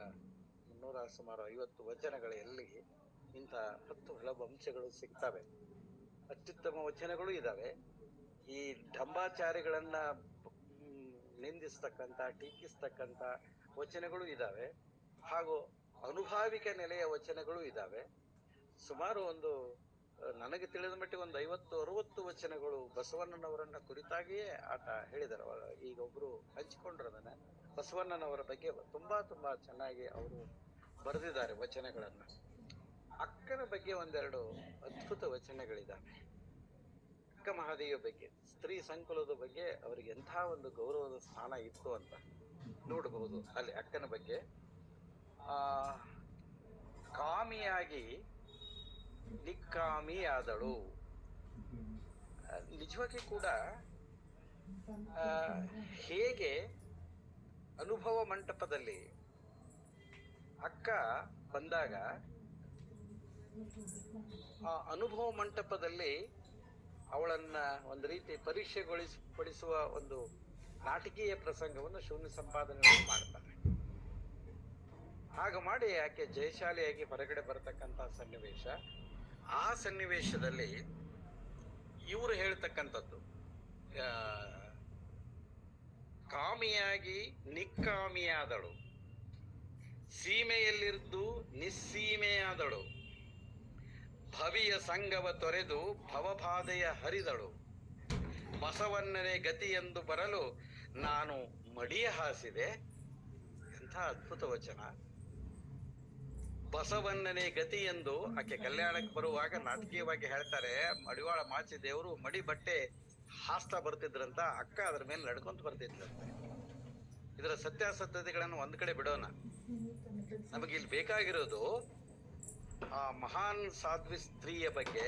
300 ಸುಮಾರು 50 ವಚನಗಳಲ್ಲಿ ಇಂಥ 10 ಹಳವಂಶಗಳು ಸಿಗ್ತವೆ. ಅತ್ಯುತ್ತಮ ವಚನಗಳು ಇದ್ದಾವೆ. ಈ ಢಂಬಾಚಾರಿಗಳನ್ನ ನಿಂದಿಸ್ತಕ್ಕಂಥ ಟೀಕಿಸ್ತಕ್ಕಂಥ ವಚನಗಳು ಇದ್ದಾವೆ. ಹಾಗೂ ಅನುಭಾವಿಕ ನೆಲೆಯ ವಚನಗಳು ಇದ್ದಾವೆ. ಸುಮಾರು ನನಗೆ ತಿಳಿದ ಮಟ್ಟಿಗೆ 50-60 ವಚನಗಳು ಬಸವಣ್ಣನವರನ್ನ ಕುರಿತಾಗಿಯೇ ಆತ ಹೇಳಿದರು. ಈಗ ಒಬ್ರು ಹಂಚಿಕೊಂಡ್ರದನ್ನ ಬಸವಣ್ಣನವರ ಬಗ್ಗೆ ತುಂಬಾ ಚೆನ್ನಾಗಿ ಅವರು ಬರೆದಿದ್ದಾರೆ ವಚನಗಳನ್ನ. ಅಕ್ಕನ ಬಗ್ಗೆ ಒಂದೆರಡು ಅದ್ಭುತ ವಚನಗಳಿದ್ದಾವೆ. ಅಕ್ಕ ಮಹಾದೇವಿಯ ಬಗ್ಗೆ, ಸ್ತ್ರೀ ಸಂಕುಲದ ಬಗ್ಗೆ ಅವರಿಗೆ ಎಂಥ ಒಂದು ಗೌರವದ ಸ್ಥಾನ ಇತ್ತು ಅಂತ ನೋಡಬಹುದು. ಅಲ್ಲಿ ಅಕ್ಕನ ಬಗ್ಗೆ ಕಾಮಿಯಾಗಿ ನಿಕ್ಕಾಮಿಯಾದಳು. ನಿಜವಾಗಿ ಕೂಡ ಹೇಗೆ ಅನುಭವ ಮಂಟಪದಲ್ಲಿ ಅಕ್ಕ ಬಂದಾಗ ಆ ಅನುಭವ ಮಂಟಪದಲ್ಲಿ ಅವಳನ್ನ ಒಂದು ರೀತಿ ಪರೀಕ್ಷೆಗೊಳಿಸಪಡಿಸುವ ಒಂದು ನಾಟಕೀಯ ಪ್ರಸಂಗವನ್ನು ಶೂನ್ಯ ಸಂಪಾದನೆ ಮಾಡ್ತಾರೆ. ಹಾಗೆ ಮಾಡಿ ಆಕೆ ಜಯಶಾಲಿಯಾಗಿ ಹೊರಗಡೆ ಬರತಕ್ಕಂಥ ಸನ್ನಿವೇಶ. ಆ ಸನ್ನಿವೇಶದಲ್ಲಿ ಇವರು ಹೇಳ್ತಕ್ಕಂಥದ್ದು ಕಾಮಿಯಾಗಿ ನಿಕ್ಕಾಮಿಯಾದಳು, ಸೀಮೆಯಲ್ಲಿದ್ದು ನಿಸ್ಸೀಮೆಯಾದಳು, ಭವಿಯ ಸಂಗವ ತೊರೆದು ಭವಬಾಧೆಯ ಹರಿದಳು, ಬಸವಣ್ಣನೇ ಗತಿಯೆಂದು ಬರಲು ನಾನು ಮಡಿಯ ಹಾಸಿದೆ. ಎಂಥ ಅದ್ಭುತ ವಚನ. ಬಸವಣ್ಣನೇ ಗತಿ ಎಂದು ಆಕೆ ಕಲ್ಯಾಣಕ್ಕೆ ಬರುವಾಗ ನಾಟಕೀಯವಾಗಿ ಹೇಳ್ತಾರೆ. ಮಡಿವಾಳ ಮಾಚಿದೇವರು ಮಡಿ ಬಟ್ಟೆ ಹಾಸ್ತಾ ಬರ್ತಿದ್ರಂತ, ಅಕ್ಕ ಅದ್ರ ಮೇಲೆ ನಡ್ಕೊಂತ ಬರ್ತಿದ್ರಂತೆ. ಇದರ ಸತ್ಯಾಸತ್ಯತೆಗಳನ್ನು ಒಂದ್ ಕಡೆ ಬಿಡೋಣ. ನಮಗೆ ಇಲ್ಲಿ ಬೇಕಾಗಿರೋದು ಆ ಮಹಾನ್ ಸಾಧ್ವಿ ಸ್ತ್ರೀಯ ಬಗ್ಗೆ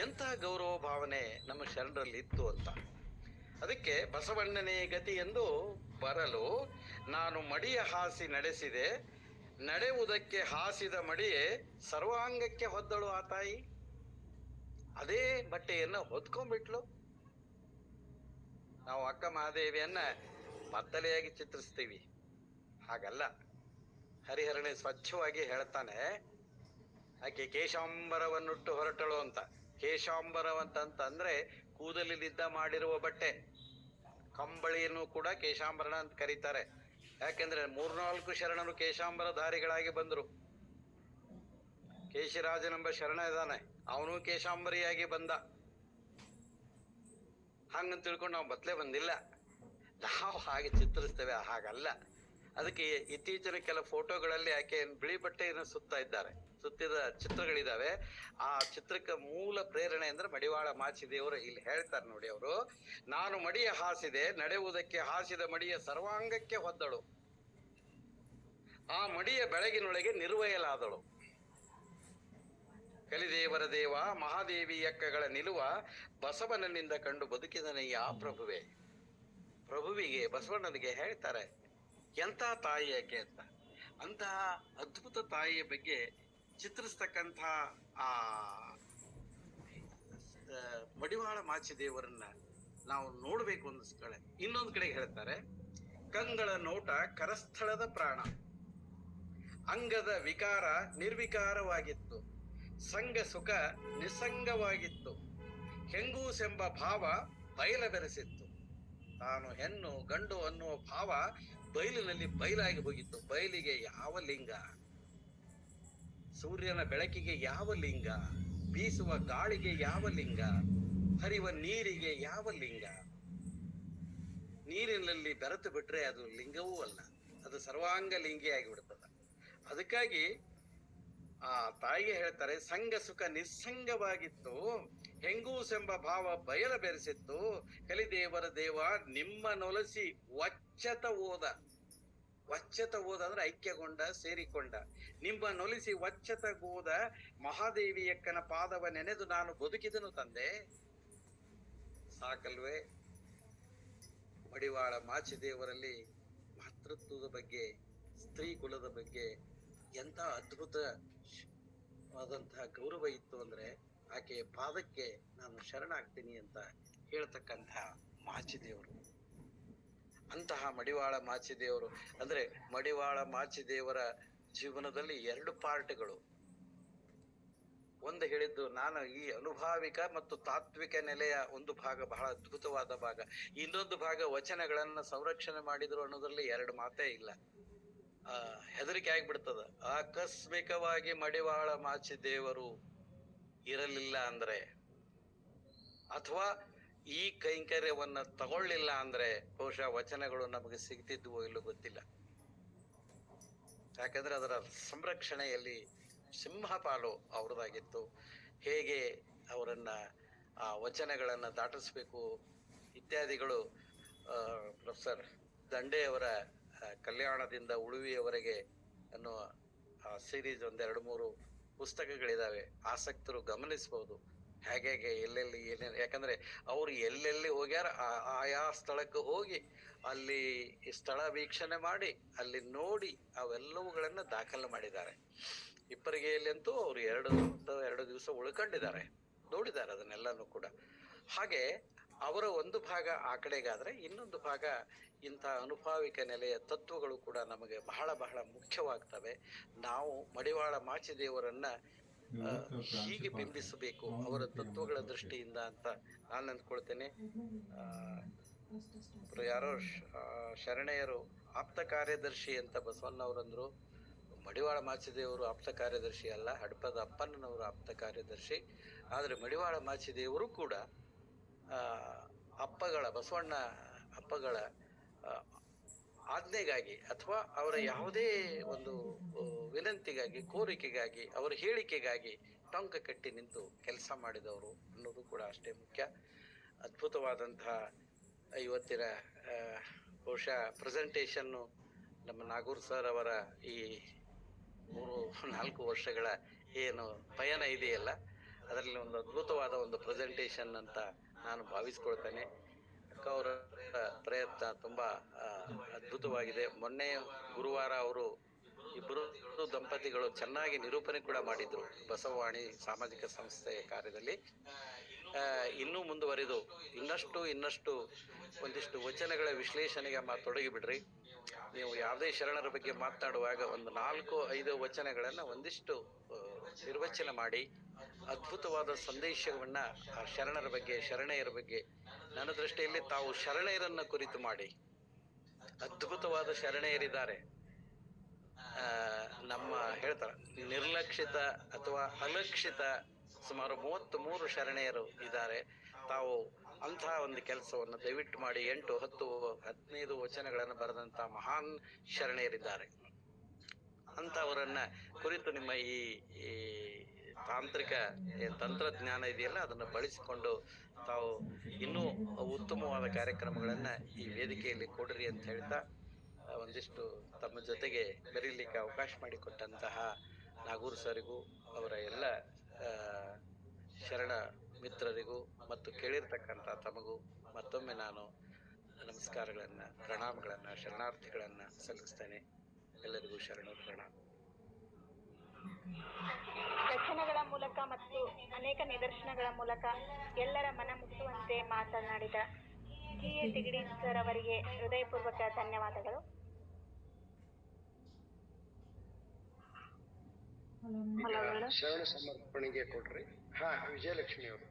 ಎಂಥ ಗೌರವ ಭಾವನೆ ನಮ್ಮ ಶರಣರಲ್ಲಿ ಇತ್ತು ಅಂತ. ಅದಕ್ಕೆ ಬಸವಣ್ಣನೇ ಗತಿ ಎಂದು ಬರಲು ನಾನು ಮಡಿಯ ಹಾಸಿ ನಡೆಸಿದೆ, ನಡೆಯುವುದಕ್ಕೆ ಹಾಸಿದ ಮಡಿಯೇ ಸರ್ವಾಂಗಕ್ಕೆ ಹೊದ್ದಳು ಆ ತಾಯಿ. ಅದೇ ಬಟ್ಟೆಯನ್ನು ಹೊತ್ಕೊಂಡ್ಬಿಟ್ಲು. ನಾವು ಅಕ್ಕ ಮಹಾದೇವಿಯನ್ನ ಮದ್ದಲೆಯಾಗಿ ಚಿತ್ರಿಸ್ತೀವಿ, ಹಾಗಲ್ಲ. ಹರಿಹರನೇ ಸ್ವಚ್ಛವಾಗಿ ಹೇಳ್ತಾನೆ, ಆಕೆ ಕೇಶಾಂಬರವನ್ನುಟ್ಟು ಹೊರಟಳು ಅಂತ. ಕೇಶಾಂಬರವಂತಂದ್ರೆ ಕೂದಲಿನಿಂದ ಮಾಡಿರುವ ಬಟ್ಟೆ. ಕಂಬಳಿಯನ್ನು ಕೂಡ ಕೇಶಾಂಬರಣ ಅಂತ ಕರೀತಾರೆ. ಯಾಕೆಂದ್ರೆ 3-4 ಶರಣರು ಕೇಶಾಂಬರಧಾರಿಗಳಾಗಿ ಬಂದ್ರು. ಕೇಶಿರಾಜನೆಂಬ ಶರಣ ಇದ್ದಾನೆ, ಅವನು ಕೇಶಾಂಬರಿಯಾಗಿ ಬಂದ. ಹಂಗಂತ ತಿಳ್ಕೊಂಡು ನಾವು ಬತ್ಲೆ ಬಂದಿಲ್ಲ, ನಾವು ಹಾಗೆ ಚಿತ್ರಿಸ್ತೇವೆ, ಹಾಗಲ್ಲ. ಅದಕ್ಕೆ ಇತ್ತೀಚಿನ ಕೆಲ ಫೋಟೋಗಳಲ್ಲಿ ಆಕೆ ಬಿಳಿ ಬಟ್ಟೆಯನ್ನು ಸುತ್ತಿದ ಚಿತ್ರಗಳಿದಾವೆ. ಆ ಚಿತ್ರಕ್ಕೆ ಮೂಲ ಪ್ರೇರಣೆ ಅಂದ್ರೆ ಮಡಿವಾಳ ಮಾಚಿದೇವರು ಇಲ್ಲಿ ಹೇಳ್ತಾರೆ ನೋಡಿ. ಅವರು ನಾನು ಮಡಿಯ ಹಾಸಿದೆ, ನಡೆಯುವುದಕ್ಕೆ ಹಾಸಿದ ಮಡಿಯ ಸರ್ವಾಂಗಕ್ಕೆ ಹೊದ್ದಳು, ಆ ಮಡಿಯ ಬೆಳಗಿನೊಳಗೆ ನಿರ್ವಯಲಾದಳು. ಕಲಿದೇವರ ದೇವ ಮಹಾದೇವಿ ಅಕ್ಕಗಳ ನಿಲುವ ಬಸವಣ್ಣನಿಂದ ಕಂಡು ಬದುಕಿದನಯ್ಯ ಪ್ರಭುವೆ. ಪ್ರಭುವಿಗೆ ಬಸವಣ್ಣನಿಗೆ ಹೇಳ್ತಾರೆ ಎಂಥ ತಾಯಿ ಯಾಕೆ ಅಂತ. ಅಂತಹ ಅದ್ಭುತ ತಾಯಿಯ ಬಗ್ಗೆ ಚಿತ್ರಿಸ್ತಕ್ಕಂಥ ಆ ಮಡಿವಾಳ ಮಾಚಿದೇವರನ್ನ ನಾವು ನೋಡ್ಬೇಕು ಒಂದ್ ಕಡೆ. ಇನ್ನೊಂದು ಕಡೆ ಹೇಳ್ತಾರೆ, ಕಂಗಳ ನೋಟ ಕರಸ್ಥಳದ ಪ್ರಾಣ, ಅಂಗದ ವಿಕಾರ ನಿರ್ವಿಕಾರವಾಗಿತ್ತು, ಸಂಗ ಸುಖ ನಿಸ್ಸಂಗವಾಗಿತ್ತು, ಹೆಂಗೂಸೆಂಬ ಭಾವ ಬಯಲ ಬೆರೆಸಿತ್ತು. ತಾನು ಹೆಣ್ಣು ಗಂಡು ಅನ್ನುವ ಭಾವ ಬಯಲಿನಲ್ಲಿ ಬಯಲಾಗಿ ಹೋಗಿತ್ತು. ಬಯಲಿಗೆ ಯಾವ ಲಿಂಗ? ಸೂರ್ಯನ ಬೆಳಕಿಗೆ ಯಾವ ಲಿಂಗ? ಬೀಸುವ ಗಾಳಿಗೆ ಯಾವ ಲಿಂಗ? ಹರಿಯುವ ನೀರಿಗೆ ಯಾವ ಲಿಂಗ? ನೀರಿನಲ್ಲಿ ಬೆರೆತು ಬಿಟ್ರೆ ಅದು ಲಿಂಗವೂ ಅಲ್ಲ, ಅದು ಸರ್ವಾಂಗ ಲಿಂಗಿಯಾಗಿ ಬಿಡ್ತದ. ಅದಕ್ಕಾಗಿ ಆ ತಾಯಿಗೆ ಹೇಳ್ತಾರೆ, ಸಂಗ ಸುಖ ನಿಸ್ಸಂಗವಾಗಿತ್ತು, ಹೆಂಗೂಸೆಂಬ ಭಾವ ಬಯಲ ಬೆರೆಸಿತ್ತು, ಕಲಿದೇವರ ದೇವ ನಿಮ್ಮ ನೊಲಸಿ ವಚ್ಚತ ಓದ. ವಚ್ಚತ ಓದ ಅಂದ್ರೆ ಐಕ್ಯಗೊಂಡ, ಸೇರಿಕೊಂಡ. ನಿಮ್ಮ ನೊಲಿಸಿ ವಚ್ಚತಗೋದ ಮಹಾದೇವಿಯಕ್ಕನ ಪಾದವ ನೆನೆದು ನಾನು ಬದುಕಿದನು ತಂದೆ. ಸಾಕಲ್ವೇ? ಮಡಿವಾಳ ಮಾಚಿದೇವರಲ್ಲಿ ಮಾತೃತ್ವದ ಬಗ್ಗೆ, ಸ್ತ್ರೀ ಕುಲದ ಬಗ್ಗೆ ಎಂಥ ಅದ್ಭುತವಾದಂತಹ ಗೌರವ ಇತ್ತು ಅಂದ್ರೆ, ಆಕೆಯ ಪಾದಕ್ಕೆ ನಾನು ಶರಣಾಗ್ತೀನಿ ಅಂತ ಹೇಳ್ತಕ್ಕಂಥ ಮಾಚಿದೇವರು. ಅಂತಹ ಮಡಿವಾಳ ಮಾಚಿದೇವರು ಅಂದ್ರೆ ಮಡಿವಾಳ ಮಾಚಿದೇವರ ಜೀವನದಲ್ಲಿ 2 ಪಾರ್ಟ್ಗಳು. ಒಂದು ಹೇಳಿದ್ದು ನಾನು ಈ ಅನುಭಾವಿಕ ಮತ್ತು ತಾತ್ವಿಕ ನೆಲೆಯ ಒಂದು ಭಾಗ ಬಹಳ ಅದ್ಭುತವಾದ ಭಾಗ, ಇನ್ನೊಂದು ಭಾಗ ವಚನಗಳನ್ನ ಸಂರಕ್ಷಣೆ ಮಾಡಿದ್ರು ಅನ್ನೋದ್ರಲ್ಲಿ 2 ಮಾತೇ ಇಲ್ಲ. ಹೆದರಿಕೆ ಆಗ್ಬಿಡ್ತದ. ಆಕಸ್ಮಿಕವಾಗಿ ಮಡಿವಾಳ ಮಾಚಿದೇವರು ಇರಲಿಲ್ಲ ಅಂದ್ರೆ ಅಥವಾ ಈ ಕೈಂಕರ್ಯವನ್ನ ತಗೊಳ್ಳಿಲ್ಲ ಅಂದ್ರೆ ಬಹುಶಃ ವಚನಗಳು ನಮಗೆ ಸಿಗ್ತಿದ್ವೋ ಇಲ್ಲೋ ಗೊತ್ತಿಲ್ಲ. ಯಾಕಂದ್ರೆ ಅದರ ಸಂರಕ್ಷಣೆಯಲ್ಲಿ ಸಿಂಹಪಾಲು ಅವ್ರದ್ದಾಗಿತ್ತು. ಹೇಗೆ ಅವರನ್ನ ಆ ವಚನಗಳನ್ನ ದಾಟಿಸ್ಬೇಕು ಇತ್ಯಾದಿಗಳು ಪ್ರೊಫೆಸರ್ ದಂಡೆಯವರ ಕಲ್ಯಾಣದಿಂದ ಉಳುವಿಯವರೆಗೆ ಅನ್ನುವ ಸೀರೀಸ್ 1-2-3 ಪುಸ್ತಕಗಳಿದಾವೆ. ಆಸಕ್ತರು ಗಮನಿಸಬಹುದು ಹೇಗೆ ಎಲ್ಲೆಲ್ಲಿ ಏನೇನು. ಯಾಕಂದ್ರೆ ಅವ್ರು ಎಲ್ಲೆಲ್ಲಿ ಹೋಗ್ಯಾರ ಆಯಾ ಸ್ಥಳಕ್ಕೆ ಹೋಗಿ ಅಲ್ಲಿ ಸ್ಥಳ ವೀಕ್ಷಣೆ ಮಾಡಿ ಅಲ್ಲಿ ನೋಡಿ ಅವೆಲ್ಲವುಗಳನ್ನ ದಾಖಲು ಮಾಡಿದ್ದಾರೆ. ಇಪ್ಪರಿಗೆಯಲ್ಲಂತೂ ಅವರು 2 ದಿವಸ ಉಳ್ಕೊಂಡಿದ್ದಾರೆ, ನೋಡಿದ್ದಾರೆ ಅದನ್ನೆಲ್ಲನೂ ಕೂಡ. ಹಾಗೆ ಅವರ ಒಂದು ಭಾಗ ಆ ಕಡೆಗಾದ್ರೆ ಇನ್ನೊಂದು ಭಾಗ ಇಂಥ ಅನುಭಾವಿಕ ನೆಲೆಯ ತತ್ವಗಳು ಕೂಡ ನಮಗೆ ಬಹಳ ಬಹಳ ಮುಖ್ಯವಾಗ್ತವೆ. ನಾವು ಮಡಿವಾಳ ಮಾಚಿದೇವರನ್ನ ಹೀಗೆ ಬಿಂಬಿಸಬೇಕು ಅವರ ತತ್ವಗಳ ದೃಷ್ಟಿಯಿಂದ ಅಂತ ನಾನು ಅಂದ್ಕೊಳ್ತೇನೆ. ಯಾರೋ ಶರಣೆಯರು ಆಪ್ತ ಕಾರ್ಯದರ್ಶಿ ಅಂತ ಬಸವಣ್ಣವರಂದ್ರು. ಮಡಿವಾಳ ಮಾಚಿದೇವರು ಆಪ್ತ ಕಾರ್ಯದರ್ಶಿ ಅಲ್ಲ, ಹಡಪದ ಅಪ್ಪಣ್ಣನವರು ಆಪ್ತ ಕಾರ್ಯದರ್ಶಿ. ಆದರೆ ಮಡಿವಾಳ ಮಾಚಿದೇವರು ಕೂಡ ಬಸವಣ್ಣ ಅಪ್ಪಗಳ ಆಜ್ಞೆಗಾಗಿ ಅಥವಾ ಅವರ ಯಾವುದೇ ಒಂದು ವಿನಂತಿಗಾಗಿ, ಕೋರಿಕೆಗಾಗಿ, ಅವರ ಹೇಳಿಕೆಗಾಗಿ ಟೊಂಕ ಕಟ್ಟಿ ನಿಂತು ಕೆಲಸ ಮಾಡಿದವರು ಅನ್ನೋದು ಕೂಡ ಅಷ್ಟೇ ಮುಖ್ಯ. ಅದ್ಭುತವಾದಂತಹ ಇವತ್ತಿನ ಬಹುಶಃ ಪ್ರೆಸೆಂಟೇಷನ್ನು ನಮ್ಮ ನಾಗೂರ್ ಸರ್ ಅವರ ಈ 3-4 ವರ್ಷಗಳ ಏನು ಪಯಣ ಇದೆಯಲ್ಲ ಅದರಲ್ಲಿ ಒಂದು ಅದ್ಭುತವಾದ ಒಂದು ಪ್ರೆಸೆಂಟೇಷನ್ ಅಂತ ನಾನು ಭಾವಿಸ್ಕೊಳ್ತೇನೆ. ಅವರ ಪ್ರಯತ್ನ ತುಂಬಾ ಅದ್ಭುತವಾಗಿದೆ. ಮೊನ್ನೆ ಗುರುವಾರ ಅವರು ಇಬ್ಬರು ದಂಪತಿಗಳು ಚೆನ್ನಾಗಿ ನಿರೂಪಣೆ ಕೂಡ ಮಾಡಿದ್ರು ಬಸವವಾಣಿ ಸಾಮಾಜಿಕ ಸಂಸ್ಥೆಯ ಕಾರ್ಯದಲ್ಲಿ. ಇನ್ನೂ ಮುಂದುವರಿದು ಇನ್ನಷ್ಟು ಒಂದಿಷ್ಟು ವಚನಗಳ ವಿಶ್ಲೇಷಣೆಗೆ ತೊಡಗಿ ಬಿಡ್ರಿ. ನೀವು ಯಾವುದೇ ಶರಣರ ಬಗ್ಗೆ ಮಾತನಾಡುವಾಗ ಒಂದು 4-5 ವಚನಗಳನ್ನ ಒಂದಿಷ್ಟು ನಿರ್ವಚನ ಮಾಡಿ ಅದ್ಭುತವಾದ ಸಂದೇಶವನ್ನ ಆ ಶರಣರ ಬಗ್ಗೆ, ಶರಣೆಯರ ಬಗ್ಗೆ, ನನ್ನ ದೃಷ್ಟಿಯಲ್ಲಿ ತಾವು ಶರಣೆಯರನ್ನ ಕುರಿತು ಮಾಡಿ. ಅದ್ಭುತವಾದ ಶರಣೆಯರಿದ್ದಾರೆ. ನಮ್ಮ ಹೇಳ್ತಾರ ನಿರ್ಲಕ್ಷಿತ ಅಥವಾ ಅಲಕ್ಷಿತ ಸುಮಾರು 33 ಶರಣೆಯರು ಇದ್ದಾರೆ. ತಾವು ಅಂತಹ ಒಂದು ಕೆಲಸವನ್ನು ದಯವಿಟ್ಟು ಮಾಡಿ. 8, 10, 15 ವಚನಗಳನ್ನು ಬರೆದಂತಹ ಮಹಾನ್ ಶರಣೆಯರಿದ್ದಾರೆ. ಅಂತವರನ್ನ ಕುರಿತು ನಿಮ್ಮ ಈ ತಾಂತ್ರಿಕ ತಂತ್ರಜ್ಞಾನ ಇದೆಯಲ್ಲ ಅದನ್ನು ಬಳಸಿಕೊಂಡು ತಾವು ಇನ್ನೂ ಉತ್ತಮವಾದ ಕಾರ್ಯಕ್ರಮಗಳನ್ನ ಈ ವೇದಿಕೆಯಲ್ಲಿ ಕೊಡ್ರಿ ಅಂತ ಹೇಳ್ತಾ ಒಂದಿಷ್ಟು ತಮ್ಮ ಜೊತೆಗೆ ಬೆರೀಲಿಕ್ಕೆ ಅವಕಾಶ ಮಾಡಿಕೊಟ್ಟಂತಹ ನಾಗೂರ್ ಸರಿಗೂ ಅವರ ಎಲ್ಲ ಶರಣ ಮಿತ್ರರಿಗೂ ಮತ್ತು ಕೇಳಿರ್ತಕ್ಕಂಥ ತಮಗೂ ಮತ್ತೊಮ್ಮೆ ನಾನು ನಮಸ್ಕಾರಗಳನ್ನ, ಪ್ರಣಾಮಗಳನ್ನ, ಶರಣಾರ್ಥಿಗಳನ್ನ ಸಲ್ಲಿಸ್ತೇನೆ. ಎಲ್ಲರಿಗೂ ಶರಣರು ಪ್ರಣಾಮ. ವಚನಗಳ ಮೂಲಕ ಮತ್ತು ಅನೇಕ ನಿದರ್ಶನಗಳ ಮೂಲಕ ಎಲ್ಲರ ಮನ ಮುಟ್ಟುವಂತೆ ಮಾತನಾಡಿದ ಕೆ.ಎ. ತಿಗಡಿ ಸರ್ ಅವರಿಗೆ ಹೃದಯಪೂರ್ವಕ ಧನ್ಯವಾದಗಳು. ಶರಣ ಸಮರ್ಪಣೆಗೆ ಕೊಡ್ರಿ. ವಿಜಯಲಕ್ಷ್ಮಿ ಅವರು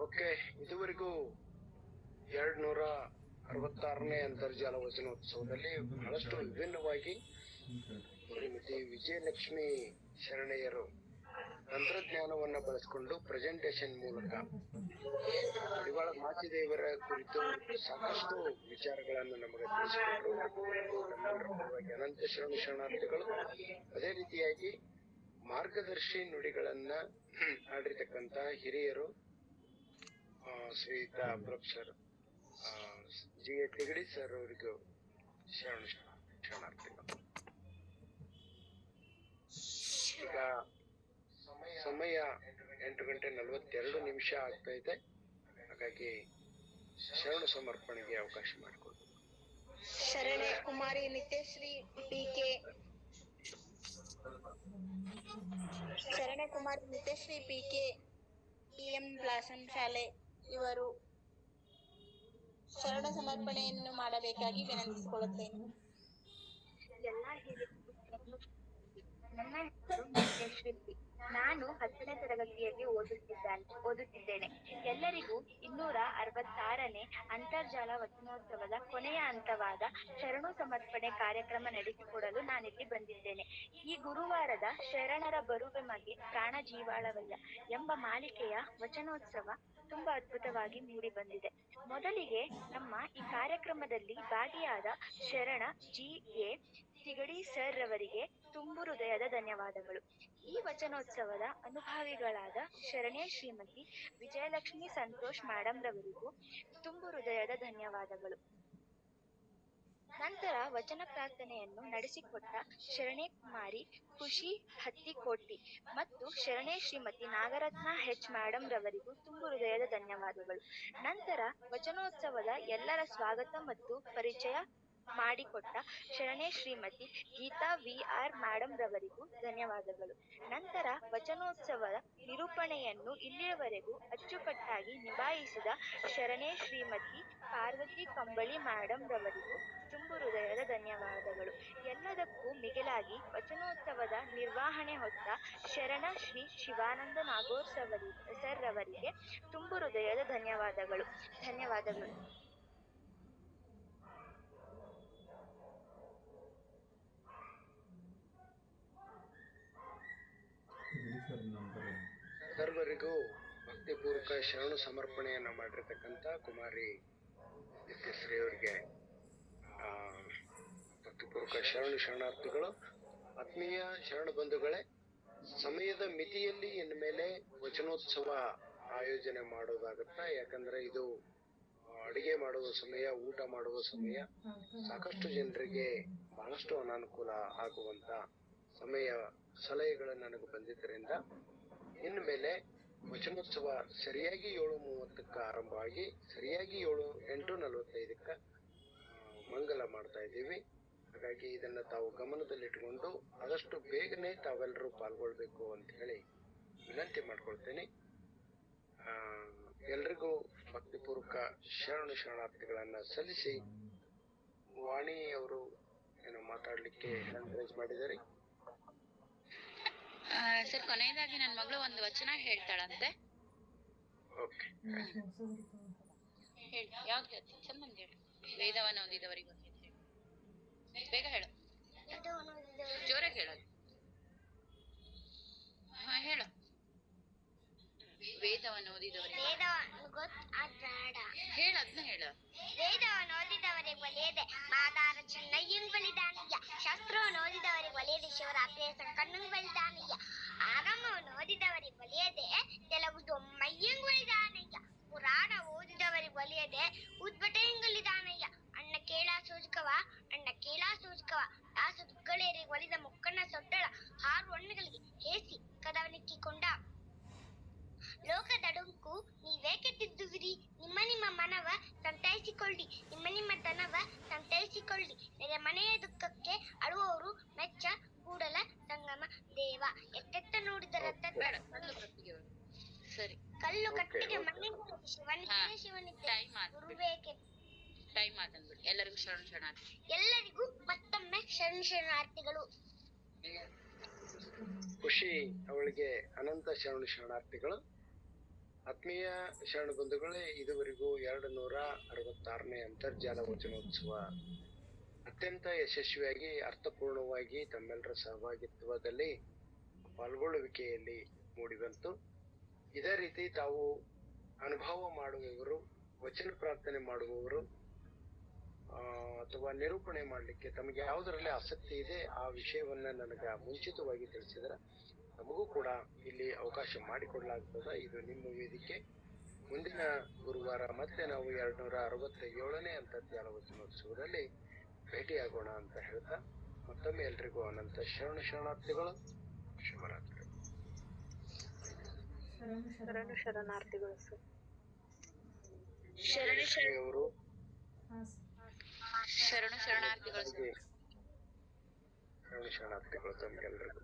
ಓಕೆ. ಇದುವರೆಗೂ 266ನೇ ಅಂತರ್ಜಾಲ ವಚನೋತ್ಸವದಲ್ಲಿ ಬಹಳಷ್ಟು ವಿಭಿನ್ನವಾಗಿ ಶ್ರೀಮತಿ ವಿಜಯಲಕ್ಷ್ಮಿ ಶರಣೆಯರು ತಂತ್ರಜ್ಞಾನವನ್ನ ಬಳಸಿಕೊಂಡು ಪ್ರೆಸೆಂಟೇಷನ್ ಮೂಲಕ ಮಡಿವಾಳ ಮಾಚಿದೇವರ ಕುರಿತು ಸಾಕಷ್ಟು ವಿಚಾರಗಳನ್ನು ನಮಗೆ ತಿಳಿಸಿಕೊಟ್ಟರು. ಅನಂತ ಶರಣಾರ್ಥಿಗಳು. ಅದೇ ರೀತಿಯಾಗಿ ಮಾರ್ಗದರ್ಶಿ ನುಡಿಗಳನ್ನ ಆಡಿರ್ತಕ್ಕಂತ ಹಿರಿಯರು ಶ್ರೀಯುತ ಪ್ರೊಫೆಸರ್ ಜಿ.ಎ. ತಿಗಡಿ ಸರ್ ಅವರಿಗೂ ಶರಣಾರ್ಥಿಗಳು. ಈಗ ಸಮಯ 8:42 ಆಗ್ತಾ ಇದೆ. ಹಾಗಾಗಿ ಶರಣ ಸಮರ್ಪಣೆಗೆ ಅವಕಾಶ ಮಾಡಿಕೊಡ್ಬೇಕು. ಶರಣೆ ಕುಮಾರಿ ನಿತ್ಯಶ್ರೀ ಪಿಕೆ. ಶರಣೆ ಕುಮಾರಿ ನಿತ್ಯಶ್ರೀ ಪಿಕೆ, PM ಬ್ಲಾಸಮ್ ಶಾಲೆ ಇವರು ಶರಣ ಸಮರ್ಪಣೆಯನ್ನು ಮಾಡಬೇಕಾಗಿ ವಿನಂತಿಸಿಕೊಳ್ಳುತ್ತೇನೆ. ಎಲ್ಲ ನನ್ನ ಹೆಸರು ನಿತ್ಯಶ್ರೀ ಪಿ. ನಾನು 10ನೇ ತರಗತಿಯಲ್ಲಿ ಓದುತ್ತಿದ್ದೇನೆ. ಎಲ್ಲರಿಗೂ 266ನೇ ಅಂತರ್ಜಾಲ ವಚನೋತ್ಸವದ ಕೊನೆಯ ಹಂತವಾದ ಶರಣು ಸಮರ್ಪಣೆ ಕಾರ್ಯಕ್ರಮ ನಡೆಸಿಕೊಡಲು ನಾನಿಲ್ಲಿ ಬಂದಿದ್ದೇನೆ. ಈ ಗುರುವಾರದ ಶರಣರ ಬರುವೆ ಮಗೆ ಪ್ರಾಣ ಜೀವಾಳವಯ್ಯ ಎಂಬ ಮಾಲಿಕೆಯ ವಚನೋತ್ಸವ ತುಂಬಾ ಅದ್ಭುತವಾಗಿ ಮೂಡಿ ಬಂದಿದೆ. ಮೊದಲಿಗೆ ನಮ್ಮ ಈ ಕಾರ್ಯಕ್ರಮದಲ್ಲಿ ಭಾಗಿಯಾದ ಶರಣ G.A. ಸಿಗಡಿ ಸರ್ ರವರಿಗೆ ತುಂಬು ಹೃದಯದ ಧನ್ಯವಾದಗಳು. ಈ ವಚನೋತ್ಸವದ ಅನುಭಾವಿಗಳಾದ ಶರಣೆ ಶ್ರೀಮತಿ ವಿಜಯಲಕ್ಷ್ಮಿ ಸಂತೋಷ್ ಮೇಡಮ್ ರವರಿಗೂ ತುಂಬು ಹೃದಯದ ಧನ್ಯವಾದಗಳು. ನಂತರ ವಚನ ಪ್ರಾರ್ಥನೆಯನ್ನು ನಡೆಸಿಕೊಟ್ಟ ಶರಣೆ ಕುಮಾರಿ ಖುಷಿ ಹತ್ತಿಕೋಟಿ ಮತ್ತು ಶರಣೆ ಶ್ರೀಮತಿ ನಾಗರತ್ನ H ಮೇಡಮ್ ರವರಿಗೂ ತುಂಬು ಹೃದಯದ ಧನ್ಯವಾದಗಳು. ನಂತರ ವಚನೋತ್ಸವದ ಎಲ್ಲರ ಸ್ವಾಗತ ಮತ್ತು ಪರಿಚಯ ಮಾಡಿಕೊಟ್ಟ ಶರಣೆ ಶ್ರೀಮತಿ ಗೀತಾ VR ಮೇಡಮ್ ರವರಿಗೂ ಧನ್ಯವಾದಗಳು. ನಂತರ ವಚನೋತ್ಸವದ ನಿರೂಪಣೆಯನ್ನು ಇಲ್ಲಿಯವರೆಗೂ ಅಚ್ಚುಕಟ್ಟಾಗಿ ನಿಭಾಯಿಸಿದ ಶರಣೆ ಶ್ರೀಮತಿ ಪಾರ್ವತಿ ಕಂಬಳಿ ಮೇಡಮ್ ರವರಿಗೂ ತುಂಬು ಹೃದಯದ ಧನ್ಯವಾದಗಳು. ಎಲ್ಲದಕ್ಕೂ ಮಿಗಿಲಾಗಿ ವಚನೋತ್ಸವದ ನಿರ್ವಹಣೆ ಹೊತ್ತ ಶರಣ ಶ್ರೀ ಶಿವಾನಂದ ನಾಗೋರ್ ಸರ್ ರವರಿಗೆ ತುಂಬು ಹೃದಯದ ಧನ್ಯವಾದಗಳು. ಸರ್ವರಿಗೂ ಭಕ್ತಿಪೂರ್ವಕ ಶರಣು ಸಮರ್ಪಣೆಯನ್ನ ಮಾಡಿರ್ತಕ್ಕಂಥ ಕುಮಾರಿ ನಿತ್ಯಶ್ರೀ ಅವರಿಗೆ ಭಕ್ತಿಪೂರ್ವಕ ಶರಣಾರ್ಥಿಗಳು. ಆತ್ಮೀಯ ಶರಣ ಬಂಧುಗಳೇ, ಸಮಯದ ಮಿತಿಯಲ್ಲಿ ಇನ್ಮೇಲೆ ವಚನೋತ್ಸವ ಆಯೋಜನೆ ಮಾಡೋದಾಗತ್ತಾ. ಯಾಕಂದ್ರೆ ಇದು ಅಡಿಗೆ ಮಾಡುವ ಸಮಯ, ಊಟ ಮಾಡುವ ಸಮಯ, ಸಾಕಷ್ಟು ಜನರಿಗೆ ಬಹಳಷ್ಟು ಅನಾನುಕೂಲ ಆಗುವಂತ ಸಮಯ ಸಲಹೆಗಳು ನನಗೆ ಬಂದಿದ್ದರಿಂದ ಇನ್ಮೇಲೆ ವಚನೋತ್ಸವ ಸರಿಯಾಗಿ 7:30 ಆರಂಭವಾಗಿ ಸರಿಯಾಗಿ 8:45 ಮಂಗಲ ಮಾಡ್ತಾ ಇದ್ದೀವಿ. ಹಾಗಾಗಿ ಇದನ್ನ ತಾವು ಗಮನದಲ್ಲಿಟ್ಟುಕೊಂಡು ಆದಷ್ಟು ಬೇಗನೆ ತಾವೆಲ್ಲರೂ ಪಾಲ್ಗೊಳ್ಬೇಕು ಅಂತ ಹೇಳಿ ವಿನಂತಿ ಮಾಡ್ಕೊಳ್ತೇನೆ. ಎಲ್ರಿಗೂ ಭಕ್ತಿಪೂರ್ವಕ ಶರಣಾರ್ಥಿಗಳನ್ನ ಸಲ್ಲಿಸಿ ವಾಣಿ ಅವರು ಏನೋ ಮಾತಾಡ್ಲಿಕ್ಕೆ ಎನ್ಕರೇಜ್ ಮಾಡಿದ್ದಾರೆ. ಸರ್, ಕೊನೆಯದಾಗಿ ನನ್ನ ಮಗಳು ಒಂದು ವಚನ ಹೇಳ್ತಾಳಂತೆ. ಓಕೆ, ಹೇಳಿ. ಯಾವ್ದು ಹೇಳ್ತೀನಿ? ಚಂದಂಗೆ ಹೇಳು. ವೇದವನ್ನ ಓದಿದವರಿಗೆ ಗೊತ್ತಿದೆ. ಬೇಗ ಹೇಳು, ಜೋರಾಗಿ ಹೇಳೋದು. ಹಾ, ಹೇಳು. ವೇದವನ್ನು ಓದಿದವರಿಗೆ ಹೇಳು, ಅದನ್ನ ಹೇಳು. ವೇದವನ್ನು ಓದಿದವರಿಗೆ ಒಲಿಯದೆ ಮಾದಾರ ಚೆನ್ನಯ್ಯನ್ ಬಲಿದಾನಯ್ಯ. ಶಾಸ್ತ್ರವನ್ನು ಓದಿದವರಿಗೆ ಒಲಿಯದೆ ಶಿವರಾತ್ರಿಯ ಸಂಕಣ್ಣನ್ ಬಲಿದಾನಯ್ಯ. ಆಗಮವನ್ನು ಓದಿದವರಿಗೆ ಒಲಿಯದೆ ಕೆಲವು ದೊಮ್ಮಯ್ಯನ್ ಬಲಿದಾನಯ್ಯ. ಪುರಾಣ ಓದಿದವರಿಗೆ ಒಲಿಯದೆ ಉದ್ಬಟೆಂಗಲಿದಾನಯ್ಯ. ಅಣ್ಣ ಕೇಳಾ ಸೂಚಕವ ದಾಸ ದುಗ್ಗಳೇರಿಗೆ ಒಲಿದ ಮುಕ್ಕಣ್ಣ ಸೊಡ್ಡಳ 6 ಹಣ್ಣುಗಳಿಗೆ ಹೇಸಿ ಕದವನಿಕ್ಕಿಕೊಂಡ. ಲೋಕದಡುಂಕು ನೀವೇಕೆ ತಿದ್ದುವಿರಿ? ನಿಮ್ಮ ಮನವ ಸಂತೈಸಿಕೊಳ್ಳಿ, ನಿಮ್ಮ ತನವ ಸಂತೈಸಿಕೊಳ್ಳಿ. ನೆರೆ ಮನೆಯ ದುಃಖಕ್ಕೆ ಅಳುವವರು ಮೆಚ್ಚ ಕೂಡಲ ಸಂಗಮ ದೇವ. ಎತ್ತೆತ್ತ ನೋಡಿದ ಸರಿ, ಕಲ್ಲು ಕಟ್ಟಿಗೆ ಮಣ್ಣಿನ ಶಿವನಿಗೆ ಗುರುಬೇಕೆ. ಟೈಮ್ ಆತಂದ್ಬಿಡಿ. ಎಲ್ಲರಿಗೂ ಶರಣಾರ್ಥಿ. ಎಲ್ಲರಿಗೂ ಮತ್ತೊಮ್ಮೆ ಶರಣಾರ್ಥಿಗಳು. ಖುಷಿ ಅವಳಿಗೆ ಅನಂತ ಶರಣಾರ್ಥಿಗಳು. ಆತ್ಮೀಯ ಶರಣ ಬಂಧುಗಳೇ, ಇದುವರೆಗೂ 266ನೇ ಅಂತರ್ಜಾಲ ವಚನೋತ್ಸವ ಅತ್ಯಂತ ಯಶಸ್ವಿಯಾಗಿ ಅರ್ಥಪೂರ್ಣವಾಗಿ ತಮ್ಮೆಲ್ಲರ ಸಹಭಾಗಿತ್ವದಲ್ಲಿ ಪಾಲ್ಗೊಳ್ಳುವಿಕೆಯಲ್ಲಿ ಮೂಡಿಬಂತು. ಇದೇ ರೀತಿ ತಾವು ಅನುಭವ ಮಾಡುವವರು, ವಚನ ಪ್ರಾರ್ಥನೆ ಮಾಡುವವರು ಅಥವಾ ನಿರೂಪಣೆ ಮಾಡಲಿಕ್ಕೆ ತಮಗೆ ಯಾವುದರಲ್ಲಿ ಆಸಕ್ತಿ ಇದೆ ಆ ವಿಷಯವನ್ನ ನನಗೆ ಮುಂಚಿತವಾಗಿ ತಿಳಿಸಿದ್ರೆ ನಮಗೂ ಕೂಡ ಇಲ್ಲಿ ಅವಕಾಶ ಮಾಡಿಕೊಡ್ಲಾಗ್ತದೆ. ಇದು ನಿಮ್ಮ ವೇದಿಕೆ. ಮುಂದಿನ ಗುರುವಾರ ಮತ್ತೆ ನಾವು 267ನೇ ಅಂತರ್ಜಾಲ ವಚನೋತ್ಸವದಲ್ಲಿ ಭೇಟಿಯಾಗೋಣ ಅಂತ ಹೇಳ್ತಾ ಮತ್ತೊಮ್ಮೆ ಎಲ್ರಿಗೂ ಅನಂತ ಶರಣಾರ್ಥಿಗಳು. ಶುಭರಾತ್ರಿ. ಶರಣಾರ್ಥಿಗಳು ಸರ್. ಅವರು ಶರಣು ಶರಣಾರ್ಥಿಗಳು ಸರ್. ಶರಣಾರ್ಥಿಗಳು ತಮ್ಗೆಲ್ರಿಗೂ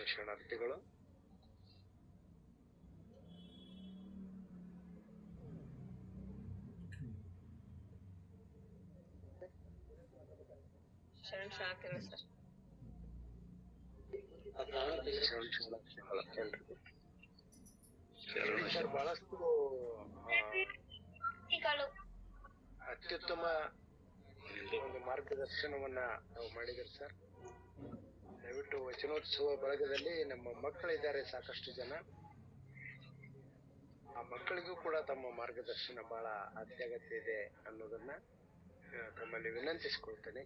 ಶರಣಾರ್ಥಿಗಳು. ಶರಣು ಶರಣಾರ್ಥಿಗಳು ಸರ್. ಸರ್ ಬಹಳಷ್ಟು ಅತ್ಯುತ್ತಮ ಒಂದು ಮಾರ್ಗದರ್ಶನವನ್ನ ನಾವು ಮಾಡಿದ್ರು ಸರ್. ದಯವಿಟ್ಟು ವಚನೋತ್ಸವ ಬಳಗದಲ್ಲಿ ನಮ್ಮ ಮಕ್ಕಳಿದ್ದಾರೆ ಸಾಕಷ್ಟು ಜನ. ಆ ಮಕ್ಕಳಿಗೂ ಕೂಡ ತಮ್ಮ ಮಾರ್ಗದರ್ಶನ ಬಹಳ ಅತ್ಯಗತ್ಯ ಇದೆ ಅನ್ನೋದನ್ನ ತಮ್ಮಲ್ಲಿ ವಿನಂತಿಸಿಕೊಳ್ತೇನೆ.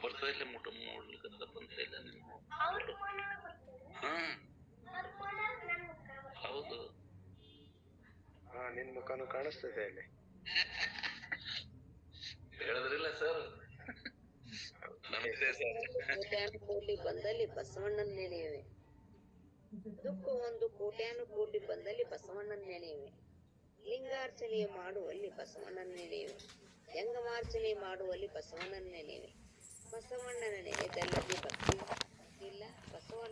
ಬರ್ತಾ ಇಲ್ಲ ನೋಡ್ಲಿಕ್ಕೆ ಬಂತ ಇಲ್ಲ. ಹೌದು ನಿನ್ ಮುಖನೂ ಕಾಣಿಸ್ತದೆ ಇಲ್ಲಿ. ಹೇಳಿದ್ರಿಲ್ಲ ಸರ್. ನಮಸ್ತೆ ಸರ್. ಕೋಟ್ಯಾನುಕೋಟಿ ಬಂದಲ್ಲಿ ಬಸವಣ್ಣನ ನೆನೆಯುವೆ. ದುಃಖ ಒಂದು ಕೋಟ್ಯಾನುಕೋಟಿ ಬಂದಲ್ಲಿ ಬಸವಣ್ಣನ ನೆನೆಯುವೆ. ಲಿಂಗಾರ್ಚನೆ ಮಾಡುವಲ್ಲಿ ಬಸವಣ್ಣನ ನೆನೆಯುವೆ. ಜಂಗಮಾರ್ಚನೆ ಮಾಡುವಲ್ಲಿ ಬಸವಣ್ಣನ ನೆನೆಯುವೆ. ಬಸವಣ್ಣನ ನೆನೆದಲ್ಲದೆ ಭಕ್ತಿ ಇಲ್ಲ. ಬಸವಣ್ಣ